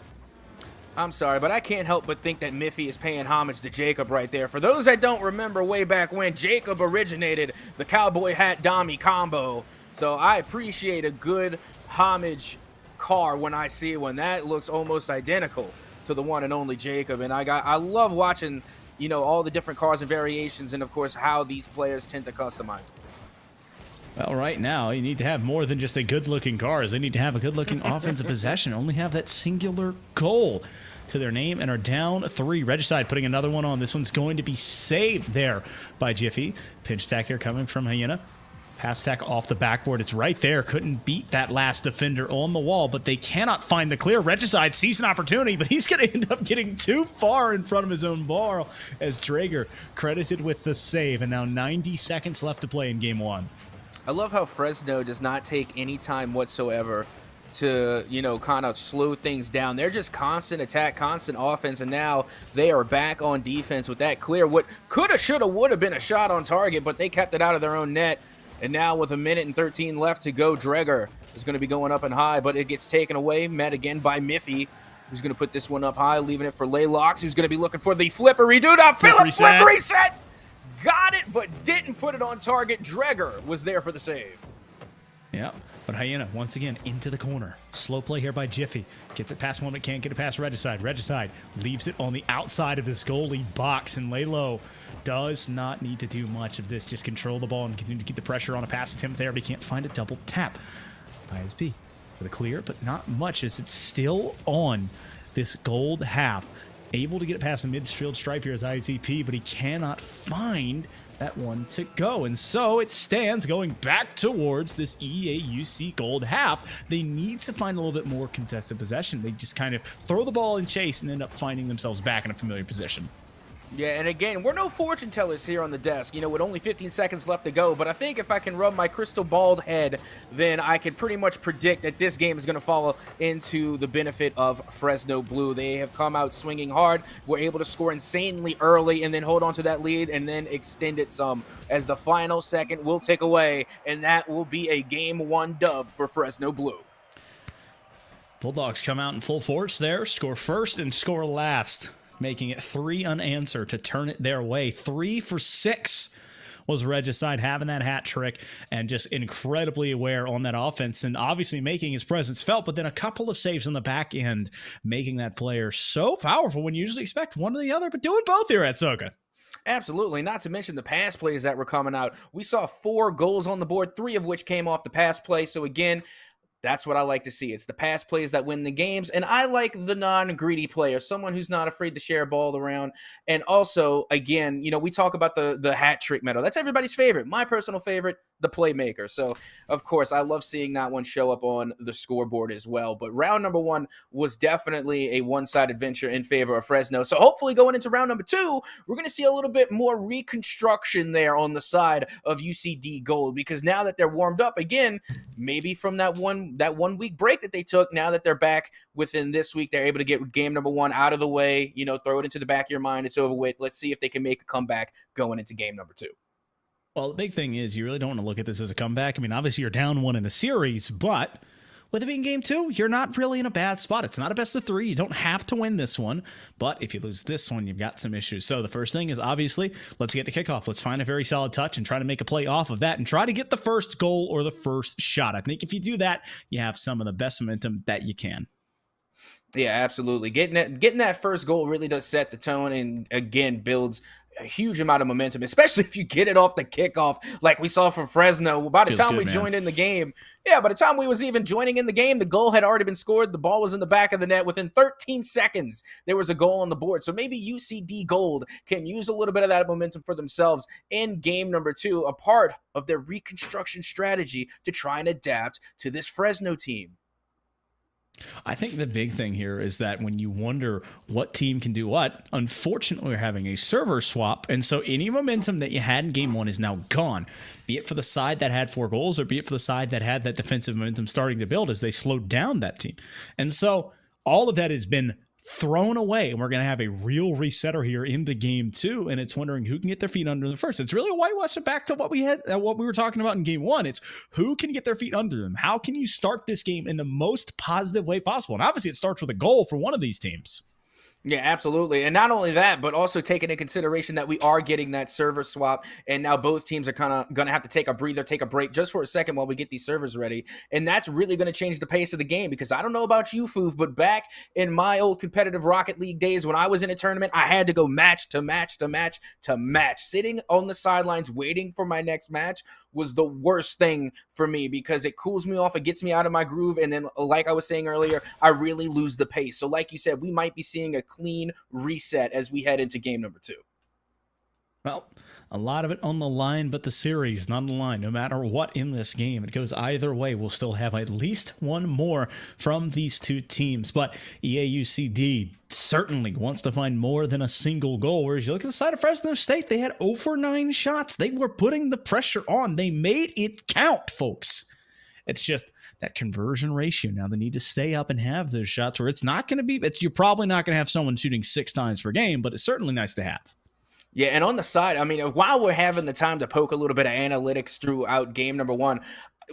Speaker 3: I'm sorry, but I can't help but think that Miffy is paying homage to Jacob right there. For those that don't remember way back when, Jacob originated the cowboy hat Dommy combo. So I appreciate a good homage car when I see one. That looks almost identical to the one and only Jacob. And I love watching, you know, all the different cars and variations, and of course how these players tend to customize them.
Speaker 4: Well, right now, you need to have more than just a good-looking car. They need to have a good-looking offensive possession. Only have that singular goal to their name and are down 3. Regicide putting another one on. This one's going to be saved there by Jiffy. Pinch attack here coming from Hyena. Pass attack off the backboard. It's right there. Couldn't beat that last defender on the wall, but they cannot find the clear. Regicide sees an opportunity, but he's going to end up getting too far in front of his own bar as Drager credited with the save. And now 90 seconds left to play in game 1.
Speaker 3: I love how Fresno does not take any time whatsoever to, you know, kind of slow things down. They're just constant attack, constant offense, and now they are back on defense with that clear. What coulda, shoulda, woulda been a shot on target, but they kept it out of their own net. And now with 1:13 left to go, Dreger is going to be going up and high, but it gets taken away, met again by Miffy, who's going to put this one up high, leaving it for Laylox, who's going to be looking for the flippery dude. Philip, flip reset! Got it, but didn't put it on target. Dreger was there for the save.
Speaker 4: Yeah, but Hyena, once again, into the corner. Slow play here by Jiffy. Gets it past one, but can't get it past Regicide. Regicide leaves it on the outside of his goalie box, and lay low. Does not need to do much of this. Just control the ball and continue to keep the pressure on a pass attempt there, but he can't find a double tap. ISP for the clear, but not much as it's still on this gold half. Able to get it past the midfield stripe here as ICP, but he cannot find that one to go. And so it stands going back towards this EAUC gold half. They need to find a little bit more contested possession. They just kind of throw the ball and chase and end up finding themselves back in a familiar position.
Speaker 3: Yeah, and again, we're no fortune tellers here on the desk, you know, with only 15 seconds left to go, but I think if I can rub my crystal bald head, then I can pretty much predict that this game is going to fall into the benefit of Fresno Blue. They have come out swinging hard, were able to score insanely early, and then hold on to that lead, and then extend it some, as the final second will tick away, and that will be a Game 1 dub for Fresno Blue.
Speaker 4: Bulldogs come out in full force there, score first and score last, making it 3 unanswered to turn it their way. 3 for 6 was Regicide, having that hat trick and just incredibly aware on that offense and obviously making his presence felt, but then a couple of saves on the back end, making that player so powerful when you usually expect one or the other, but doing both here at Atsoca.
Speaker 3: Absolutely, not to mention the pass plays that were coming out. We saw 4 goals on the board, 3 of which came off the pass play. So again, that's what I like to see. It's the pass plays that win the games, and I like the non-greedy player, someone who's not afraid to share a ball around. And also, again, you know, we talk about the hat trick medal. That's everybody's favorite. My personal favorite, the playmaker. So, of course, I love seeing that one show up on the scoreboard as well. But round number 1 was definitely a one-sided venture in favor of Fresno. So hopefully going into round number 2, we're going to see a little bit more reconstruction there on the side of UCD Gold, because now that they're warmed up again, maybe from that one week break that they took, now that they're back within this week, they're able to get game number 1 out of the way, you know, throw it into the back of your mind. It's over with. Let's see if they can make a comeback going into game number 2.
Speaker 4: Well, the big thing is you really don't want to look at this as a comeback. I mean, obviously you're down 1 in the series, but with it being game 2, you're not really in a bad spot. It's not a best of 3. You don't have to win this one. But if you lose this one, you've got some issues. So the first thing is obviously, let's get to kickoff. Let's find a very solid touch and try to make a play off of that and try to get the first goal or the first shot. I think if you do that, you have some of the best momentum that you can.
Speaker 3: Yeah, absolutely. Getting that first goal really does set the tone and, again, builds a huge amount of momentum, especially if you get it off the kickoff like we saw from Fresno. By the time we joined in the game, by the time we was even joining in the game, the goal had already been scored. The ball was in the back of the net. Within 13 seconds, there was a goal on the board. So maybe UCD Gold can use a little bit of that momentum for themselves in game number 2, a part of their reconstruction strategy to try and adapt to this Fresno team.
Speaker 4: I think the big thing here is that when you wonder what team can do what, unfortunately, we're having a server swap. And so any momentum that you had in game 1 is now gone, be it for the side that had 4 goals or be it for the side that had that defensive momentum starting to build as they slowed down that team. And so all of that has been thrown away, and we're going to have a real resetter here into game 2, and it's wondering who can get their feet under them first. It's really a whitewash back to what we were talking about in game 1. It's who can get their feet under them. How can you start this game in the most positive way possible? And obviously it starts with a goal for one of these teams.
Speaker 3: Yeah, absolutely. And not only that, but also taking into consideration that we are getting that server swap, and now both teams are kind of going to have to take a breather, take a break just for a second while we get these servers ready. And that's really going to change the pace of the game, because I don't know about you, Foof, but back in my old competitive Rocket League days when I was in a tournament, I had to go match to match to match to match. Sitting on the sidelines waiting for my next match was the worst thing for me, because it cools me off, it gets me out of my groove, and then, like I was saying earlier, I really lose the pace. So like you said, we might be seeing a clean reset as we head into game number 2.
Speaker 4: Well, a lot of it on the line, but the series not on the line. No matter what in this game, it goes either way. We'll still have at least one more from these two teams. But EAUCD certainly wants to find more than a single goal. Whereas you look at the side of Fresno State, they had 0 for 9 shots. They were putting the pressure on. They made it count, folks. It's just that conversion ratio. Now they need to stay up and have those shots where it's not going to be, you're probably not going to have someone shooting 6 times per game, but it's certainly nice to have.
Speaker 3: Yeah, and on the side, I mean, while we're having the time to poke a little bit of analytics throughout game number 1,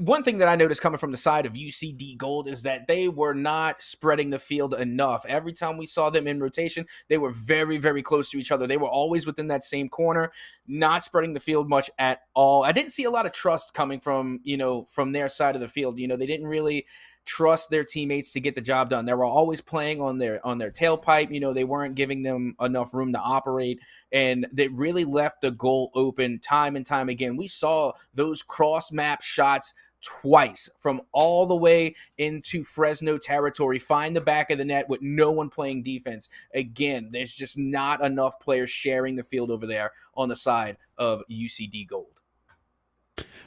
Speaker 3: one thing that I noticed coming from the side of UCD Gold is that they were not spreading the field enough. Every time we saw them in rotation, they were very, very close to each other. They were always within that same corner, not spreading the field much at all. I didn't see a lot of trust coming from, from their side of the field. They didn't really trust their teammates to get the job done. They were always playing on their tailpipe. They weren't giving them enough room to operate, and they really left the goal open time and time again. We saw those cross map shots twice from all the way into Fresno territory, find the back of the net with no one playing defense. Again, there's just not enough players sharing the field over there on the side of UCD Gold.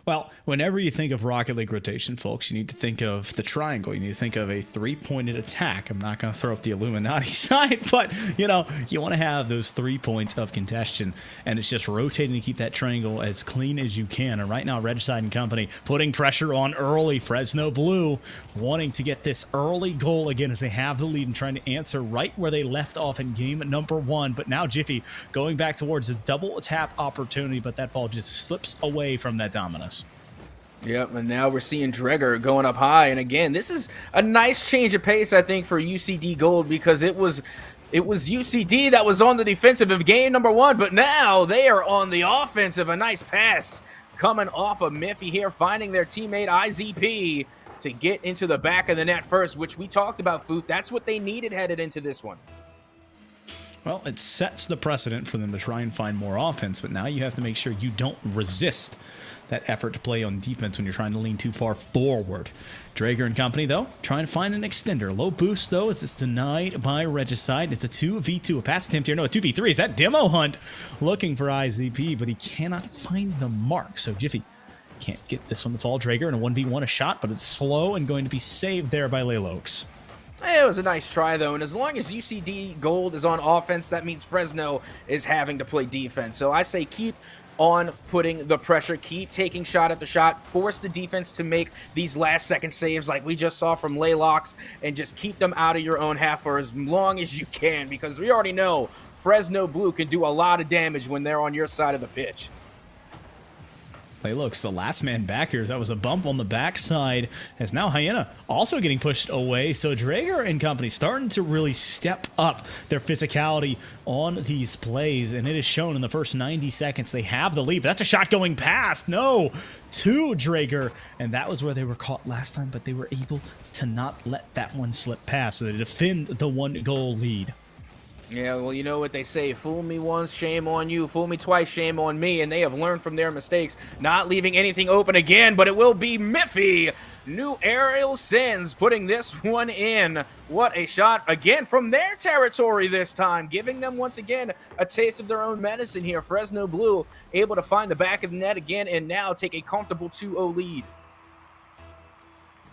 Speaker 4: Well, whenever you think of Rocket League rotation, folks, you need to think of the triangle. You need to think of a 3-pointed attack. I'm not going to throw up the Illuminati side, but, you want to have those 3 points of congestion, and it's just rotating to keep that triangle as clean as you can. And right now, Redside and company putting pressure on early. Fresno Blue wanting to get this early goal again as they have the lead and trying to answer right where they left off in game number 1. But now Jiffy going back towards his double tap opportunity, but that ball just slips away from that Dominus.
Speaker 3: Yep, and now we're seeing Dreger going up high. And again, this is a nice change of pace, I think, for UCD Gold, because it was UCD that was on the defensive of game number 1, but now they are on the offensive. A nice pass coming off of Miffy here, finding their teammate IZP to get into the back of the net first, which we talked about, Foof. That's what they needed headed into this one.
Speaker 4: Well, it sets the precedent for them to try and find more offense, but now you have to make sure you don't resist that effort to play on defense when you're trying to lean too far forward. Drager and company, though, trying to find an extender. Low boost, though, as it's denied by Regicide. It's a 2v2, a pass attempt here. No, a 2v3. Is that Demo Hunt looking for IZP, but he cannot find the mark. So Jiffy can't get this one to fall. Drager in a 1v1, a shot, but it's slow and going to be saved there by Laylokes.
Speaker 3: It was a nice try, though, and as long as UCD Gold is on offense, that means Fresno is having to play defense. So I say keep on putting the pressure, keep taking shot after shot, force the defense to make these last-second saves like we just saw from Laylocks, and just keep them out of your own half for as long as you can, because we already know Fresno Blue can do a lot of damage when they're on your side of the pitch.
Speaker 4: Laylox, the last man back here. That was a bump on the backside. As now Hyena also getting pushed away. So Drager and company starting to really step up their physicality on these plays. And it is shown in the first 90 seconds. They have the lead. But that's a shot going past. No, to Drager. And that was where they were caught last time. But they were able to not let that one slip past. So they defend the 1-goal lead.
Speaker 3: Yeah, well, you know what they say, fool me once, shame on you, fool me twice, shame on me, and they have learned from their mistakes, not leaving anything open again, but it will be Miffy, new aerial sins, putting this one in. What a shot, again, from their territory this time, giving them, once again, a taste of their own medicine here. Fresno Blue able to find the back of the net again, and now take a comfortable 2-0 lead.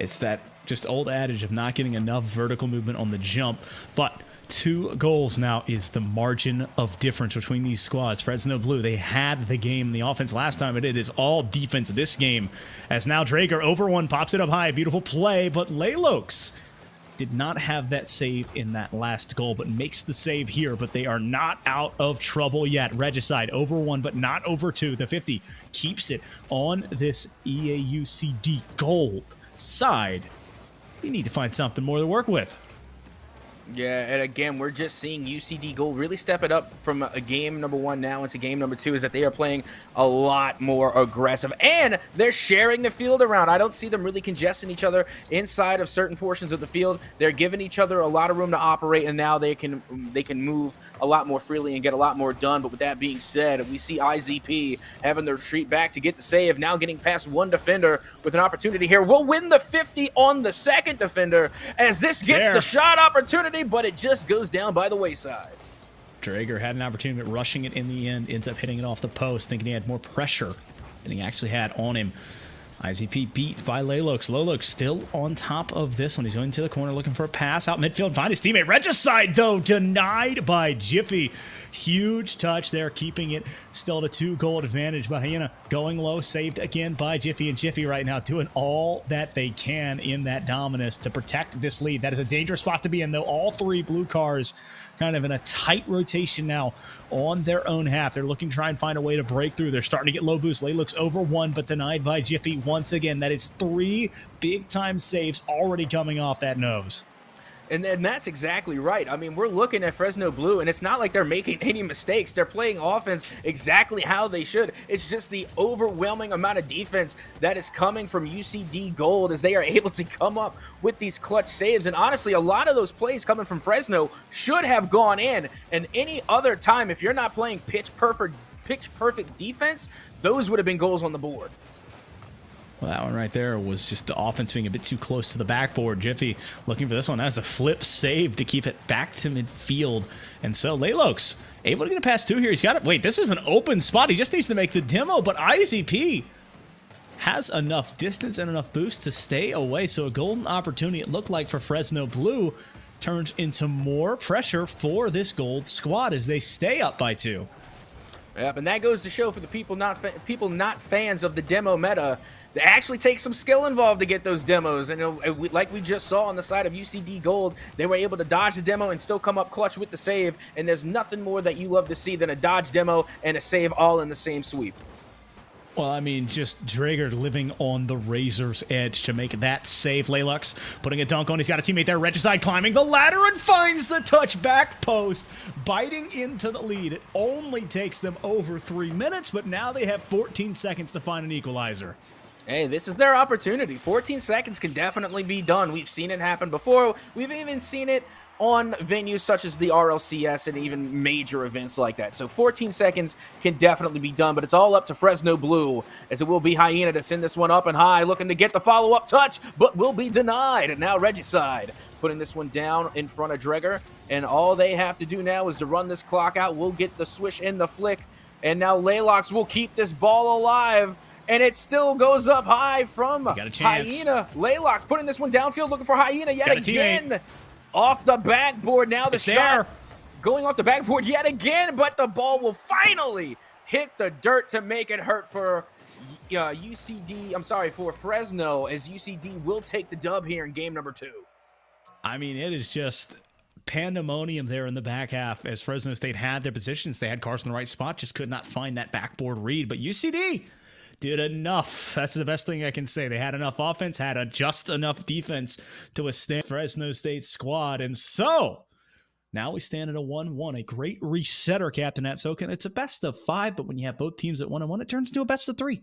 Speaker 4: It's that just old adage of not getting enough vertical movement on the jump, but 2 goals now is the margin of difference between these squads. Fresno Blue, they had the game, the offense last time, but it is all defense this game. As now Drager over one, pops it up high, beautiful play, but Laylox did not have that save in that last goal, but makes the save here, but they are not out of trouble yet. Regicide over one, but not over two. The 50 keeps it on this EAUCD gold side. We need to find something more to work with.
Speaker 3: Yeah, and again, we're just seeing UCD Gold really step it up from a game number 1 now into game number 2, is that they are playing a lot more aggressive, and they're sharing the field around. I don't see them really congesting each other inside of certain portions of the field. They're giving each other a lot of room to operate, and now they can move a lot more freely and get a lot more done. But with that being said, we see IZP having to retreat back to get the save, now getting past one defender with an opportunity here. We'll win the 50 on the second defender as this gets the shot opportunity, but it just goes down by the wayside.
Speaker 4: Drager had an opportunity, but rushing it in the end, ends up hitting it off the post, thinking he had more pressure than he actually had on him. IZP beat by Laylox. Laylox still on top of this one. He's going to the corner looking for a pass out midfield. Find his teammate. Regicide, though, denied by Jiffy. Huge touch there, keeping it still at a 2-goal advantage. But Hyena going low, saved again by Jiffy. And Jiffy right now doing all that they can in that dominus to protect this lead. That is a dangerous spot to be in, though. All 3 blue cars kind of in a tight rotation now on their own half. They're looking to try and find a way to break through. They're starting to get low boost. Laylox over one, but denied by Jiffy once again. That is 3 big-time saves already coming off that nose.
Speaker 3: And that's exactly right. I mean, we're looking at Fresno Blue, and it's not like they're making any mistakes. They're playing offense exactly how they should. It's just the overwhelming amount of defense that is coming from UCD Gold as they are able to come up with these clutch saves. And honestly, a lot of those plays coming from Fresno should have gone in. And any other time, if you're not playing pitch perfect defense, those would have been goals on the board.
Speaker 4: Well, that one right there was just the offense being a bit too close to the backboard. Jiffy looking for this one. That's a flip save to keep it back to midfield. And so Laylox able to get a pass 2 here. He's got it. Wait, this is an open spot. He just needs to make the demo, but IZP has enough distance and enough boost to stay away. So a golden opportunity, it looked like, for Fresno Blue, turns into more pressure for this gold squad as they stay up by 2.
Speaker 3: Yep, and that goes to show for the people not fans of the demo meta, it actually takes some skill involved to get those demos. And like we just saw on the side of UCD Gold, they were able to dodge the demo and still come up clutch with the save. And there's nothing more that you love to see than a dodge demo and a save all in the same sweep.
Speaker 4: Well, I mean, just Drager living on the razor's edge to make that save. Laylox putting a dunk on. He's got a teammate there. Regicide climbing the ladder and finds the touchback post, biting into the lead. It only takes them over 3 minutes, but now they have 14 seconds to find an equalizer.
Speaker 3: Hey, this is their opportunity. 14 seconds can definitely be done. We've seen it happen before. We've even seen it on venues such as the RLCS and even major events like that. So 14 seconds can definitely be done, but it's all up to Fresno Blue, as it will be Hyena to send this one up and high, looking to get the follow-up touch, but will be denied. And now Regicide putting this one down in front of Drager, and all they have to do now is to run this clock out. We'll get the swish and the flick, and now Laylox will keep this ball alive. And it still goes up high from Hyena. Laylox putting this one downfield, looking for Hyena yet again. Off the backboard. Now the shot going off the backboard yet again, but the ball will finally hit the dirt to make it hurt for for Fresno, as UCD will take the dub here in game number 2.
Speaker 4: I mean, it is just pandemonium there in the back half as Fresno State had their positions. They had cars in the right spot, just could not find that backboard read. But UCD did enough. That's the best thing I can say. They had enough offense, had just enough defense to withstand Fresno State's squad. And so now we stand at a 1-1. A great resetter, Captain Atsoca. And it's a best of 5, but when you have both teams at 1-1, it turns into a best of 3.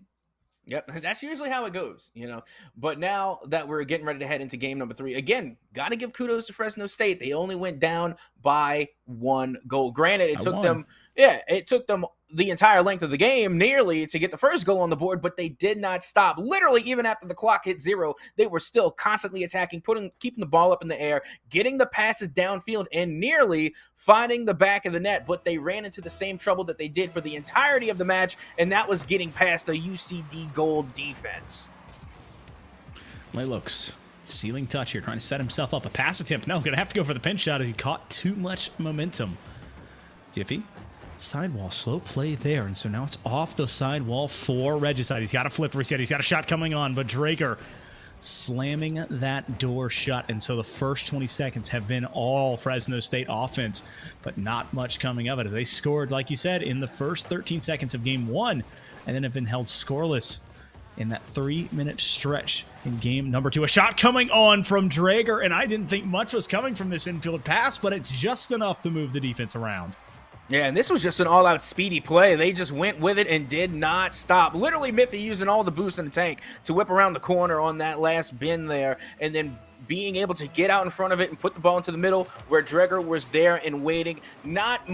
Speaker 3: Yep, that's usually how it goes, you know. But now that we're getting ready to head into game number 3, again, got to give kudos to Fresno State. They only went down by 1 goal. Granted, it took them the entire length of the game nearly to get the first goal on the board, but they did not stop. Literally, even after the clock hit 0, they were still constantly attacking, keeping the ball up in the air, getting the passes downfield, and nearly finding the back of the net. But they ran into the same trouble that they did for the entirety of the match, and that was getting past the UCD Gold defense.
Speaker 4: Laylokes, ceiling touch here, trying to set himself up. A pass attempt. No, going to have to go for the pinch shot as he caught too much momentum. Jiffy. Sidewall, slow play there, and so now it's off the sidewall for Regicide. He's got a flip reset. He's got a shot coming on, but Draker slamming that door shut, and so the first 20 seconds have been all Fresno State offense, but not much coming of it as they scored, like you said, in the first 13 seconds of game 1, and then have been held scoreless in that 3-minute stretch in game number 2. A shot coming on from Drager, and I didn't think much was coming from this infield pass, but it's just enough to move the defense around.
Speaker 3: Yeah, and this was just an all-out speedy play. They just went with it and did not stop. Literally, Miffy using all the boost in the tank to whip around the corner on that last bin there, and then being able to get out in front of it and put the ball into the middle where Dreger was there and waiting. Not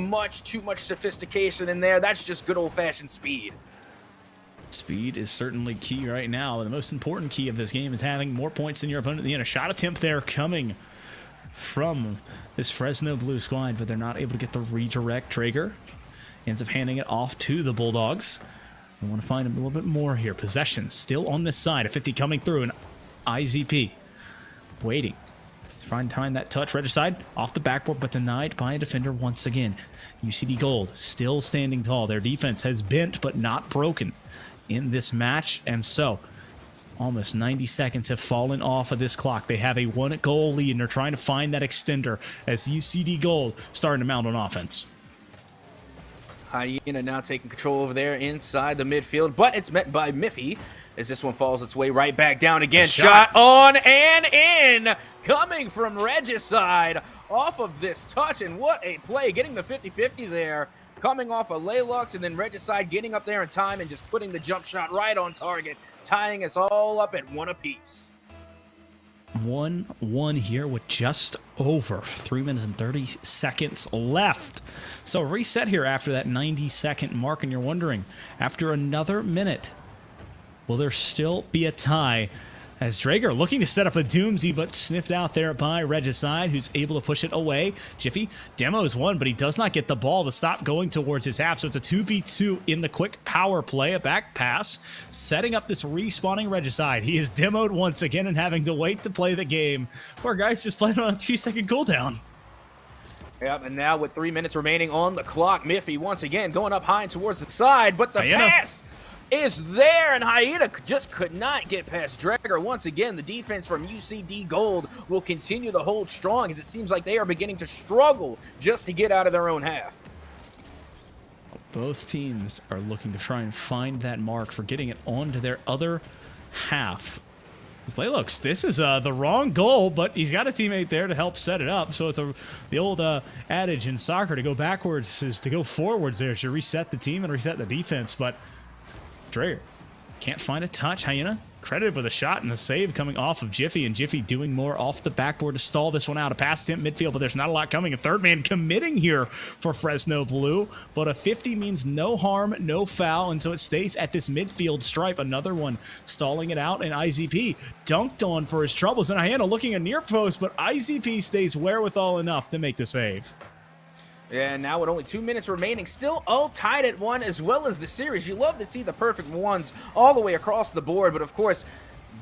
Speaker 3: too much sophistication in there. That's just good old-fashioned speed.
Speaker 4: Speed is certainly key right now. The most important key of this game is having more points than your opponent at the end. A shot attempt there coming from this Fresno Blue squad, but they're not able to get the redirect. Traeger ends up handing it off to the Bulldogs. We want to find a little bit more here. Possession still on this side. A 50 coming through, and IZP waiting. Trying to find that touch. Regicide off the backboard, but denied by a defender once again. UCD Gold still standing tall. Their defense has bent, but not broken in this match, and so almost 90 seconds have fallen off of this clock. They have a 1-goal lead, and they're trying to find that extender as UCD Gold starting to mount on offense.
Speaker 3: Hyena now taking control over there inside the midfield, but it's met by Miffy as this one falls its way right back down again. Shot on and in, coming from Regicide off of this touch, and what a play, getting the 50-50 there. Coming off of Laylux, and then Regicide getting up there in time and just putting the jump shot right on target, tying us all up at 1 apiece.
Speaker 4: 1-1 here with just over 3 minutes and 30 seconds left. So reset here after that 90-second mark, and you're wondering, after another minute, will there still be a tie? As Drager looking to set up a doozy, but sniffed out there by Regicide, who's able to push it away. Jiffy demos one, but he does not get the ball to stop going towards his half. So it's a 2v2 in the quick power play, a back pass, setting up this respawning Regicide. He is demoed once again and having to wait to play the game. Poor guy's just playing on a 3-second cooldown.
Speaker 3: Yep, and now with 3 minutes remaining on the clock, Miffy once again going up high towards the side, but the pass is there, and Hyena just could not get past Dreger. Once again, the defense from UCD Gold will continue to hold strong as it seems like they are beginning to struggle just to get out of their own half.
Speaker 4: Both teams are looking to try and find that mark for getting it onto their other half. Laylux, this is the wrong goal, but he's got a teammate there to help set it up. So it's the old adage in soccer, to go backwards is to go forwards there, to reset the team and reset the defense. But Dreyer can't find a touch. Hyena credited with a shot and a save coming off of Jiffy, and Jiffy doing more off the backboard to stall this one out. A pass attempt midfield, but there's not a lot coming. A third man committing here for Fresno Blue, but a 50 means no harm, no foul, and so it stays at this midfield stripe. Another one stalling it out, and IZP dunked on for his troubles, and Hyena looking a near post, but IZP stays wherewithal enough to make the save.
Speaker 3: And now with only 2 minutes remaining, still all tied at 1 as well as the series. You love to see the perfect ones all the way across the board, but of course,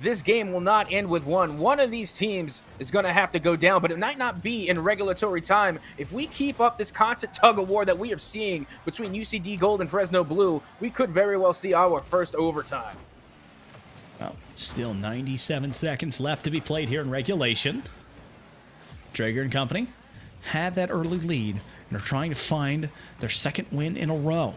Speaker 3: this game will not end with one. One of these teams is going to have to go down, but it might not be in regulatory time. If we keep up this constant tug-of-war that we are seeing between UCD Gold and Fresno Blue, we could very well see our first overtime.
Speaker 4: Well, still 97 seconds left to be played here in regulation. Drager and company had that early lead and are trying to find their second win in a row.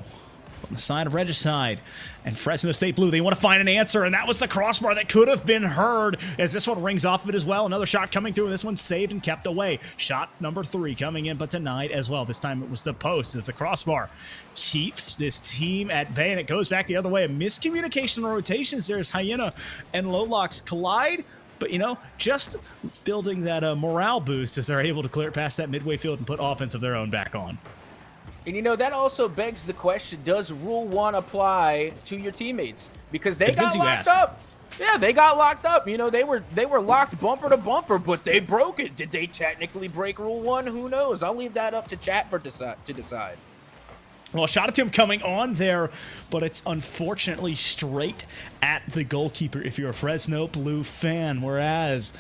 Speaker 4: on the side of Regicide and Fresno State Blue. They want to find an answer, and that was the crossbar that could have been heard as this one rings off of it as well. Another shot coming through, and this one's saved and kept away. Shot number 3 coming in, but denied as well. This time it was the post as the crossbar keeps this team at bay, and it goes back the other way. A miscommunication on rotations there as Hyena and Lowlocks collide. But, you know, just building that morale boost as they're able to clear it past that midway field and put offense of their own back on.
Speaker 3: And, you know, that also begs the question, does Rule 1 apply to your teammates? Because they got locked up. Yeah, they got locked up. You know, they were locked bumper to bumper, but they broke it. Did they technically break Rule 1? Who knows? I'll leave that up to chat to decide.
Speaker 4: Well, shot attempt coming on there, but it's unfortunately straight at the goalkeeper if you're a Fresno Blue fan, whereas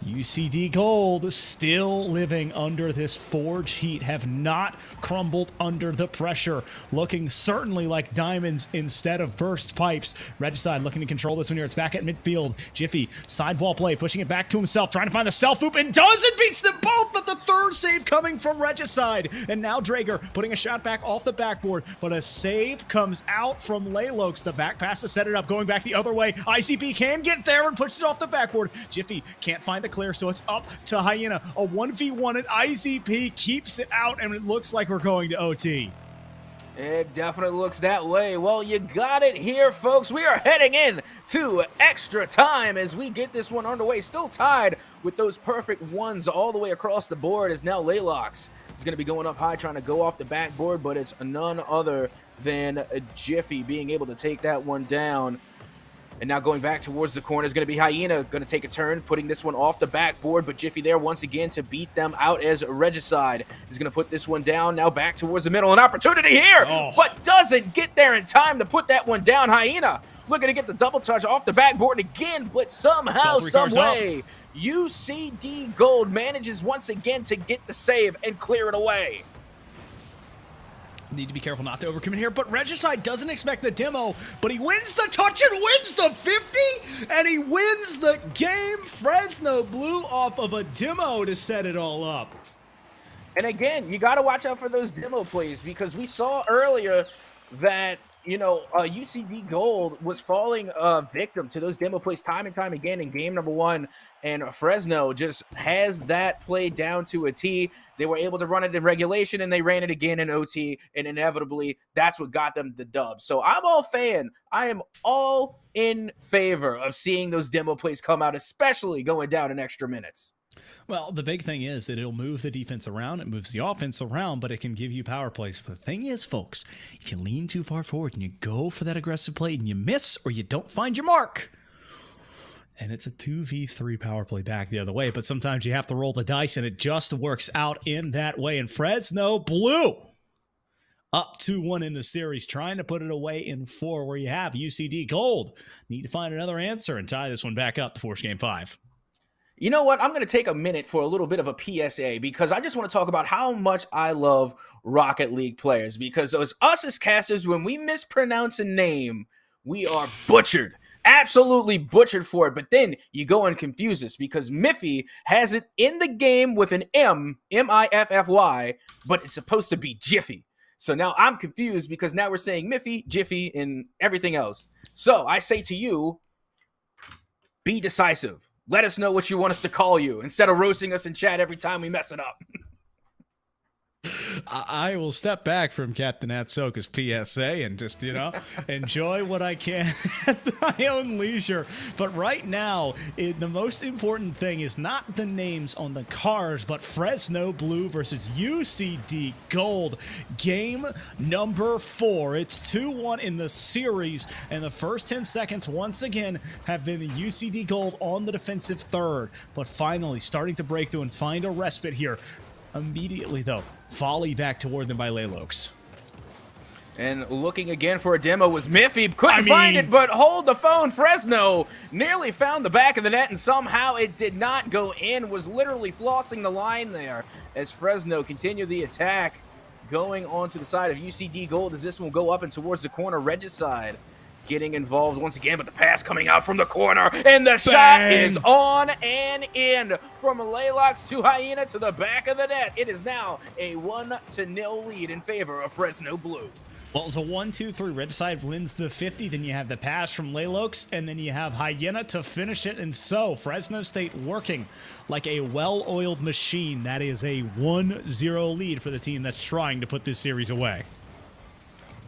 Speaker 4: UCD Gold still living under this forge heat, have not crumbled under the pressure, looking certainly like diamonds instead of burst pipes. Regicide looking to control this one here. It's back at midfield. Jiffy, sidewall play, pushing it back to himself, trying to find the self-oop, and does it! Beats them both, but the third save coming from Regicide. And now Drager putting a shot back off the backboard, but a save comes out from Laylokes. The back pass to set it up, going back the other way. ICP can get there and pushes it off the backboard. Jiffy can't find the clear, so it's up to Hyena. A 1v1, and ICP keeps it out, and it looks like we're going to OT.
Speaker 3: It definitely looks that way. Well, you got it here, folks. We are heading in to extra time as we get this one underway. Still tied with those perfect ones all the way across the board, as now Laylocks is going to be going up high, trying to go off the backboard, but it's none other than Jiffy being able to take that one down. And now going back towards the corner is going to be Hyena, going to take a turn, putting this one off the backboard, but Jiffy there once again to beat them out as Regicide is going to put this one down. Now back towards the middle, an opportunity here, but doesn't get there in time to put that one down. Hyena looking to get the double touch off the backboard again, but somehow, some way, UCD Gold manages once again to get the save and clear it away.
Speaker 4: Need to be careful not to overcommit here, but Regicide doesn't expect the demo, but he wins the touch and wins the 50, and he wins the game. Fresno Blue off of a demo to set it all up.
Speaker 3: And again, you got to watch out for those demo plays, because we saw earlier that, you know, UCD Gold was falling victim to those demo plays time and time again in game number 1, and Fresno just has that play down to a T. They were able to run it in regulation, and they ran it again in OT, and inevitably, that's what got them the dub. So I'm all fan. I am all in favor of seeing those demo plays come out, especially going down in extra minutes.
Speaker 4: Well, the big thing is that it'll move the defense around, it moves the offense around, but it can give you power plays. But the thing is, folks, if you lean too far forward and you go for that aggressive play and you miss or you don't find your mark, and it's a 2v3 power play back the other way, but sometimes you have to roll the dice, and it just works out in that way. And Fresno Blue up 2-1 in the series, trying to put it away in 4, where you have UCD Gold need to find another answer and tie this one back up to force game 5.
Speaker 3: You know what? I'm going to take a minute for a little bit of a PSA, because I just want to talk about how much I love Rocket League players, because us as casters, when we mispronounce a name, we are butchered. Absolutely butchered for it. But then you go and confuse us, because Miffy has it in the game with an M, M-I-F-F-Y, but it's supposed to be Jiffy. So now I'm confused, because now we're saying Miffy, Jiffy, and everything else. So I say to you, be decisive. Let us know what you want us to call you, instead of roasting us in chat every time we mess it up.
Speaker 4: I will step back from Captain Atsoca's PSA and just, you know, enjoy what I can at my own leisure. But right now, the most important thing is not the names on the cars, but Fresno Blue versus UCD Gold. Game number 4. It's 2-1 in the series, and the first 10 seconds, once again, have been the UCD Gold on the defensive third. But finally, starting to break through and find a respite here. Immediately, though, volley back toward them by Laylokes.
Speaker 3: And looking again for a demo was Miffy. Couldn't find it, but hold the phone. Fresno nearly found the back of the net, and somehow it did not go in. Was literally flossing the line there as Fresno continued the attack. Going onto the side of UCD Gold as this one will go up and towards the corner. Regicide getting involved once again, but the pass coming out from the corner, and the shot is on and in from Laylocks to Hyena to the back of the net. It is now a 1-0 lead in favor of Fresno Blue.
Speaker 4: Well, it's a 1-2-3. Regicide wins the 50. Then you have the pass from Laylox, and then you have Hyena to finish it. And so Fresno State working like a well-oiled machine. That is a 1-0 lead for the team that's trying to put this series away.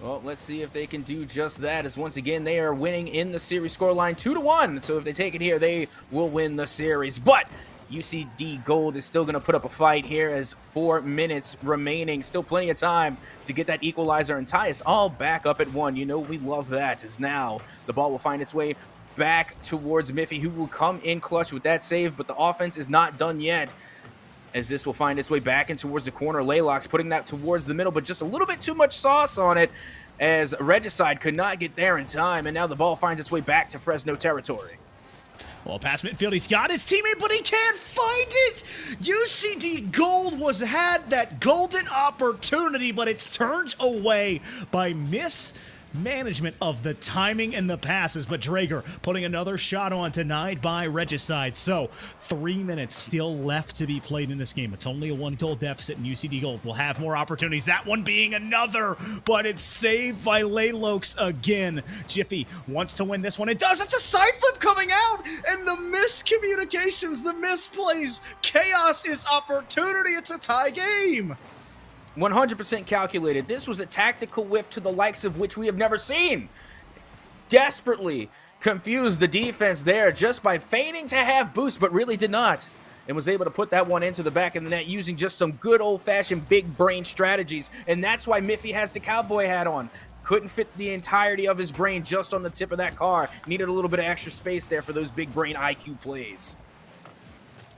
Speaker 3: Well, let's see if they can do just that, as once again, they are winning in the series scoreline 2-1. So if they take it here, they will win the series. But UCD Gold is still going to put up a fight here as 4 minutes remaining. Still plenty of time to get that equalizer and tie us all back up at 1. You know, we love that, as now the ball will find its way back towards Miffy, who will come in clutch with that save, but the offense is not done yet, as this will find its way back in towards the corner. Laylox putting that towards the middle, but just a little bit too much sauce on it, as Regicide could not get there in time, and now the ball finds its way back to Fresno territory.
Speaker 4: Well, past midfield, he's got his teammate, but he can't find it. UCD Gold had that golden opportunity, but it's turned away by mismanagement of the timing and the passes. But Drager putting another shot on, denied by Regicide. So 3 minutes still left to be played in this game. It's only a 1-goal deficit, and UCD Gold will have more opportunities. That one being another, but it's saved by Laylox again. Jiffy wants to win this one. It does. It's a side flip coming out, and the miscommunications, the misplays. Chaos is opportunity. It's a tie game.
Speaker 3: 100% calculated. This was a tactical whiff to the likes of which we have never seen. Desperately confused the defense there just by feigning to have boost, but really did not, and was able to put that one into the back of the net using just some good old-fashioned big brain strategies. And that's why Miffy has the cowboy hat on. Couldn't fit the entirety of his brain just on the tip of that car. Needed a little bit of extra space there for those big brain IQ plays.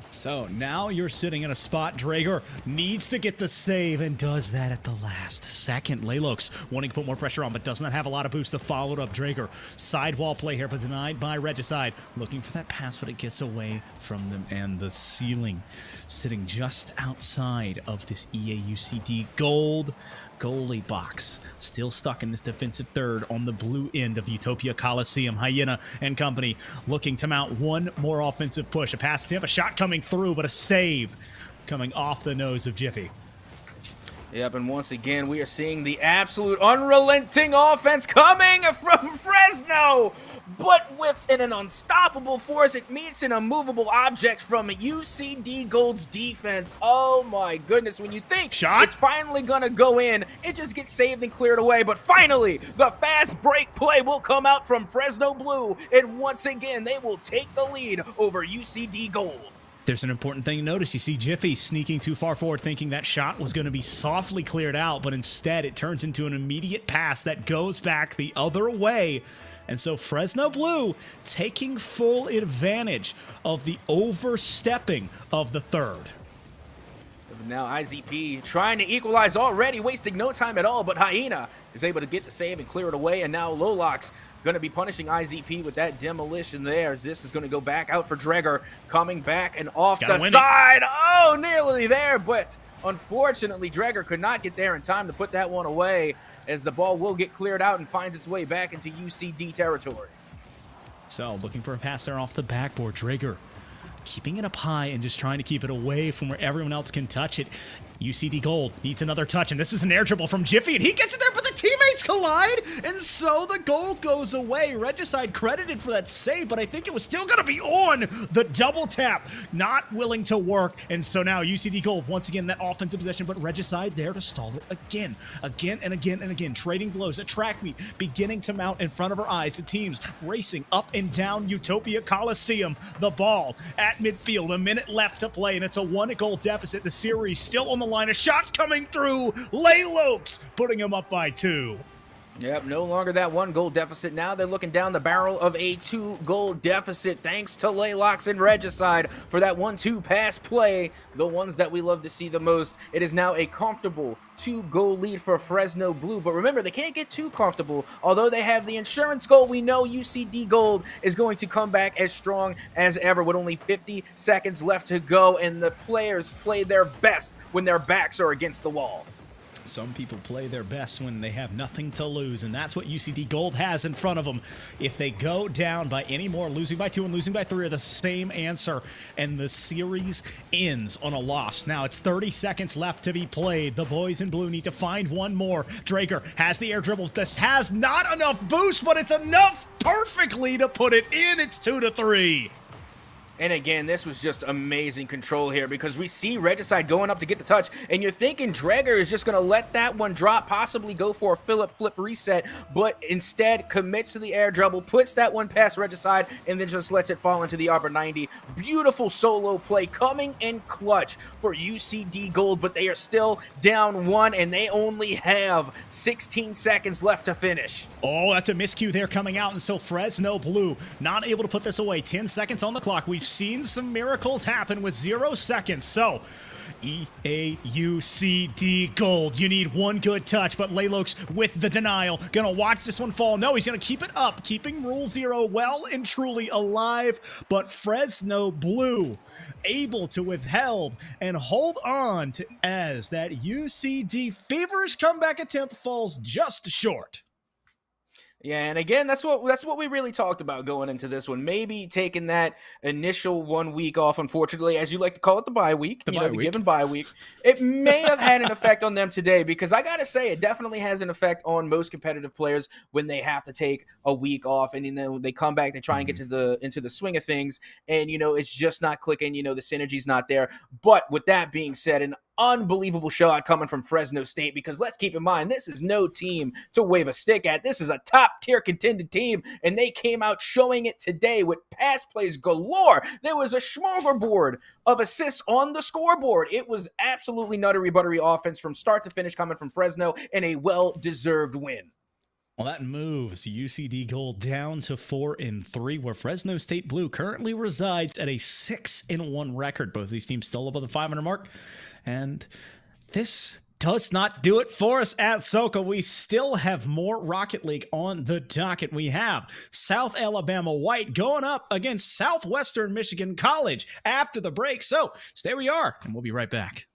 Speaker 4: So now you're sitting in a spot. Drager needs to get the save and does that at the last second. Laylox wanting to put more pressure on, but does not have a lot of boost to follow it up. Drager, sidewall play here, but denied by Regicide. Looking for that pass, but it gets away from them, and the ceiling sitting just outside of this EAUCD Gold goalie box. Still stuck in this defensive third on the blue end of Utopia Coliseum. Hyena and company looking to mount one more offensive push. A pass attempt, a shot coming through, but a save coming off the nose of Jiffy.
Speaker 3: Yep, and once again, we are seeing the absolute unrelenting offense coming from Fresno. But with an unstoppable force, it meets an immovable object from UCD Gold's defense. Oh my goodness, when you think it's finally gonna go in, it just gets saved and cleared away. But finally, the fast break play will come out from Fresno Blue, and once again, they will take the lead over UCD Gold.
Speaker 4: There's an important thing to notice. You see Jiffy sneaking too far forward, thinking that shot was going to be softly cleared out, but instead it turns into an immediate pass that goes back the other way. And so Fresno Blue taking full advantage of the overstepping of the third.
Speaker 3: Now IZP trying to equalize already, wasting no time at all, but Hyena is able to get the save and clear it away, and now Lolox going to be punishing IZP with that demolition there, as this is going to go back out for Drager, coming back and off the side. Oh, nearly there, but unfortunately Drager could not get there in time to put that one away, as the ball will get cleared out and finds its way back into UCD territory.
Speaker 4: So looking for a pass there off the backboard. Drager keeping it up high and just trying to keep it away from where everyone else can touch it. UCD Gold needs another touch, and this is an air dribble from Jiffy, and he gets it there, but the teammates collide, and so the goal goes away. Regicide credited for that save, but I think it was still going to be on. The double tap not willing to work, and so now UCD Gold, once again, that offensive possession, but Regicide there to stall it again and again. Trading blows, a track meet beginning to mount in front of our eyes. The teams racing up and down Utopia Coliseum. The ball at midfield, a minute left to play, and it's a 1-goal deficit. The series still on the line. A shot coming through. Laylox putting him up by 2.
Speaker 3: Yep, no longer that 1-goal deficit. Now they're looking down the barrel of a 2-goal deficit, thanks to Laylox and Regicide for that 1-2 pass play, the ones that we love to see the most. It is now a comfortable 2-goal lead for Fresno Blue, but remember, they can't get too comfortable. Although they have the insurance goal, we know UCD Gold is going to come back as strong as ever with only 50 seconds left to go, and the players play their best when their backs are against the wall.
Speaker 4: Some people play their best when they have nothing to lose, and that's what UCD Gold has in front of them. If they go down by any more, losing by 2 and losing by 3 are the same answer, and the series ends on a loss. Now it's 30 seconds left to be played. The boys in blue need to find one more. Draker has the air dribble. This has not enough boost, but it's enough perfectly to put it in. It's 2-3.
Speaker 3: And again, this was just amazing control here because we see Regicide going up to get the touch, and you're thinking Drager is just going to let that one drop, possibly go for a flip reset, but instead commits to the air dribble, puts that one past Regicide, and then just lets it fall into the upper 90. Beautiful solo play coming in clutch for UCD Gold, but they are still down 1, and they only have 16 seconds left to finish.
Speaker 4: Oh, that's a miscue there coming out, and so Fresno Blue not able to put this away. 10 seconds on the clock. We've seen some miracles happen with 0 seconds. So, EAUCD Gold. You need one good touch, but Laylox with the denial. Gonna watch this one fall. No, he's gonna keep it up, keeping Rule 0 well and truly alive. But Fresno Blue able to withhold and hold on to as that UCD feverish comeback attempt falls just short.
Speaker 3: Yeah, and again, that's what we really talked about going into this one. Maybe taking that initial 1 week off, unfortunately, as you like to call it, the bye week, the given bye week. It may have had an effect on them today, because I gotta say, it definitely has an effect on most competitive players when they have to take a week off, and then they come back, they try and get to into the swing of things, and it's just not clicking. The synergy's not there. But with that being said, an unbelievable shot coming from Fresno State, because let's keep in mind, this is no team to wave a stick at. This is a top tier contended team, and they came out showing it today with pass plays galore. There was a smorgasbord of assists on the scoreboard. It was absolutely nuttery buttery offense from start to finish coming from Fresno, and a well-deserved win.
Speaker 4: Well, that moves UCD Gold down to 4-3, where Fresno State Blue currently resides at a 6-1 record. Both of these teams still above the 500 mark. And this does not do it for us at Atsoca. We still have more Rocket League on the docket. We have South Alabama White going up against Southwestern Michigan College after the break. So stay where you are, and we'll be right back.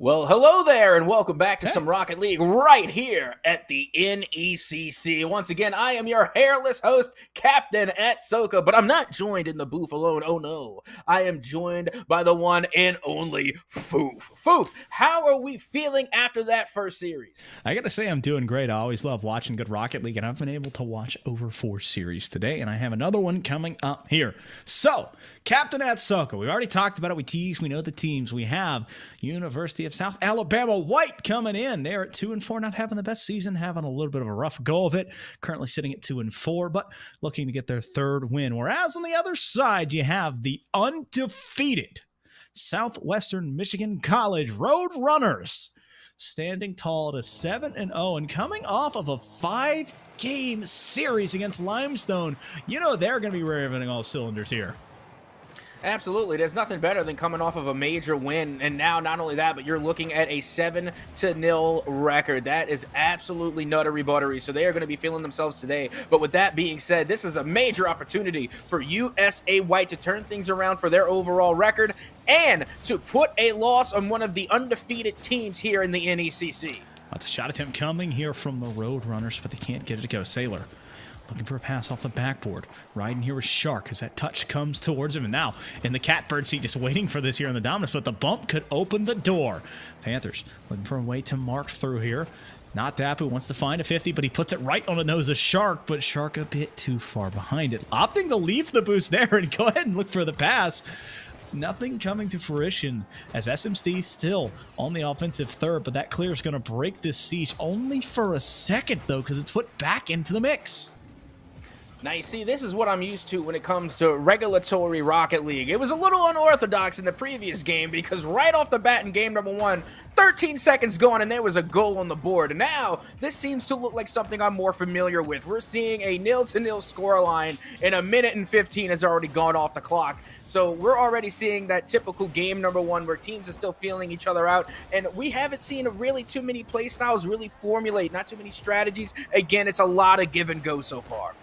Speaker 3: Well, hello there, and welcome back to some Rocket League right here at the NECC. Once again, I am your hairless host, Captain Atsoca, but I'm not joined in the booth alone. Oh no, I am joined by the one and only Foof. Foof, how are we feeling after that first series?
Speaker 4: I gotta say, I'm doing great. I always love watching good Rocket League, and I've been able to watch over 4 series today, and I have another one coming up here. So, Captain Atsoca, we already talked about it. We teased. We know the teams. We have University of South Alabama White coming in. They're at 2-4, not having the best season, having a little bit of a rough go of it. Currently sitting at 2-4, but looking to get their 3rd win. Whereas on the other side, you have the undefeated Southwestern Michigan College Roadrunners, standing tall at 7-0 and coming off of a 5-game series against Limestone. You know they're going to be revving all cylinders here.
Speaker 3: Absolutely. There's nothing better than coming off of a major win. And now, not only that, but you're looking at a 7-0 record. That is absolutely nuttery buttery. So they are going to be feeling themselves today. But with that being said, this is a major opportunity for USA White to turn things around for their overall record and to put a loss on one of the undefeated teams here in the NECC.
Speaker 4: That's a shot attempt coming here from the Roadrunners, but they can't get it to go. Sailor looking for a pass off the backboard. Riding here with Shark as that touch comes towards him. And now in the catbird seat, just waiting for this here in the dominance, but the bump could open the door. Panthers looking for a way to mark through here. Not Dapu wants to find a 50, but he puts it right on the nose of Shark, but Shark a bit too far behind it. Opting to leave the boost there and go ahead and look for the pass. Nothing coming to fruition as SMC still on the offensive 3rd, but that clear is going to break this siege only for a second, though, because it's put back into the mix.
Speaker 3: Now, you see, this is what I'm used to when it comes to regulatory Rocket League. It was a little unorthodox in the previous game because right off the bat in game number 1, 13 seconds gone and there was a goal on the board. And now, this seems to look like something I'm more familiar with. We're seeing a 0-0 scoreline in 1:15 has already gone off the clock. So we're already seeing that typical game number 1 where teams are still feeling each other out. And we haven't seen really too many play styles really formulate, not too many strategies. Again, it's a lot of give and go so far.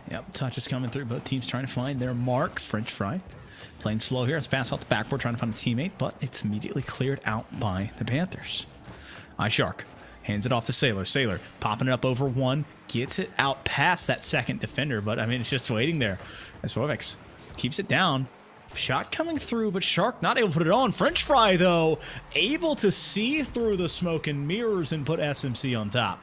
Speaker 4: Yep, touch is coming through. Both teams trying to find their mark. French fry playing slow here. It's pass off the backboard, trying to find a teammate, but it's immediately cleared out by the Panthers. iShark hands it off to Sailor. Sailor popping it up over 1, gets it out past that second defender, but I mean, it's just waiting there. As Wovex keeps it down. Shot coming through, but Shark not able to put it on. French fry, though, able to see through the smoke and mirrors and put SMC on top.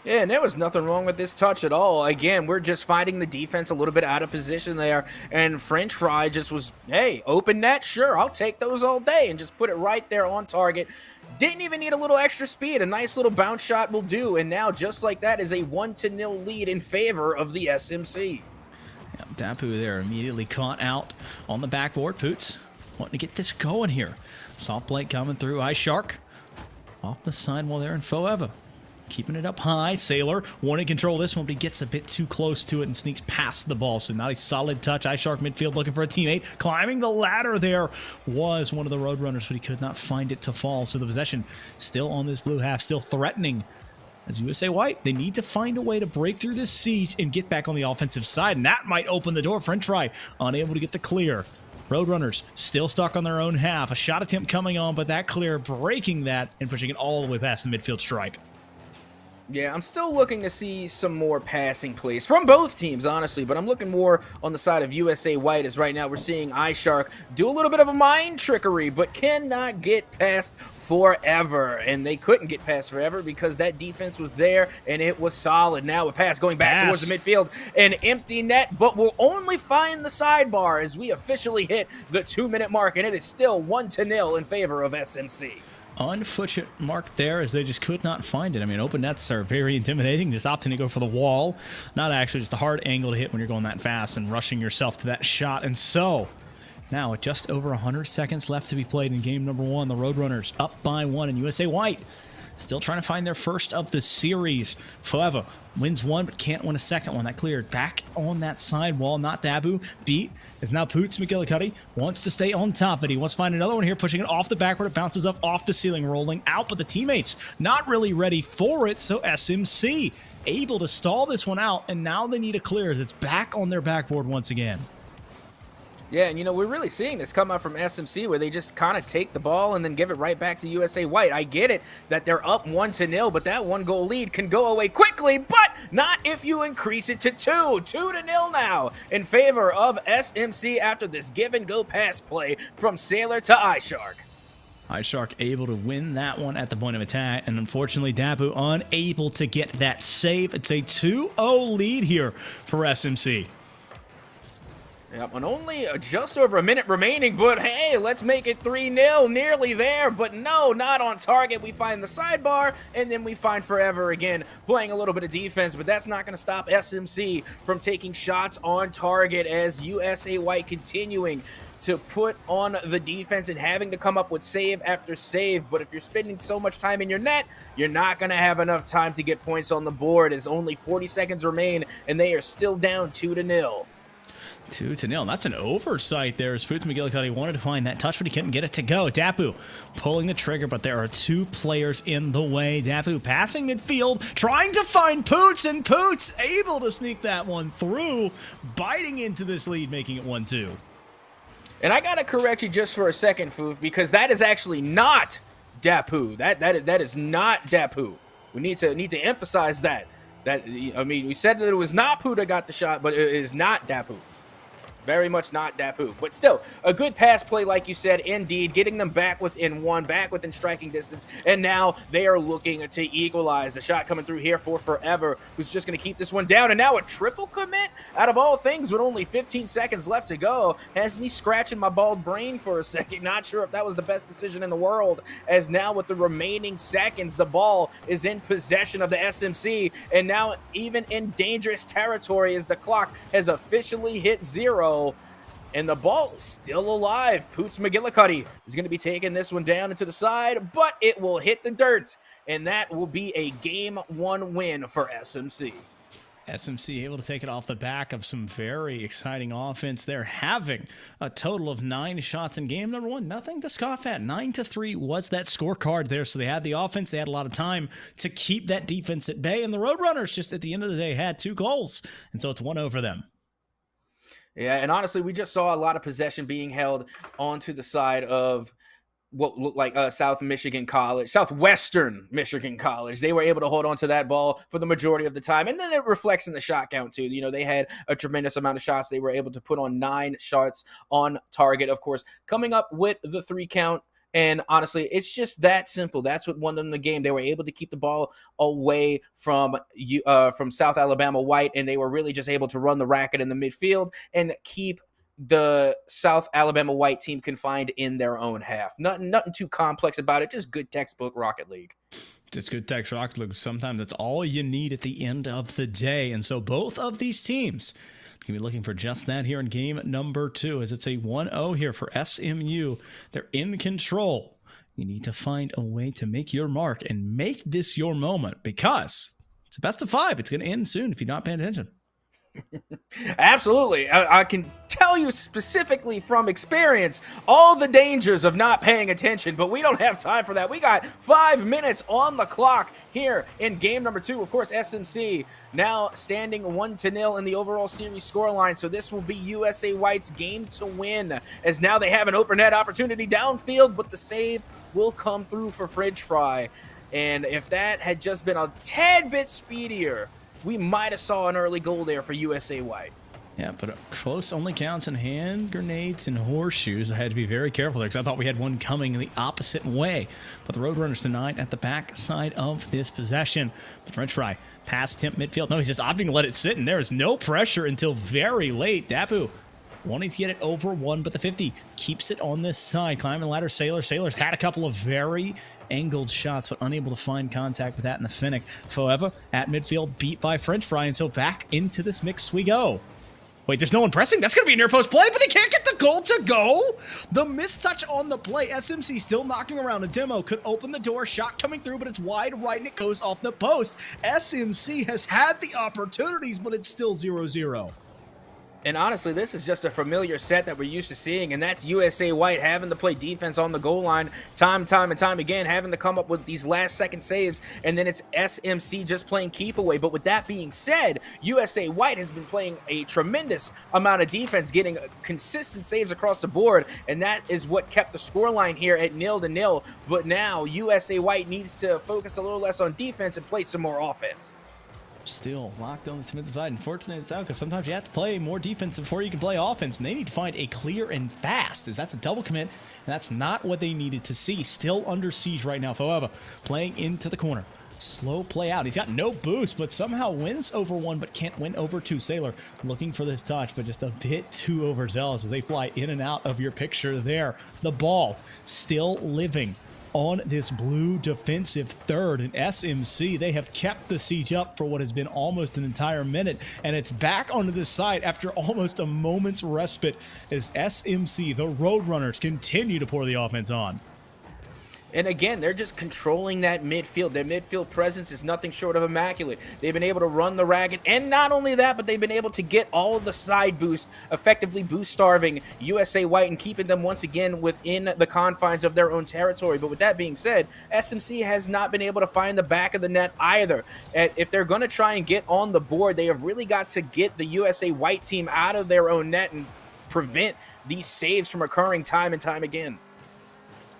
Speaker 3: Yeah, and there was nothing wrong with this touch at all. Again, we're just finding the defense a little bit out of position there, and French Fry just was, hey, open net, sure, I'll take those all day, and just put it right there on target. Didn't even need a little extra speed. A nice little bounce shot will do, and now just like that is a 1-0 lead in favor of the SMC.
Speaker 4: Yep, Dapu there immediately caught out on the backboard. Poots wanting to get this going here. Soft blade coming through. iShark off the sidewall there, and Forever keeping it up high. Sailor wanting to control this one, but he gets a bit too close to it and sneaks past the ball. So not a solid touch. iShark midfield looking for a teammate. Climbing the ladder there was one of the Roadrunners, but he could not find it to fall. So the possession still on this blue half, still threatening. As USA White, they need to find a way to break through this siege and get back on the offensive side, and that might open the door. French Fry unable to get the clear. Roadrunners still stuck on their own half. A shot attempt coming on, but that clear breaking that and pushing it all the way past the midfield stripe.
Speaker 3: Yeah, I'm still looking to see some more passing plays from both teams, honestly, but I'm looking more on the side of USA White, as right now we're seeing iShark do a little bit of a mind trickery, but cannot get past Forever. And they couldn't get past Forever because that defense was there and it was solid. Now a pass going back towards the midfield, an empty net, but we'll only find the sidebar as we officially hit the 2-minute mark, and it is still 1-0 in favor of SMC.
Speaker 4: Unfortunate mark there as they just could not find it. I mean, open nets are very intimidating. Just opting to go for the wall. Not actually, just a hard angle to hit when you're going that fast and rushing yourself to that shot. And so, now with just over 100 seconds left to be played in game number 1, the Roadrunners up by 1, and USA White still trying to find their first of the series. Forever wins 1, but can't win a second one. That cleared back on that side wall. Not Dabu. Beat is now Poots. McGillicuddy wants to stay on top, but he wants to find another one here, pushing it off the backward. It bounces up off the ceiling, rolling out, but the teammates not really ready for it, so SMC able to stall this one out, and now they need a clear as it's back on their backboard once again.
Speaker 3: Yeah, and we're really seeing this come out from SMC where they just kind of take the ball and then give it right back to USA White. I get it that they're up 1-0, but that 1-goal lead can go away quickly, but not if you increase it to 2. 2-0 now in favor of SMC after this give-and-go pass play from Sailor to iShark.
Speaker 4: iShark able to win that one at the point of attack, and unfortunately Dapu unable to get that save. It's a 2-0 lead here for SMC.
Speaker 3: Yep, and only just over a minute remaining, but hey, let's make it 3-0, nearly there, but no, not on target. We find the sidebar, and then we find Forever again, playing a little bit of defense, but that's not going to stop SMC from taking shots on target as USA White continuing to put on the defense and having to come up with save after save. But if you're spending so much time in your net, you're not going to have enough time to get points on the board as only 40 seconds remain, and they are still down 2-0.
Speaker 4: 2-0. That's an oversight there as Foof McGillicuddy wanted to find that touch, but he couldn't get it to go. Dapu pulling the trigger, but there are 2 players in the way. Dapu passing midfield, trying to find Poots, and Poots able to sneak that one through, biting into this lead, making it 1-2.
Speaker 3: And I got to correct you just for a second, Foof, because that is actually not Dapu. That is not Dapu. We need to emphasize that. We said that it was not Poo that got the shot, but it is not Dapu. Very much not Dapu. But still, a good pass play, like you said, indeed, getting them back within 1, back within striking distance, and now they are looking to equalize. The shot coming through here for Forever, who's just going to keep this one down, and now a triple commit, out of all things, with only 15 seconds left to go, has me scratching my bald brain for a second. Not sure if that was the best decision in the world, as now with the remaining seconds, the ball is in possession of the SMC, and now even in dangerous territory as the clock has officially hit 0. And the ball is still alive. Poots McGillicuddy is going to be taking this one down into the side, but it will hit the dirt, and that will be a Game 1 win for SMC.
Speaker 4: SMC able to take it off the back of some very exciting offense. They're having a total of 9 shots in game number 1. Nothing to scoff at. 9-3 was that scorecard there. So they had the offense. They had a lot of time to keep that defense at bay. And the Roadrunners just at the end of the day had 2 goals. And so it's 1 over them.
Speaker 3: Yeah, and honestly, we just saw a lot of possession being held onto the side of what looked like Southwestern Michigan College. They were able to hold on to that ball for the majority of the time, and then it reflects in the shot count too. They had a tremendous amount of shots. They were able to put on 9 shots on target, of course, coming up with the 3 count. And honestly, it's just that simple. That's what won them the game. They were able to keep the ball away from South Alabama White, and they were really just able to run the racket in the midfield and keep the South Alabama White team confined in their own half. Nothing too complex about it. Just good textbook Rocket League.
Speaker 4: Just good text Rocket League. Sometimes that's all you need at the end of the day. And so both of these teams can be looking for just that here in game number 2, as it's a 1-0 here for SMU. They're in control. You need to find a way to make your mark and make this your moment, because it's a best of 5. It's going to end soon if you're not paying attention.
Speaker 3: Absolutely. I can tell you specifically from experience all the dangers of not paying attention, but we don't have time for that. We got 5 minutes on the clock here in game number 2. Of course, SMC now standing 1-0 in the overall series scoreline, so this will be USA White's game to win, as now they have an open net opportunity downfield, but the save will come through for Fridge Fry. And if that had just been a tad bit speedier, we might have saw an early goal there for USA White.
Speaker 4: Yeah, but close only counts in hand grenades and horseshoes. I had to be very careful there because I thought we had one coming the opposite way. But the Roadrunners tonight at the back side of this possession. But French Fry pass attempt midfield. No, he's just opting to let it sit, and there is no pressure until very late. Dapu wanting to get it over 1, but the 50 keeps it on this side. Climbing the ladder, Sailor's had a couple of very angled shots, but unable to find contact with that in the Finnick. Forever at midfield, beat by French Fry, and so back into this mix we go. Wait, there's no one pressing? That's going to be a near post play, but they can't get the goal to go? The mistouch on the play. SMC still knocking around. A demo could open the door. Shot coming through, but it's wide right, and it goes off the post. SMC has had the opportunities, but it's still 0-0.
Speaker 3: And honestly, this is just a familiar set that we're used to seeing, and that's USA White having to play defense on the goal line time and time again, having to come up with these last-second saves, and then it's SMC just playing keep away. But with that being said, USA White has been playing a tremendous amount of defense, getting consistent saves across the board, and that is what kept the scoreline here at 0-0. But now USA White needs to focus a little less on defense and play some more offense.
Speaker 4: Still locked on the defensive side. Unfortunately, it's out because sometimes you have to play more defense before you can play offense, and they need to find a clear and fast, as that's a double commit, and that's not what they needed to see. Still under siege right now. However, playing into the corner. Slow play out. He's got no boost, but somehow wins over one, but can't win over two. Sailor looking for this touch, but just a bit too overzealous as they fly in and out of your picture there. The ball still living on this blue defensive third, and SMC, they have kept the siege up for what has been almost an entire minute, and it's back onto this side after almost a moment's respite as SMC, the Roadrunners, continue to pour the offense on.
Speaker 3: And again, they're just controlling that midfield. Their midfield presence is nothing short of immaculate. They've been able to run the ragged, and not only that, but they've been able to get all of the side boost, effectively boost-starving USA White and keeping them once again within the confines of their own territory. But with that being said, SMC has not been able to find the back of the net either. If they're going to try and get on the board, they have really got to get the USA White team out of their own net and prevent these saves from occurring time and time again.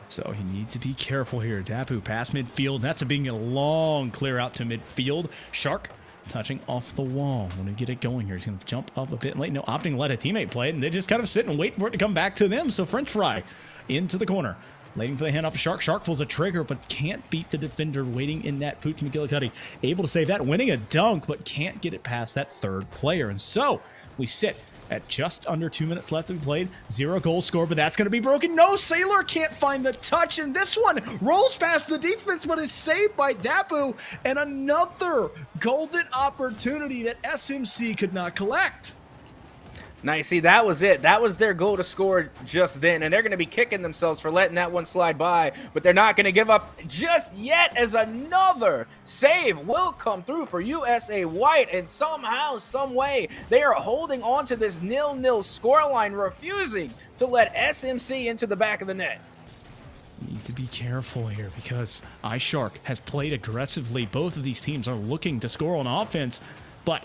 Speaker 4: So you need to be careful here. Dapu past midfield. That's being a long clear out to midfield. Shark touching off the wall. When we get it going here, he's going to jump up a bit late. No, opting to let a teammate play it, and they just kind of sit and wait for it to come back to them. So French Fry into the corner. Waiting for the handoff. Shark. Shark pulls a trigger, but can't beat the defender waiting in that Foof McGillicuddy. Able to save that, winning a dunk, but can't get it past that third player. And so we sit at just under 2 minutes left to be played. 0 goal score, but that's going to be broken. No, Sailor can't find the touch, and this one rolls past the defense, but is saved by Dapu, and another golden opportunity that SMC could not collect.
Speaker 3: Now, you see, that was it. That was their goal to score just then, and they're going to be kicking themselves for letting that one slide by, but they're not going to give up just yet, as another save will come through for USA White, and somehow, some way, they are holding on to this 0-0 scoreline, refusing to let SMC into the back of the net.
Speaker 4: You need to be careful here because iShark has played aggressively. Both of these teams are looking to score on offense, but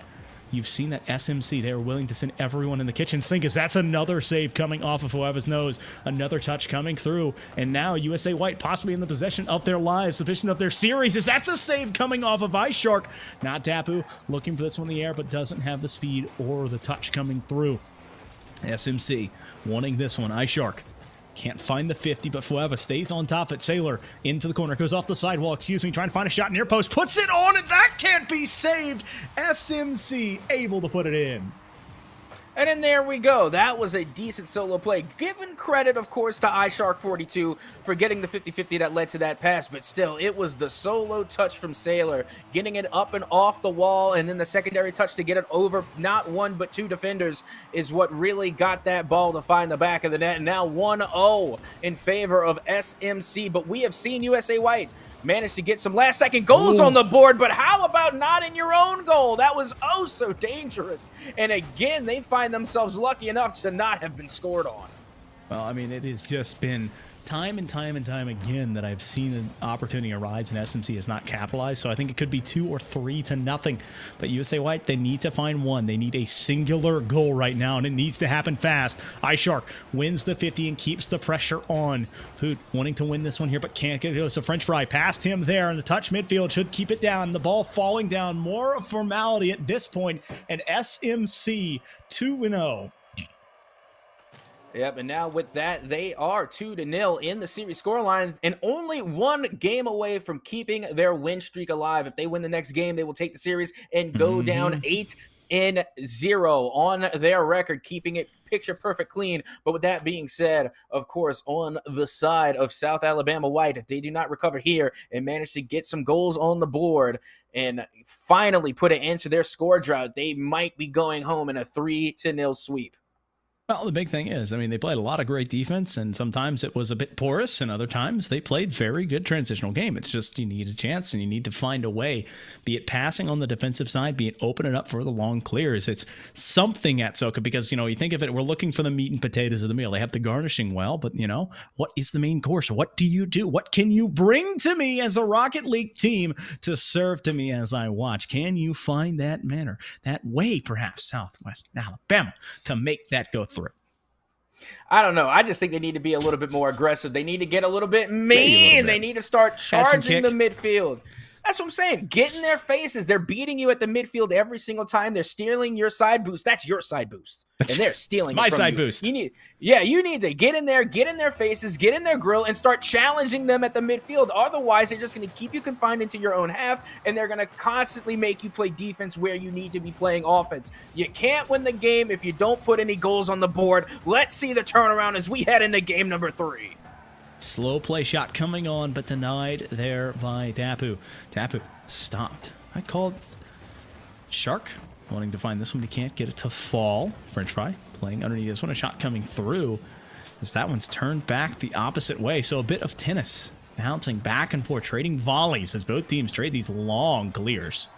Speaker 4: you've seen that SMC, they are willing to send everyone in the kitchen sink, as that's another save coming off of whoever's nose. Another touch coming through, and now USA White possibly in the possession of their lives, possession of their series, as that's a save coming off of iShark. Not Dapu, looking for this one in the air, but doesn't have the speed or the touch coming through. SMC wanting this one. iShark can't find the 50, but Fueva stays on top at Sailor. Into the corner, goes off the sidewall, trying to find a shot near post, puts it on, and that can't be saved. SMC able to put it in.
Speaker 3: And then there we go. That was a decent solo play. Given credit, of course, to iShark42 for getting the 50-50 that led to that pass, but still, it was the solo touch from Sailor, getting it up and off the wall, and then the secondary touch to get it over not one but two defenders is what really got that ball to find the back of the net. And now 1-0 in favor of SMC, but we have seen USA White managed to get some last-second goals on the board, but how about not in your own goal? That was oh so dangerous. And again, they find themselves lucky enough to not have been scored on.
Speaker 4: Well, I mean, it has just been time and time again that I've seen an opportunity arise and SMC has not capitalized. So I think it could be 2 or 3-0. But USA White, they need to find one. They need a singular goal right now, and it needs to happen fast. iShark wins the 50 and keeps the pressure on. Food wanting to win this one here, but can't get it. So French Fry past him there, and the touch midfield should keep it down. The ball falling down, more of formality at this point, and SMC 2-0.
Speaker 3: Yep, and now with that, they are 2-0 in the series scoreline and only one game away from keeping their win streak alive. If they win the next game, they will take the series and go down 8-0 on their record, keeping it picture perfect clean. But with that being said, of course, on the side of South Alabama White, if they do not recover here and manage to get some goals on the board and finally put an end to their score drought, they might be going home in a 3-0 sweep.
Speaker 4: Well, the big thing is, I mean, they played a lot of great defense, and sometimes it was a bit porous, and other times they played very good transitional game. It's just you need a chance, and you need to find a way, be it passing on the defensive side, be it open it up for the long clears. It's something at Atsoca because, you think of it, we're looking for the meat and potatoes of the meal. They have the garnishing well, but, what is the main course? What do you do? What can you bring to me as a Rocket League team to serve to me as I watch? Can you find that manner, that way, perhaps, Southwest Alabama, to make that go through?
Speaker 3: I don't know. I just think they need to be a little bit more aggressive. They need to get a little bit mean. They need to start charging the midfield. That's what I'm saying. Get in their faces. They're beating you at the midfield every single time. They're stealing your side boost. That's your side boost. And they're stealing
Speaker 4: my
Speaker 3: it from
Speaker 4: side
Speaker 3: you.
Speaker 4: boost.
Speaker 3: You need to get in there, get in their faces, get in their grill, and start challenging them at the midfield. Otherwise, they're just going to keep you confined into your own half, and they're going to constantly make you play defense where you need to be playing offense. You can't win the game if you don't put any goals on the board. Let's see the turnaround as we head into game number 3.
Speaker 4: Slow play shot coming on, but denied there by Dapu. Dapu stopped. I called Shark, wanting to find this one, but he can't get it to fall. French fry playing underneath this one. A shot coming through as that one's turned back the opposite way. So a bit of tennis, bouncing back and forth, trading volleys as both teams trade these long clears.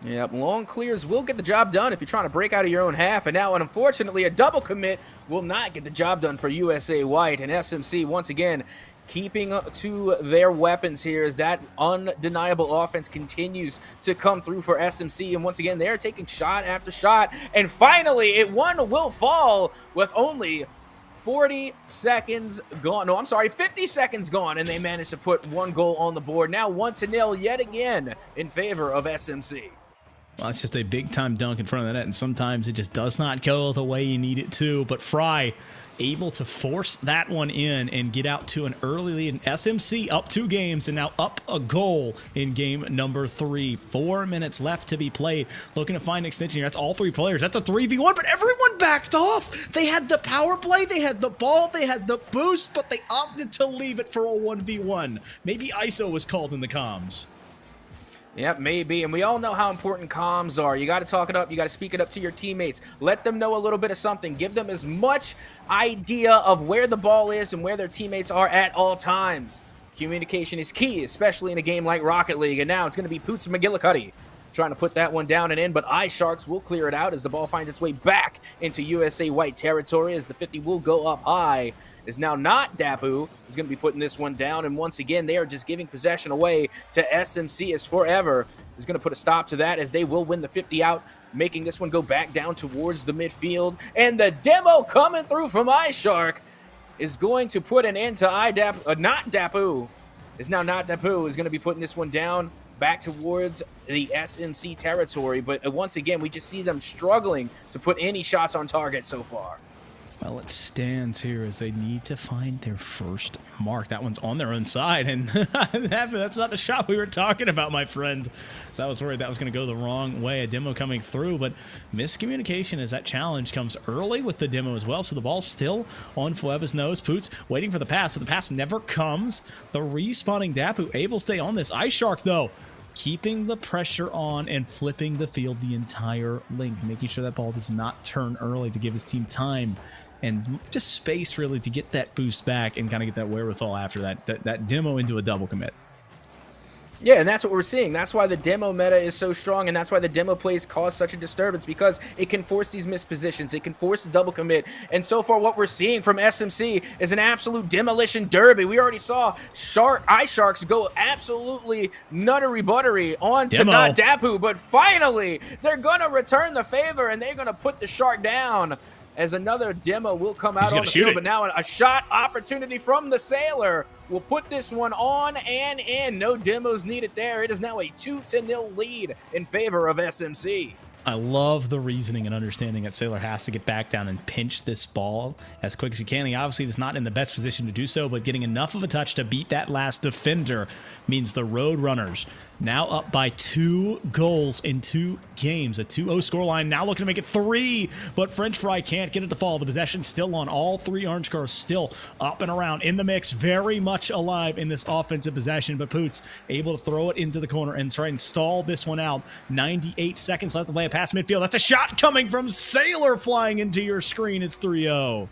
Speaker 3: Yep, long clears will get the job done if you're trying to break out of your own half. And now, unfortunately, a double commit will not get the job done for USA White. And SMC, once again, keeping to their weapons here as that undeniable offense continues to come through for SMC. And once again, they're taking shot after shot. And finally, one will fall with only 40 seconds gone. No, I'm sorry, 50 seconds gone. And they managed to put one goal on the board. Now 1-0 yet again in favor of SMC.
Speaker 4: Well, it's just a big-time dunk in front of the net, and sometimes it just does not go the way you need it to. But Fry able to force that one in and get out to an early lead. And SMC up 2 games and now up a goal in game number 3. 4 minutes left to be played. Looking to find extension here. That's all 3 players. That's a 3v1, but everyone backed off. They had the power play, they had the ball, they had the boost, but they opted to leave it for a 1v1. Maybe ISO was called in the comms.
Speaker 3: Yep, maybe. And we all know how important comms are. You got to talk it up. You got to speak it up to your teammates. Let them know a little bit of something. Give them as much idea of where the ball is and where their teammates are at all times. Communication is key, especially in a game like Rocket League. And now it's going to be Poots McGillicuddy trying to put that one down and in, but iSharks will clear it out as the ball finds its way back into USA White territory as the 50 will go up high. Is now not Dapu is going to be putting this one down, and once again they are just giving possession away to SMC as Forever is going to put a stop to that as they will win the 50 out, making this one go back down towards the midfield. And the demo coming through from iShark is going to put an end to not Dapu. Is now not Dapu is going to be putting this one down back towards the SMC territory, but once again we just see them struggling to put any shots on target so far.
Speaker 4: Well, it stands here as they need to find their first mark. That one's on their own side, and that's not the shot we were talking about, my friend. So I was worried that was going to go the wrong way. A demo coming through, but miscommunication as that challenge comes early with the demo as well. So the ball's still on Fueba's nose. Poots waiting for the pass, so the pass never comes. The respawning Dapu able to stay on this. iShark, though, keeping the pressure on and flipping the field the entire length, making sure that ball does not turn early to give his team time and just space really to get that boost back and kind of get that wherewithal after that demo into a double commit.
Speaker 3: Yeah, and that's what we're seeing. That's why the demo meta is so strong, and that's why the demo plays cause such a disturbance, because it can force these missed positions. It can force a double commit. And so far, what we're seeing from SMC is an absolute demolition derby. We already saw iSharks go absolutely nuttery-buttery on to not Dapu, but finally, they're going to return the favor, and they're going to put the Shark down as another demo will come out on the field. But now a shot opportunity from the Sailor will put this one on and in. No demos needed there. It is now a 2-0 lead in favor of SMC.
Speaker 4: I love the reasoning and understanding that Sailor has to get back down and pinch this ball as quick as he can. He obviously is not in the best position to do so, but getting enough of a touch to beat that last defender. means the Roadrunners now up by 2 goals in 2 games. A 2-0 scoreline, now looking to make it 3, but French Fry can't get it to fall. The possession still on. All 3 orange cars still up and around in the mix, very much alive in this offensive possession, but Poots able to throw it into the corner and try and stall this one out. 98 seconds left to play, a pass midfield. That's a shot coming from Sailor flying into your screen. It's 3-0.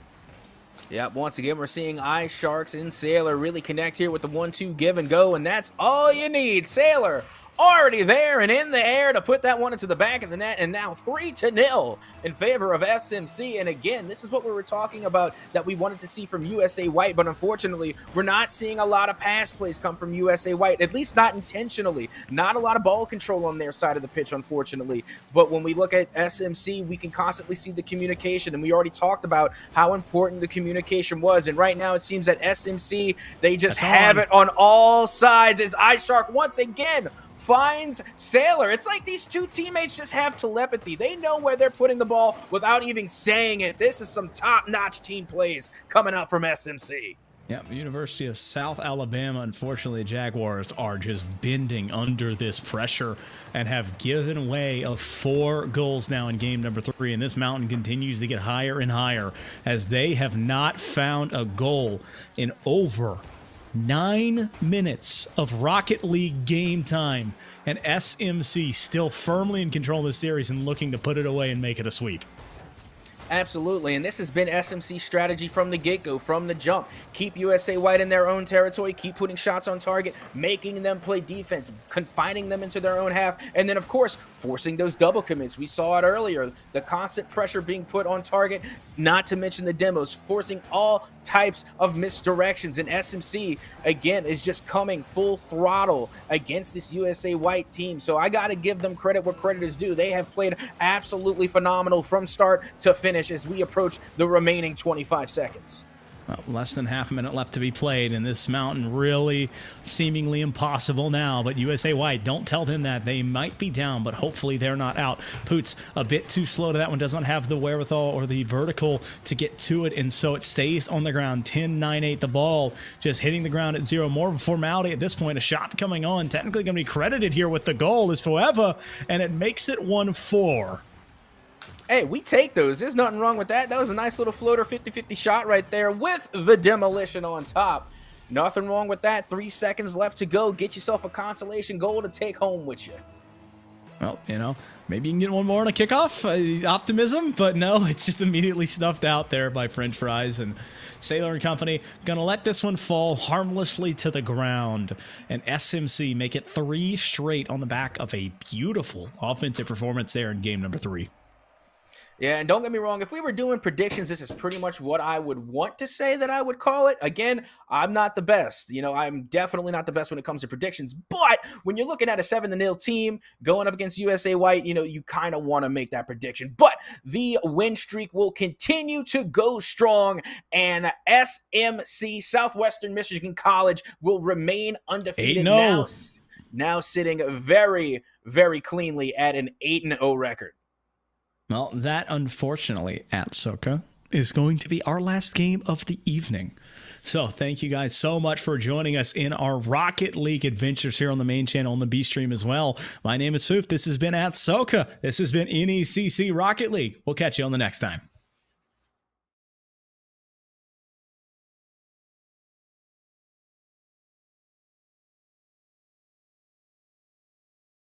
Speaker 3: Yep, once again, we're seeing Ice Sharks and Sailor really connect here with the 1-2 give and go, and that's all you need. Sailor already there and in the air to put that one into the back of the net, and now 3-0 in favor of SMC. And again, this is what we were talking about that we wanted to see from USA White, but unfortunately, we're not seeing a lot of pass plays come from USA White, at least not intentionally. Not a lot of ball control on their side of the pitch, unfortunately. But when we look at SMC, we can constantly see the communication, and we already talked about how important the communication was. And right now, it seems that SMC, they just have it on all sides as Ice Shark once again finds Sailor. It's like these 2 teammates just have telepathy. They know where they're putting the ball without even saying it. This is some top-notch team plays coming out from SMC.
Speaker 4: Yeah, the University of South Alabama, unfortunately, the Jaguars are just bending under this pressure and have given away 4 goals now in game number 3. And this mountain continues to get higher and higher as they have not found a goal in over 9 minutes of Rocket League game time, and SMC still firmly in control of the series and looking to put it away and make it a sweep.
Speaker 3: Absolutely, and this has been SMC's strategy from the get-go, from the jump. Keep USA White in their own territory, keep putting shots on target, making them play defense, confining them into their own half, and then, of course, forcing those double commits. We saw it earlier, the constant pressure being put on target, not to mention the demos, forcing all types of misdirections, and SMC, again, is just coming full throttle against this USA White team, so I got to give them credit where credit is due. They have played absolutely phenomenal from start to finish as we approach the remaining 25 seconds.
Speaker 4: Well, less than half a minute left to be played, and this mountain really seemingly impossible now. But USA White, don't tell them that. They might be down, but hopefully they're not out. Poots a bit too slow to that one, doesn't have the wherewithal or the vertical to get to it, and so it stays on the ground. 10-9-8, the ball just hitting the ground at 0. More of a formality at this point. A shot coming on, technically going to be credited here with the goal is Forever, and it makes it 1-4.
Speaker 3: Hey, we take those. There's nothing wrong with that. That was a nice little floater 50-50 shot right there with the demolition on top. Nothing wrong with that. 3 seconds left to go. Get yourself a consolation goal to take home with you.
Speaker 4: Well, maybe you can get one more on a kickoff. Optimism, but no, it's just immediately stuffed out there by French Fries. And Sailor and company going to let this one fall harmlessly to the ground. And SMC make it 3 straight on the back of a beautiful offensive performance there in game number 3.
Speaker 3: Yeah, and don't get me wrong, if we were doing predictions, this is pretty much what I would want to say that I would call it. Again, I'm not the best. I'm definitely not the best when it comes to predictions. But when you're looking at a 7-0 team going up against USA White, you kind of want to make that prediction. But the win streak will continue to go strong, and SMC, Southwestern Michigan College, will remain undefeated now sitting very, very cleanly at an 8-0 record.
Speaker 4: Well, that, unfortunately, Atsoca, is going to be our last game of the evening. So thank you guys so much for joining us in our Rocket League adventures here on the main channel, on the B stream as well. My name is Foof. This has been Atsoca. This has been NECC Rocket League. We'll catch you on the next time.